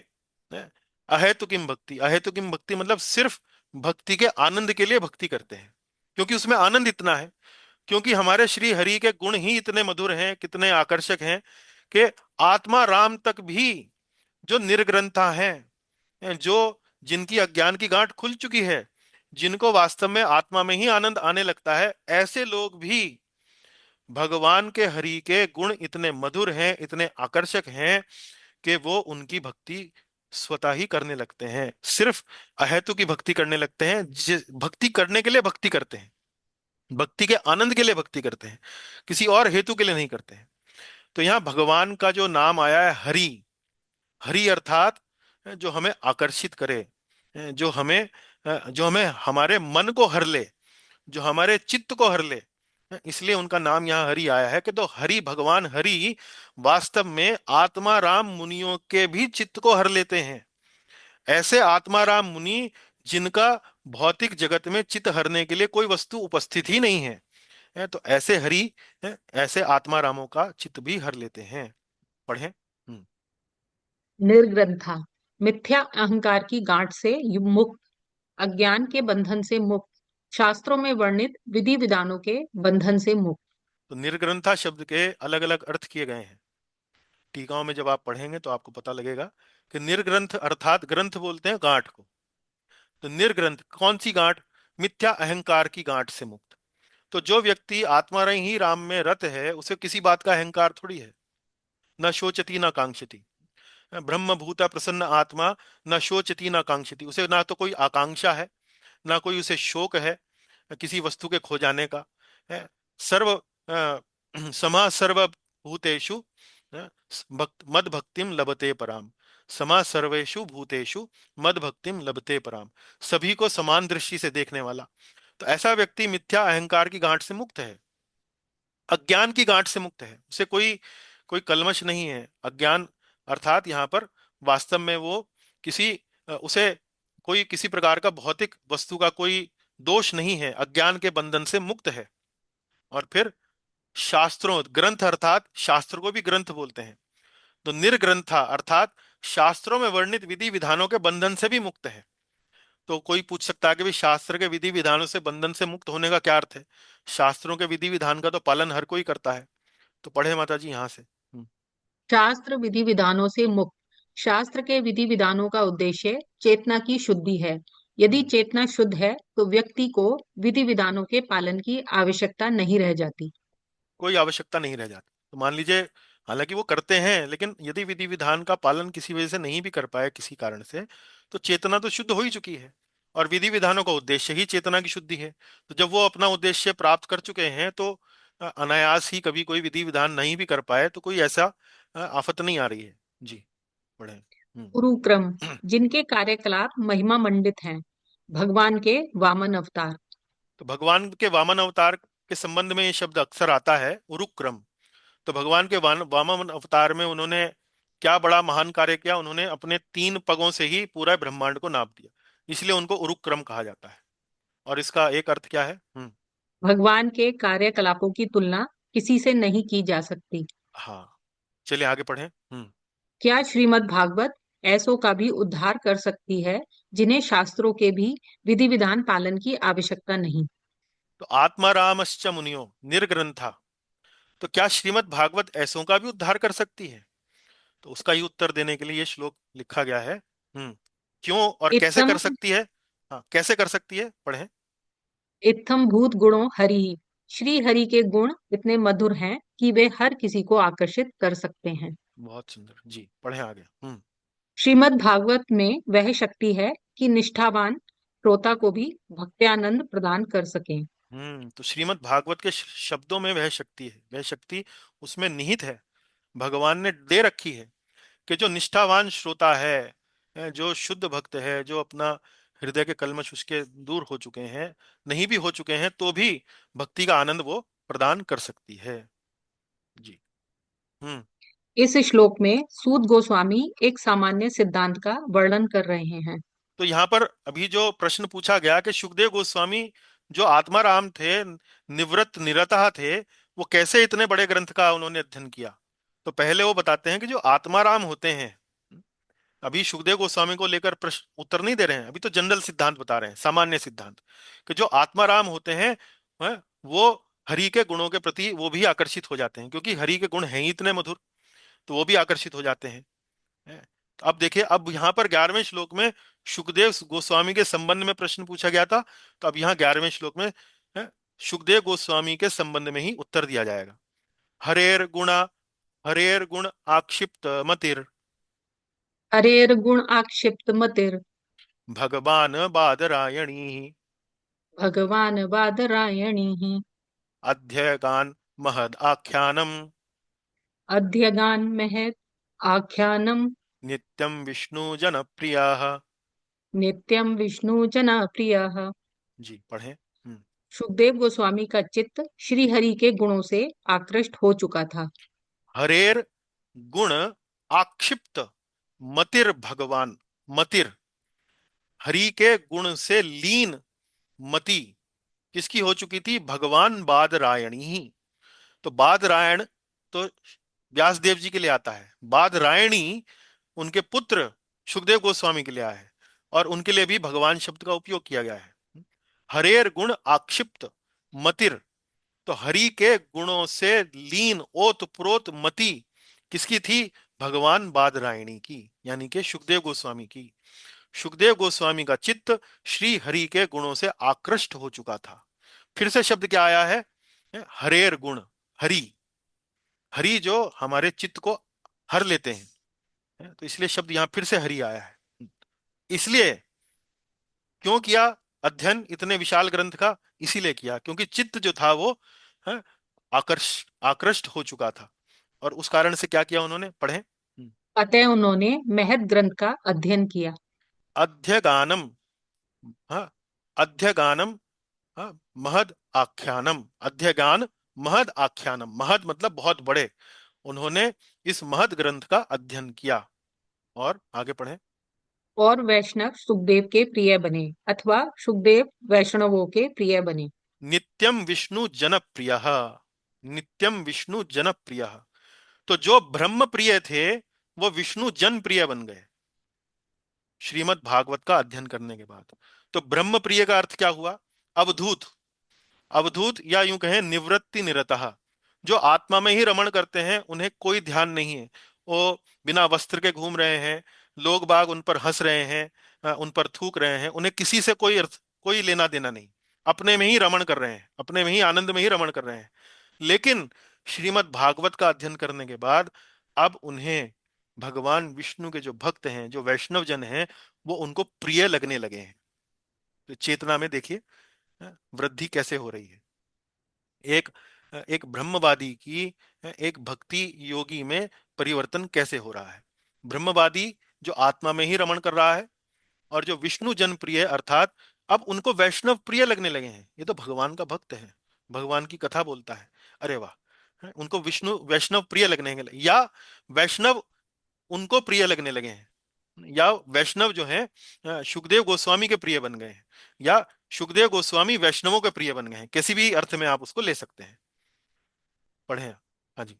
अहेतु किम भक्ति, अहेतु किम भक्ति मतलब सिर्फ भक्ति के आनंद के लिए भक्ति करते हैं, क्योंकि उसमें आनंद इतना है, क्योंकि हमारे श्री हरि के गुण ही इतने मधुर हैं, कितने आकर्षक हैं, कि आत्मा राम तक भी जो निर्ग्रंथा हैं, जो जिनकी अज्ञान की गांठ खुल चुकी है, जिनको वास्तव में आत्मा में ही आनंद आने लगता है, ऐसे लोग भी भगवान के हरि के गुण इतने मधुर हैं, इतने आकर्षक हैं, कि वो उनकी भक्ति स्वतः ही करने लगते हैं, सिर्फ अहेतु की भक्ति करने लगते हैं, भक्ति करने के लिए भक्ति करते हैं, भक्ति के आनंद के लिए भक्ति करते हैं, किसी और हेतु के लिए नहीं करते हैं। तो यहाँ भगवान का जो नाम आया है हरि, हरि अर्थात जो हमें आकर्षित करे, जो हमें हमारे मन को हर ले, जो हमारे चित्त को हर ले, इसलिए उनका नाम यहाँ हरि आया है। कि तो हरि, भगवान हरि वास्तव में आत्मा राम मुनियों के भी चित्त को हर लेते हैं। ऐसे आत्मा राम मुनि जिनका भौतिक जगत में चित्त हरने के लिए कोई वस्तु उपस्थित ही नहीं है, तो ऐसे हरि ऐसे आत्मा रामों का चित्त भी हर लेते हैं। पढ़ें। निर्ग्रंथा, मिथ्या अहंकार की गांठ से मुक्त, अज्ञान के बंधन से मुक्त, शास्त्रों में वर्णित विधि विधानों के बंधन से मुक्त। तो निर्ग्रंथा शब्द के अलग अलग अर्थ किए गए हैं। टीकाओं में जब आप पढ़ेंगे तो आपको पता लगेगा कि निर्ग्रंथ अर्थात, ग्रंथ बोलते हैं गांठ को, तो निर्ग्रंथ कौन सी गांठ? मिथ्या अहंकार की गांठ से मुक्त। तो जो व्यक्ति आत्मा ही राम में रत है, उसे किसी बात का अहंकार थोड़ी है। न शोचती न कांक्षती, ब्रह्म भूता प्रसन्न आत्मा, न शोचती न कांक्षती, उसे ना तो कोई आकांक्षा है, ना कोई उसे शोक है किसी वस्तु के खो जाने का, है। सर्व समा सर्वभूतेषु मद भक्तिम लभते पराम, समा सर्वेषु भूतेषु मद भक्तिम लभते पराम, सभी को समान दृष्टि से देखने वाला। तो ऐसा व्यक्ति मिथ्या अहंकार की गांठ से मुक्त है, अज्ञान की गांठ से मुक्त है, उसे कोई कोई कलमश नहीं है। अज्ञान अर्थात यहाँ पर वास्तव में वो किसी उसे कोई किसी प्रकार का भौतिक वस्तु का कोई दोष नहीं है, अज्ञान के बंधन से मुक्त है। और फिर शास्त्रों, ग्रंथ अर्थात शास्त्र को भी ग्रंथ बोलते हैं, तो निर्ग्रंथा अर्थात शास्त्रों में वर्णित विधि विधानों के बंधन से भी मुक्त है। तो कोई पूछ सकता है कि भाई शास्त्र के विधि विधानों से बंधन से मुक्त होने का क्या अर्थ है? शास्त्रों के विधि विधान का तो पालन हर कोई करता है। तो पढ़े माता जी यहां से। शास्त्र विधि विधानों से मुक्त, शास्त्र के विधि विधानों का उद्देश्य चेतना की शुद्धि है। यदि हम्म, चेतना शुद्ध है तो व्यक्ति को विधि विधानों के पालन की आवश्यकता नहीं रह जाती। कोई आवश्यकता नहीं रह जाती। तो मान लीजिए, हालांकि वो करते हैं, लेकिन यदि विधि विधान का पालन किसी वजह से नहीं भी कर पाए किसी कारण से, तो चेतना तो शुद्ध हो ही चुकी है, और विधि विधानों का उद्देश्य ही चेतना की शुद्धि है। तो जब वो अपना उद्देश्य प्राप्त कर चुके हैं, तो अनायास ही कभी कोई विधि विधान नहीं भी कर पाए तो कोई ऐसा आफत नहीं आ रही है। जी, पढ़े। गुरुक्रम, जिनके कार्यकलाप महिमा मंडित हैं, भगवान के वामन अवतार। तो भगवान के वामन अवतार के संबंध में ये शब्द अक्सर आता है, उरुक्रम। तो भगवान के वामन अवतार में उन्होंने क्या बड़ा महान कार्य किया, उन्होंने अपने 3 पगों से ही पूरा ब्रह्मांड को नाप दिया, इसलिए उनको उरुक्रम कहा जाता है। और इसका एक अर्थ क्या है? भगवान के कार्यकलापों की तुलना किसी से नहीं की जा सकती। हाँ, चलिए आगे पढ़ें। क्या श्रीमद् भागवत ऐसों का भी उद्धार कर सकती है जिन्हें शास्त्रों के भी विधि विधान पालन की आवश्यकता नहीं? तो आत्मारामश्च मुनियो निर्ग्रंथा, तो क्या श्रीमद् भागवत ऐसों का भी उद्धार कर सकती है? तो उसका ही उत्तर देने के लिए ये श्लोक लिखा गया है। क्यों और कैसे इत्थम कर सकती है? हाँ, कैसे कर सकती है, पढ़ें। इत्थम भूत गुणों हरि ही। श्री हरि के गुण इतने मधुर हैं कि वे हर किसी को आकर्षित कर सकते हैं। बहुत सुंदर जी, पढ़ें आगे। श्रीमद् भागवत में वह शक्ति है कि निष्ठावान श्रोता को भी भक्त्यानंद प्रदान कर सके। तो श्रीमद् भागवत के शब्दों में वह शक्ति है, वह शक्ति उसमें निहित है, भगवान ने दे रखी है कि जो निष्ठावान श्रोता है, जो शुद्ध भक्त है, जो अपना हृदय के कल्मश उसके दूर हो चुके हैं, नहीं भी हो चुके हैं, तो भी भक्ति का आनंद वो प्रदान कर सकती है। जी। हम्म इस श्लोक में सूत गोस्वामी एक सामान्य सिद्धांत का वर्णन कर रहे हैं। तो यहाँ पर अभी जो प्रश्न पूछा गया कि सुखदेव गोस्वामी जो आत्माराम थे, निवृत्त निरतः थे, वो कैसे इतने बड़े ग्रंथ का उन्होंने अध्ययन किया? तो पहले वो बताते हैं कि जो आत्माराम होते हैं, अभी सुखदेव गोस्वामी को लेकर प्रश्न उत्तर नहीं दे रहे हैं, अभी तो जनरल सिद्धांत बता रहे हैं, सामान्य सिद्धांत, कि जो आत्माराम होते हैं, वो हरि के गुणों के प्रति वो भी आकर्षित हो जाते हैं, क्योंकि हरि के गुण हैं ही इतने मधुर, तो वो भी आकर्षित हो जाते हैं। हैं? तो अब देखिए, अब यहाँ पर 11वें श्लोक में सुखदेव गोस्वामी के संबंध में प्रश्न पूछा गया था, तो अब यहाँ 11वें श्लोक में सुखदेव गोस्वामी के संबंध में ही उत्तर दिया जाएगा। हरेर गुण आक्षिप्त मतिर हरेर गुण आक्षिप्त मतिर भगवान बादरायणी भगवान बादरायणी अध्यगान महद आख्यानम अध्यगान महत आख्यानम नित्यम विष्णु जन प्रिया। नित्यम विष्णु जना प्रियः। जी, पढ़ें। सुखदेव गोस्वामी का चित्त श्री हरि के गुणों से आकृष्ट हो चुका था। हरेर गुण आक्षिप्त मतिर भगवान, मतिर हरि के गुण से लीन मति किसकी हो चुकी थी? भगवान बादरायणी ही। तो बादरायण तो व्यास देव जी के लिए आता है, बादरायणी उनके पुत्र सुखदेव गोस्वामी के लिए आया है, और उनके लिए भी भगवान शब्द का उपयोग किया गया है। हरेर गुण आक्षिप्त मतिर, तो हरि के गुणों से लीन ओत प्रोत मति किसकी थी? भगवान बादरायणी की, यानी कि सुखदेव गोस्वामी की। सुखदेव गोस्वामी का चित्त श्री हरि के गुणों से आकृष्ट हो चुका था। फिर से शब्द क्या आया है? हरेर गुण, हरि, हरि जो हमारे चित्त को हर लेते हैं, तो इसलिए शब्द यहां फिर से हरि आया है। इसलिए क्यों किया अध्ययन इतने विशाल ग्रंथ का? इसीलिए किया क्योंकि चित्त जो था वो है, आकृष्ट हो चुका था, और उस कारण से क्या किया उन्होंने, पढ़े। अतः उन्होंने महत ग्रंथ का अध्ययन किया। अध्यगानम, हाँ, अध्यगानम, हाँ, महद आख्यानम, अध्यगान महद आख्यानम, महद मतलब बहुत बड़े, उन्होंने इस महद ग्रंथ का अध्ययन किया। और आगे पढ़े। और वैष्णव सुखदेव के प्रिय बने अथवा सुखदेव वैष्णवों के प्रिय बने। नित्यम विष्णु जनप्रिय, नित्यम विष्णु जनप्रिय, तो जो ब्रह्म प्रिय थे वो विष्णु जन प्रिय बन गए श्रीमद् भागवत का अध्ययन करने के बाद। तो ब्रह्म प्रिय का अर्थ क्या हुआ? अवधूत, अवधूत या यूं कहें निवृत्ति निरतः, जो आत्मा में ही रमण करते हैं, उन्हें कोई ध्यान नहीं है, वो बिना वस्त्र के घूम रहे हैं, लोग बाग उन पर हंस रहे हैं, उन पर थूक रहे हैं, उन्हें किसी से कोई अर्थ, कोई लेना देना नहीं, अपने में ही रमण कर रहे हैं, अपने में ही आनंद में ही रमण कर रहे हैं। लेकिन श्रीमद् भागवत का अध्ययन करने के बाद अब उन्हें भगवान विष्णु के जो भक्त हैं, जो वैष्णव जन हैं, वो उनको प्रिय लगने लगे हैं। तो चेतना में देखिए वृद्धि कैसे हो रही है। एक एक ब्रह्मवादी की एक भक्ति योगी में परिवर्तन कैसे हो रहा है। ब्रह्मवादी जो आत्मा में ही रमण कर रहा है, और जो विष्णु जन प्रिय अर्थात अब उनको वैष्णव प्रिय लगने लगे हैं, ये तो भगवान का भक्त है, भगवान की कथा बोलता है। अरे वाह। उनको विष्णु वैष्णव प्रिय लगने लगे, या वैष्णव उनको प्रिय लगने लगे हैं, या वैष्णव जो है सुखदेव गोस्वामी के प्रिय बन गए हैं, या सुखदेव गोस्वामी वैष्णवों के प्रिय बन गए हैं। किसी भी अर्थ में आप उसको ले सकते हैं। पढ़े आप। हाँ जी।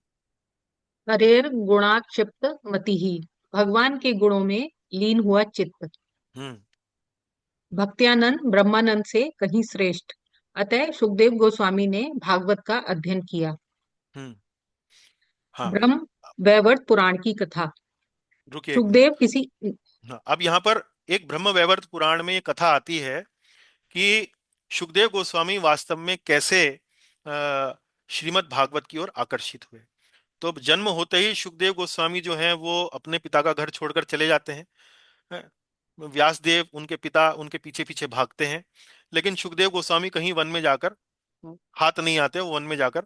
हरेर गुणाक्षिप्त मतिहि, भगवान के गुणों में लीन हुआ चित्त। हम्म। भक्त्यानंद ब्रह्मानंद से कहीं श्रेष्ठ, अतः सुखदेव गोस्वामी ने भागवत का अध्ययन किया। हम्म। हाँ। ब्रह्म वैवर्त पुराण की कथा। रुकिए एक मिनट। सुखदेव किसी हाँ, अब यहाँ पर एक ब्रह्म वैवर्त पुराण में ये कथा आती है कि सुखदेव गोस्वामी वास्तव में कैसे श्रीमद् भागवत की ओर आकर्षित हुए। तो जन्म होते ही सुखदेव गोस्वामी जो हैं वो अपने पिता का घर छोड़कर चले जाते हैं। हैं? व्यासदेव उनके पिता उनके पीछे पीछे भागते हैं, लेकिन सुखदेव गोस्वामी कहीं वन में जाकर हाथ नहीं आते, वो वन में जाकर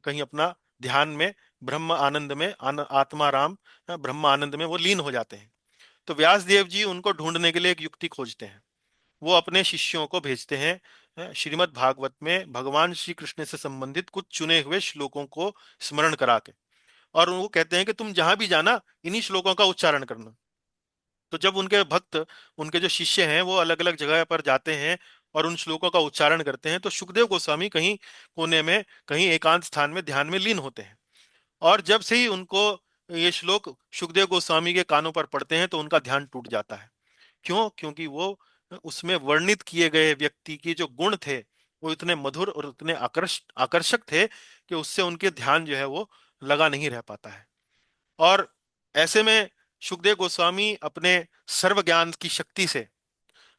कहीं अपना ध्यान में ब्रह्म आनंद में आत्मा राम ब्रह्म आनंद में वो लीन हो जाते हैं। तो व्यास देव जी उनको ढूंढने के लिए एक युक्ति खोजते हैं। वो अपने शिष्यों को भेजते हैं श्रीमद् भागवत में भगवान श्री कृष्ण से संबंधित कुछ चुने हुए श्लोकों को स्मरण करा के, और उनको कहते हैं कि तुम जहां भी जाना इन्हीं श्लोकों का उच्चारण करना। तो जब उनके भक्त, उनके जो शिष्य हैं वो अलग अलग जगह पर जाते हैं और उन श्लोकों का उच्चारण करते हैं, तो सुखदेव गोस्वामी कहीं कोने में, कहीं एकांत स्थान में ध्यान में लीन होते हैं। और जब से ही उनको ये श्लोक सुखदेव गोस्वामी के कानों पर पड़ते हैं तो उनका ध्यान टूट जाता है। क्यों? क्योंकि वो उसमें वर्णित किए गए व्यक्ति के जो गुण थे वो इतने मधुर और इतने आकर्षक थे कि उससे उनके ध्यान जो है वो लगा नहीं रह पाता है। और ऐसे में सुखदेव गोस्वामी अपने सर्व ज्ञान की शक्ति से,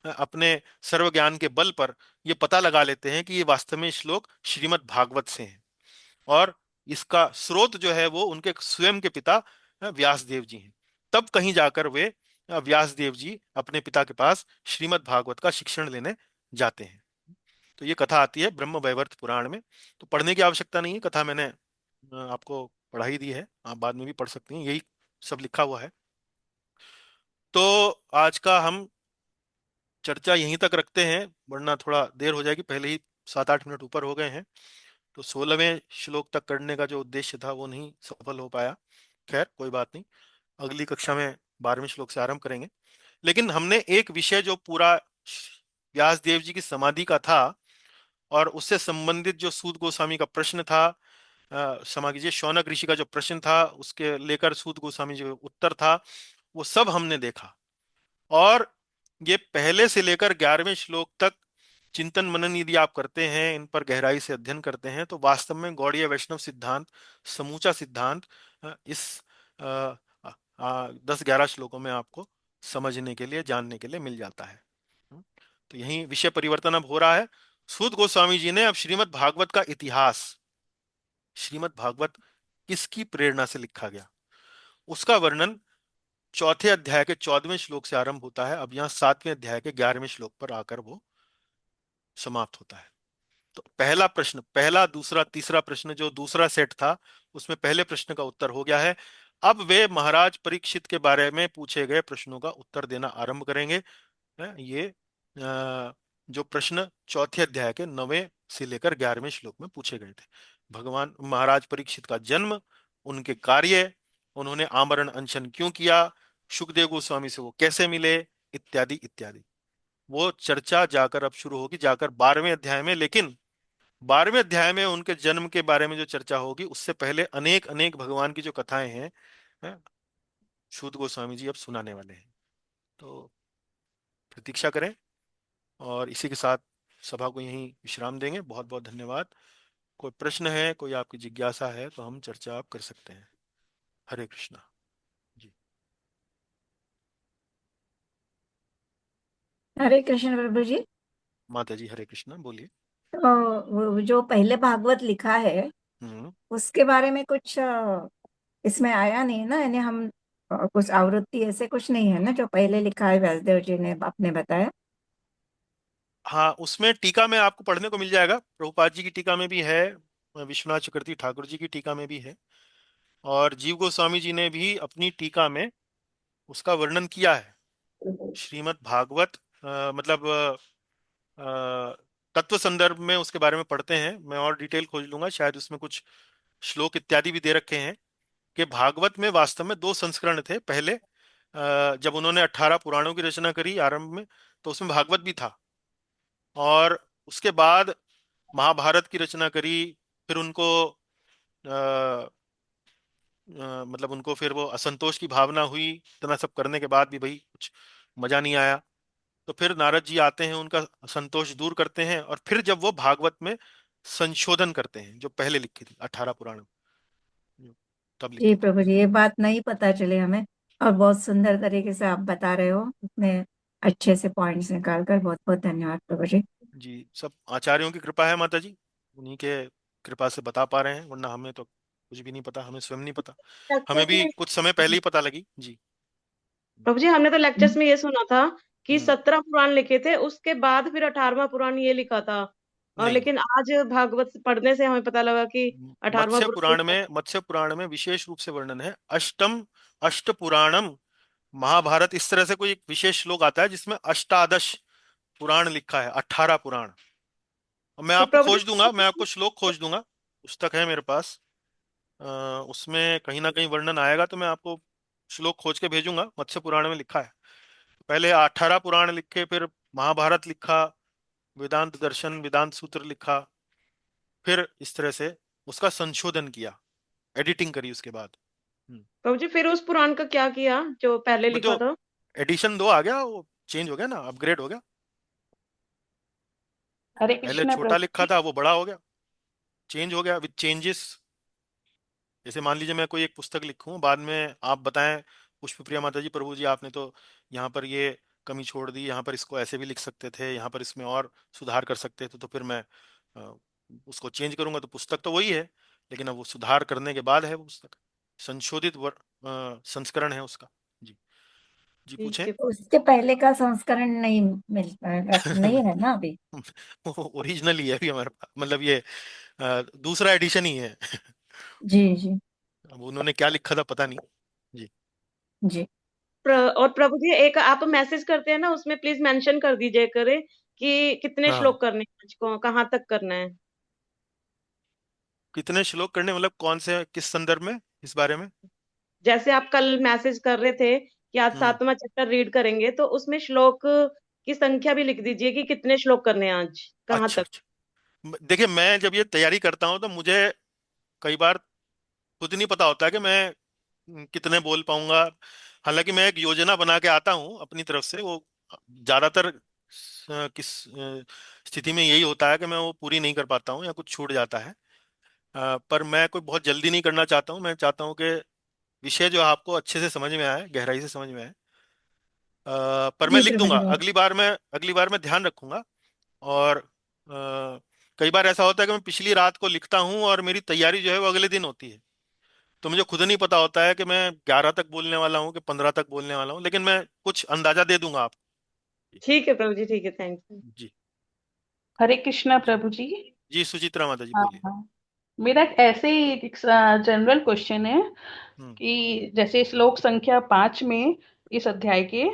अपने सर्व ज्ञान के बल पर ये पता लगा लेते हैं कि ये वास्तव में श्लोक श्रीमद् भागवत से हैं। और इसका स्रोत जो है वो उनके स्वयं के पिता व्यास देव जी हैं। तब कहीं जाकर वे व्यास देव जी अपने पिता के पास श्रीमद् भागवत का शिक्षण लेने जाते हैं। तो ये कथा आती है ब्रह्म वैवर्त पुराण में। तो पढ़ने की आवश्यकता नहीं है, कथा मैंने आपको पढ़ा ही दी है, आप बाद में भी पढ़ सकती हैं, यही सब लिखा हुआ है। तो आज का हम चर्चा यहीं तक रखते हैं, वरना थोड़ा देर हो जाएगी, पहले ही 7-8 मिनट ऊपर हो गए हैं। तो 16वें श्लोक तक करने का जो उद्देश्य था वो नहीं सफल हो पाया। खैर कोई बात नहीं, अगली कक्षा में 12वें श्लोक से आरंभ करेंगे। लेकिन हमने एक विषय जो पूरा व्यास देव जी की समाधि का था और उससे संबंधित जो सूत गोस्वामी का प्रश्न था, क्षमा कीजिए, शौनक ऋषि का जो प्रश्न था उसके लेकर सूत गोस्वामी जो उत्तर था, वो सब हमने देखा। और ये पहले से लेकर 11वें श्लोक तक चिंतन मनन यदि आप करते हैं, इन पर गहराई से अध्ययन करते हैं, तो वास्तव में गौड़ीय वैष्णव सिद्धांत, समूचा सिद्धांत इस 10-11 श्लोकों में आपको समझने के लिए, जानने के लिए मिल जाता है। हम्म। तो यही विषय परिवर्तन अब हो रहा है। सूत गोस्वामी जी ने अब श्रीमद् भागवत का इतिहास, श्रीमद् भागवत किसकी प्रेरणा से लिखा गया, उसका वर्णन चौथे अध्याय के 14वें श्लोक से आरंभ होता है। अब यहाँ 7वें अध्याय के 11वें श्लोक पर आकर वो समाप्त होता है। तो पहला प्रश्न, पहला दूसरा तीसरा प्रश्न जो दूसरा सेट था, उसमें पहले प्रश्न का उत्तर हो गया है। अब वे महाराज परीक्षित के बारे में पूछे गए प्रश्नों का उत्तर देना आरंभ करेंगे। ये जो प्रश्न चौथे अध्याय के 9वें से लेकर 11वें श्लोक में पूछे गए थे। भगवान महाराज परीक्षित का जन्म, उनके कार्य, उन्होंने आमरण अनशन क्यों किया, सुखदेव गोस्वामी से वो कैसे मिले, इत्यादि इत्यादि। वो चर्चा जाकर अब शुरू होगी, जाकर 12वें अध्याय में। लेकिन 12वें अध्याय में उनके जन्म के बारे में जो चर्चा होगी, उससे पहले अनेक अनेक भगवान की जो कथाएं हैं, हैं, सूत गोस्वामी जी अब सुनाने वाले हैं। तो प्रतीक्षा करें, और इसी के साथ सभा को यहीं विश्राम देंगे। बहुत बहुत धन्यवाद। कोई प्रश्न है, कोई आपकी जिज्ञासा है तो हम चर्चा आप कर सकते हैं। हरे कृष्णा जी। हरे कृष्ण प्रभु जी। माता जी हरे कृष्णा, बोलिए। तो वो जो पहले भागवत लिखा है हम्म। उसके बारे में कुछ इसमें आया नहीं ना, यानी हम कुछ आवृत्ति ऐसे कुछ नहीं है ना जो पहले लिखा है व्यासदेव जी ने आपने बताया। हाँ, उसमें टीका में आपको पढ़ने को मिल जाएगा, प्रभुपाद जी की टीका में भी है, विश्वनाथ चक्रवर्ती ठाकुर जी की टीका में भी है, और जीव गोस्वामी जी ने भी अपनी टीका में उसका वर्णन किया है। श्रीमद् भागवत मतलब तत्व संदर्भ में उसके बारे में पढ़ते हैं। मैं और डिटेल खोज लूंगा, शायद उसमें कुछ श्लोक इत्यादि भी दे रखे हैं कि भागवत में वास्तव में दो संस्करण थे। पहले जब उन्होंने 18 पुराणों की रचना करी आरंभ में, तो उसमें भागवत भी था। और उसके बाद महाभारत की रचना करी। फिर उनको मतलब उनको फिर वो असंतोष की भावना हुई, इतना सब करने के बाद भी भाई कुछ मजा नहीं आया। तो फिर नारद जी आते हैं, उनका असंतोष दूर करते हैं, और फिर जब वो भागवत में संशोधन करते हैं, जो पहले लिखी थी 18 पुराण जो तब जी लिखी थी। प्रभु जी, ये बात नहीं पता चली हमें, और बहुत सुंदर तरीके से आप बता रहे हो, इतने अच्छे से पॉइंट्स निकाल कर। बहुत बहुत धन्यवाद प्रभु जी। जी, सब आचार्यों की कृपा है माता जी, उन्हीं के कृपा से बता पा रहे हैं, वरना हमें तो कुछ भी नहीं पता, हमें स्वयं नहीं पता। हमें लेक्चर्स भी में कुछ समय पहले ही पता लगी जी। प्रभु जी, हमने तो लेक्चर्स में ये सुना था कि हम्म 17 पुराण लिखे थे, उसके बाद फिर 18वां पुराण ये लिखा था। और नहीं, लेकिन आज भागवत पढ़ने से हमें पता लगा कि 18वां पुराण मत्स्य पुराण में विशेष रूप से वर्णन है, अष्टम अष्ट पुराणम महाभारत, इस तरह से कोई एक विशेष श्लोक आता है जिसमें अष्टादश पुराण लिखा है, 18 पुराण। और मैं तो आपको प्रभु जी, खोज दूंगा, मैं आपको श्लोक खोज दूंगा, पुस्तक है मेरे पास। अ, उसमें कहीं ना कहीं वर्णन आएगा, तो मैं आपको श्लोक खोज के भेजूंगा। मत्स्य पुराण में लिखा है, पहले 18 पुराण लिखे, फिर महाभारत लिखा, वेदांत दर्शन वेदांत सूत्र लिखा, फिर इस तरह से उसका संशोधन किया, एडिटिंग करी उसके बाद। प्रभु जी, फिर उस पुराण का क्या किया जो पहले वो जो लिखा था? एडिशन 2 आ गया, वो चेंज हो गया ना, अपग्रेड हो गया। हरे पहले कृष्णा छोटा प्रभु लिखा जी। था, वो बड़ा हो गया, चेंज हो गया विद चेंजेस। जैसे मान लीजिए मैं कोई एक पुस्तक लिखूं, बाद में आप बताएं पुष्प प्रिया माता जी, प्रभु जी आपने तो यहाँ पर ये कमी छोड़ दी, यहाँ पर इसको ऐसे भी लिख सकते थे, यहाँ पर इसमें और सुधार कर सकते थे, तो फिर मैं अ, उसको चेंज करूंगा, तो पुस्तक तो वही है, लेकिन अब वो सुधार करने के बाद है वो पुस्तक, संशोधित संस्करण है उसका। जी, जी ठीक पूछें। है। उसके पहले का संस्करण नहीं मिलता है, नहीं है ना अभी? वो ओरिजिनल ही है अभी हमारे पास, मतलब ये दूसरा एडिशन ही है। जी जी। अब उन्होंने क्या लिखा था पता नहीं। जी। जी। और प्रभु जी, एक आप मैसेज करते हैं ना, उसमें प्लीज मेंशन कर दीजिए करे कि कितने हाँ, श्लोक करने हैं, मुझको कहाँ तक करना है। कितने श्लोक करने, मतलब कौन से, किस संदर्भ में, इस बारे में? जैसे आप कल मैसेज कर रहे थे कि आज हम्म 7वां चैप्टर रीड करेंगे, तो उसमें श्लोक की संख्या भी लिख दीजिए कि कितने श्लोक करने हैं आज, कहाँ अच्छा तक। अच्छा। देखिए, मैं जब ये तैयारी करता हूँ तो मुझे कई बार खुद नहीं पता होता है कि मैं कितने बोल पाऊंगा। हालांकि मैं एक योजना बना के आता हूँ अपनी तरफ से, वो ज्यादातर किस स्थिति में यही होता है कि मैं वो पूरी नहीं कर पाता हूँ या कुछ छूट जाता है। पर मैं कोई बहुत जल्दी नहीं करना चाहता हूँ, मैं चाहता हूँ कि विषय जो आपको अच्छे से समझ में आए, गहराई से समझ में आए। पर मैं जी लिख प्रभु दूंगा, जी। अगली बार मैं ध्यान रखूंगा। और कई बार ऐसा होता है कि मैं पिछली रात को लिखता हूँ और मेरी तैयारी जो है वो अगले दिन होती है, तो मुझे खुद नहीं पता होता है कि मैं 11 तक बोलने वाला हूँ कि 15 तक बोलने वाला हूँ, लेकिन मैं कुछ अंदाजा दे दूंगा आपको। ठीक है प्रभु जी, ठीक है, थैंक यू। जी। हरे कृष्णा जी, प्रभु जी। जी सुचित्रा माता जी हाँ बोलिए। हाँ। मेरा ऐसे ही एक जनरल क्वेश्चन है हम्म कि जैसे श्लोक संख्या 5 में इस अध्याय के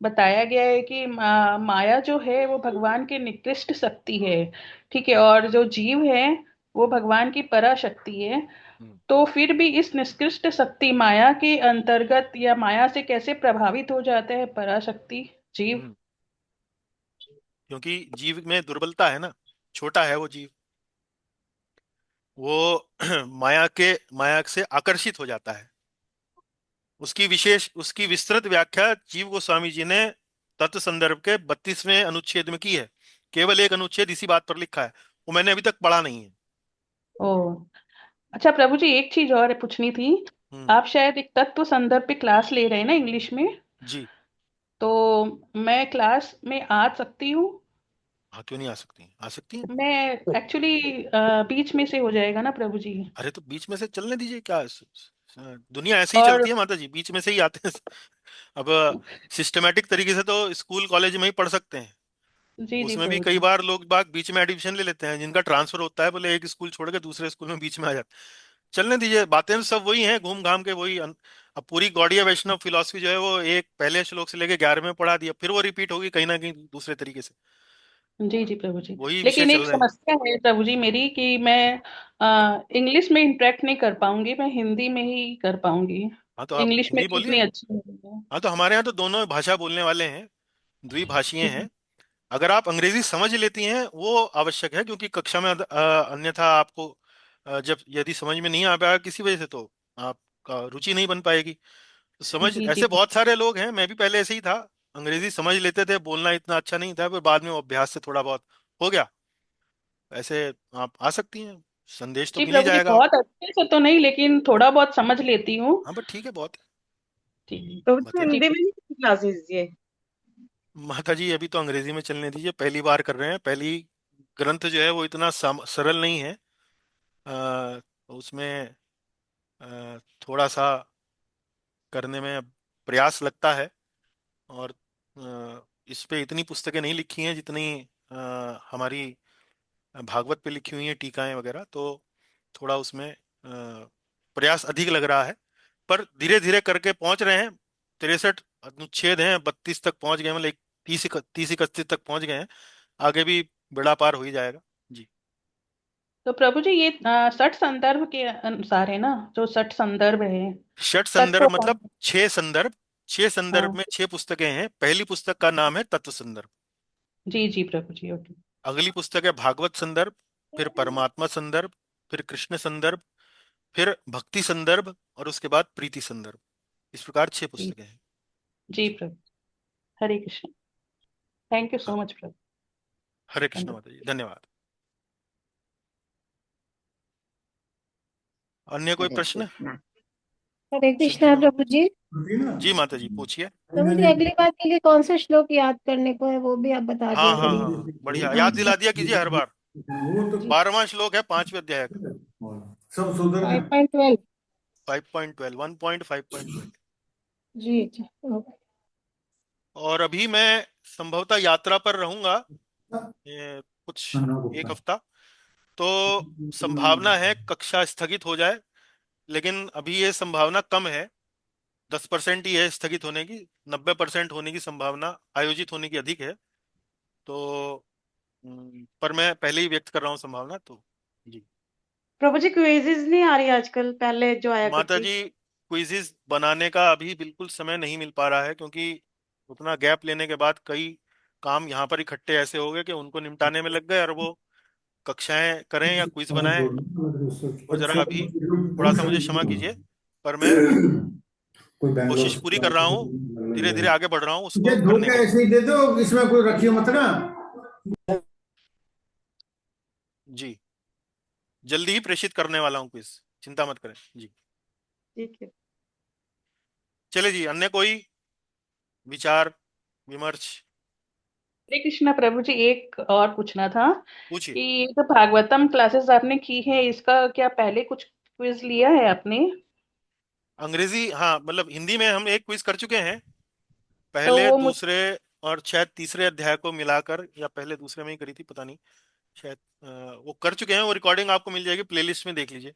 बताया गया है कि माया जो है वो भगवान की निकृष्ट शक्ति है, ठीक है, और जो जीव है वो भगवान की पराशक्ति है। हम्म तो फिर भी इस निकृष्ट शक्ति माया के अंतर्गत या माया से कैसे प्रभावित हो जाता है पराशक्ति जीव? हम्म। क्योंकि जीव में दुर्बलता है ना, छोटा है वो जीव, वो माया से आकर्षित हो जाता है। उसकी विस्तृत व्याख्या जीव गोस्वामी जी ने तत्व संदर्भ के 32वें अनुच्छेद में की है। केवल एक अनुच्छेद इसी बात पर लिखा है, वो मैंने अभी तक पढ़ा नहीं है। ओ, अच्छा प्रभु जी, एक चीज और पूछनी थी। हम्म आप शायद एक तत्व संदर्भ पे क्लास ले रहे हैं ना इंग्लिश में? जी। तो मैं क्लास में आ सकती हूँ? हाँ, क्यों नहीं आ सकती, आ सकती हैं। मैं एक्चुअली बीच में से हो जाएगा ना प्रभु जी? अरे तो बीच में से चलने दीजिए, क्या दुनिया ऐसे ही और चलती है माता जी, बीच में से ही आते हैं। अब सिस्टमेटिक तरीके से तो स्कूल कॉलेज में ही पढ़ सकते हैं, जी जी उसमें भी प्रभु कई जी। बार लोग बाग बीच में एडमिशन ले लेते हैं, जिनका ट्रांसफर होता है, बोले एक स्कूल छोड़ के दूसरे स्कूल में बीच में आ जाते। चलने दीजिए, बातें तो सब वही हैं, घूम घाम के वही अब पूरी गौड़ीय वैष्णव फिलॉसफी जो है वो एक पहले श्लोक से लेके 11वें में पढ़ा दिया, फिर वो रिपीट होगी कहीं ना कहीं दूसरे तरीके से। जी जी प्रभु जी। वही विषय लेकिन चल एक रहे हैं। समस्या है प्रभु जी मेरी कि मैं इंग्लिश में इंटरेक्ट नहीं कर पाऊंगी, मैं हिंदी में ही कर पाऊंगी। हाँ तो आप इंग्लिश हिंदी मेरी बोलिए। इतनी अच्छी नहीं है। हाँ तो हमारे यहाँ तो दोनों भाषा बोलने वाले हैं, द्विभाषीय हैं। अगर आप अंग्रेजी समझ लेती हैं वो आवश्यक है, क्योंकि कक्षा में अन्यथा आपको जब यदि समझ में नहीं आ पाएगा किसी वजह से, तो आपका रुचि नहीं बन पाएगी। तो समझ, जी जी ऐसे बहुत सारे लोग हैं, मैं भी पहले ऐसे ही था, अंग्रेजी समझ लेते थे, बोलना इतना अच्छा नहीं था, पर बाद में वो अभ्यास से थोड़ा बहुत हो गया। ऐसे आप आ सकती हैं, संदेश तो जी मिल ही प्रभु जी, जाएगा। बहुत अच्छे से तो नहीं, लेकिन थोड़ा बहुत समझ लेती हूँ। हाँ बट ठीक है, बहुत है। जी प्रभु जी बताइए। हिंदी में ही क्लासेस ये। माता जी अभी तो अंग्रेजी में चलने दीजिए, पहली बार कर रहे हैं, पहली ग्रंथ जो है वो इतना सरल नहीं है। उसमें थोड़ा सा करने में प्रयास लगता है, और इस पे इतनी पुस्तकें नहीं लिखी हैं जितनी हमारी भागवत पे लिखी हुई हैं, टीकाएं वगैरह, तो थोड़ा उसमें प्रयास अधिक लग रहा है। पर धीरे धीरे करके पहुंच रहे हैं। 63 अनुच्छेद हैं, 32 तक पहुंच गए, मतलब 30 31 तक पहुंच गए हैं। आगे भी बेड़ा पार हो ही जाएगा। जी। तो प्रभु जी ये सठ संदर्भ के अनुसार है ना, जो सठ संदर्भ है, षट तत्व संदर्भ मतलब कौन? 6 संदर्भ। 6 संदर्भ हाँ। में 6 पुस्तकें हैं। पहली पुस्तक का नाम है तत्व संदर्भ। जी जी प्रभु जी, ओके। अगली पुस्तक है भागवत संदर्भ, फिर परमात्मा संदर्भ, फिर कृष्ण संदर्भ, फिर भक्ति संदर्भ, और उसके बाद प्रीति संदर्भ। इस प्रकार 6 पुस्तकें हैं। जी जी। प्रभु। हरे कृष्ण। थैंक यू हाँ, सो मच प्रभु। हरे कृष्ण धन्यवाद। माता जी, धन्यवाद। अन्य कोई हरे प्रश्न? कृष्णा। हरे कृष्णा चिंतिला प्रभु जी। जी माता जी पूछिए। प्रभु जी अगली बार के लिए कौन से श्लोक याद करने को है वो भी आप बता हाँ दिया हाँ करिए। हाँ हाँ, बढ़िया, याद दिला दिया कीजिए हर बार। जी। 12वां श्लोक है 5वें अध्याय का। सब सुधर 5.12। 5.12, 1.5.12। जी जी ओके। और अभी मैं संभवतः यात्रा पर रहूंगा, कुछ एक हफ्ता। तो संभावना है कक्षा स्थगित हो जाए, लेकिन अभी ये संभावना कम है। 10% ही है स्थगित होने की, 90% होने की संभावना, आयोजित होने की अधिक है। तो पर मैं पहले ही व्यक्त कर रहा हूँ संभावना, तो जी। प्रभु जी क्विज़ेस नहीं आ रही आजकल, पहले जो आया माता करती। जी क्विज़िज बनाने का अभी बिल्कुल समय नहीं मिल पा रहा है, क्योंकि उतना गैप लेने के बाद कई काम यहाँ पर इकट्ठे ऐसे हो गए कि उनको निपटाने में लग गए, और वो कक्षाएं करें या क्विज बनाएं, वो जरा अभी थोड़ा सा मुझे क्षमा कीजिए। पर मैं कोई बैंगलोर कोशिश से पूरी कर रहा हूँ, धीरे धीरे आगे बढ़ रहा हूँ ये उसको करने धोखे के लिए। ऐसे ही दे दो, इसमें कोई रखियो मत ना। जी, जल्दी ही प्रेषित करने वाला हूँ क्विज, चिंता मत करें जी। ठीक है। चले जी, अन्य कोई विचार विमर्श? हरे कृष्णा प्रभु जी, एक और पूछना था पूछिए। कि ये जो भागवतम क्लासेस आपने की है, इसका क्या पहले कुछ क्विज लिया है आपने? अंग्रेजी, हाँ, मतलब हिंदी में हम एक क्विज कर चुके हैं, तो पहले वो मुझ दूसरे और शायद तीसरे अध्याय को मिलाकर, या पहले दूसरे में ही करी थी, पता नहीं, शायद वो कर चुके हैं। वो रिकॉर्डिंग आपको मिल जाएगी, प्लेलिस्ट में देख लीजिए।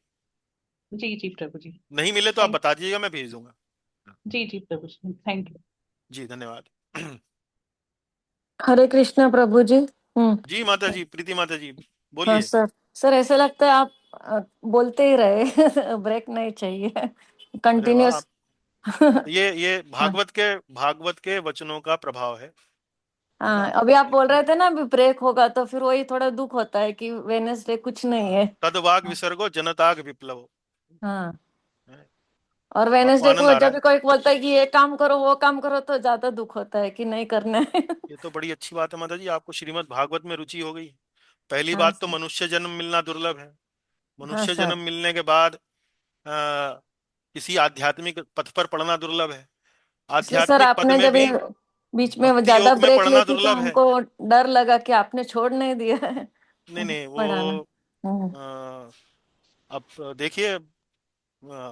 जी जी प्रभु जी। नहीं मिले तो आप थैंक बता दीजिएगा, मैं भेज दूंगा। जी जी प्रभु जी, थैंक यू। जी धन्यवाद। हरे कृष्णा प्रभु जी। जी माता जी, प्रीति माता जी, हाँ बोलिए। सर। सर ऐसे लगता है आप बोलते ही रहे ब्रेक नहीं चाहिए, अरे वाह, कंटिन्यूअस। ये हाँ भागवत के वचनों का प्रभाव है हाँ, ना। अभी आप बोल रहे थे ना अभी ब्रेक होगा, तो फिर वही थोड़ा दुख होता है कि वेनेसडे कुछ नहीं है। तदवाग विसर्गो जनताग विप्लव हाँ, है। और तो आपको वेनेसडे आनंद को आ रहा जब है। भी कोई बोलता है कि ये काम करो वो काम करो, तो ज्यादा दुख होता है कि नहीं करना है। ये तो बड़ी अच्छी बात है माता जी, आपको श्रीमद् भागवत में रुचि हो गई। पहली हाँ बात तो सर। मनुष्य जन्म मिलना दुर्लभ है। हाँ मनुष्य सर। जन्म मिलने के बाद किसी आध्यात्मिक पथ पर पड़ना दुर्लभ है। इसलिए सर आध्यात्मिक पद आपने में जब भी ये बीच में भक्ति ज्यादा योग में ब्रेक ली पड़ना थी तो दुर्लभ है। हमको डर लगा कि आपने छोड़ नहीं दिया है नहीं नहीं, पढ़ाना। वो हम्म। अ, अब देखिए,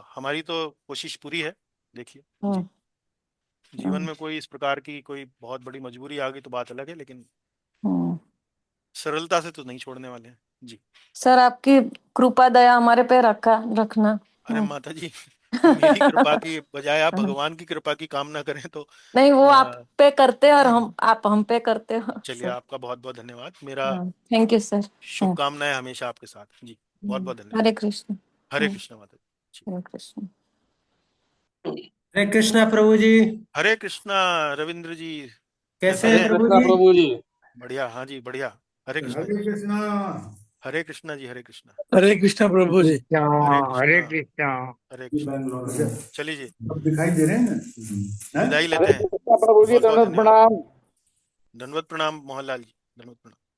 हमारी तो कोशिश पूरी है। देखिए जी, हम्म। जीवन हम्म। में कोई इस प्रकार की कोई बहुत बड़ी मजबूरी आ गई तो बात अलग है, लेकिन हम्म। सरलता से तो नहीं छोड़ने वाले हैं जी। सर आपकी कृपा दया हमारे पे रखना। अरे हम्म। माता जी, मेरी कृपा की बजाय आप भगवान की कृपा की कामना करें तो नहीं, वो आप अ, पे करते हैं और आप हम पे करते हो चलिए, सर। आपका बहुत बहुत धन्यवाद। मेरा हाँ, थैंक यू सर। हाँ, शुभकामनाएं हमेशा आपके साथ जी। बहुत बहुत धन्यवाद। हरे कृष्ण। हरे हाँ, कृष्ण माता जी। हरे कृष्ण। हरे कृष्णा प्रभु जी। हरे कृष्णा रविंद्र जी, कैसे कैसे हैं हैं? प्रभु कृष्णा जी? प्रभु जी। बढ़िया, हाँ जी, बढ़िया। हरे कृष्णा जी। हरे कृष्णा। हरे कृष्णा जी, हरे कृष्णा। हरे कृष्णा प्रभु जी। हरे हरे कृष्णा। कृष्णा। हरे ये कृष्णा। बैंगलोर से चलिए जी, अब दिखाई दे रहे हैं ना? हैं? विदाई लेते हरे हैं। कृष्णा प्रभु जी, बहुत बहुत दंडवत धन्यवाद। प्रणाम। दंडवत प्रणाम मोहनलाल जी, दंडवत प्रणाम।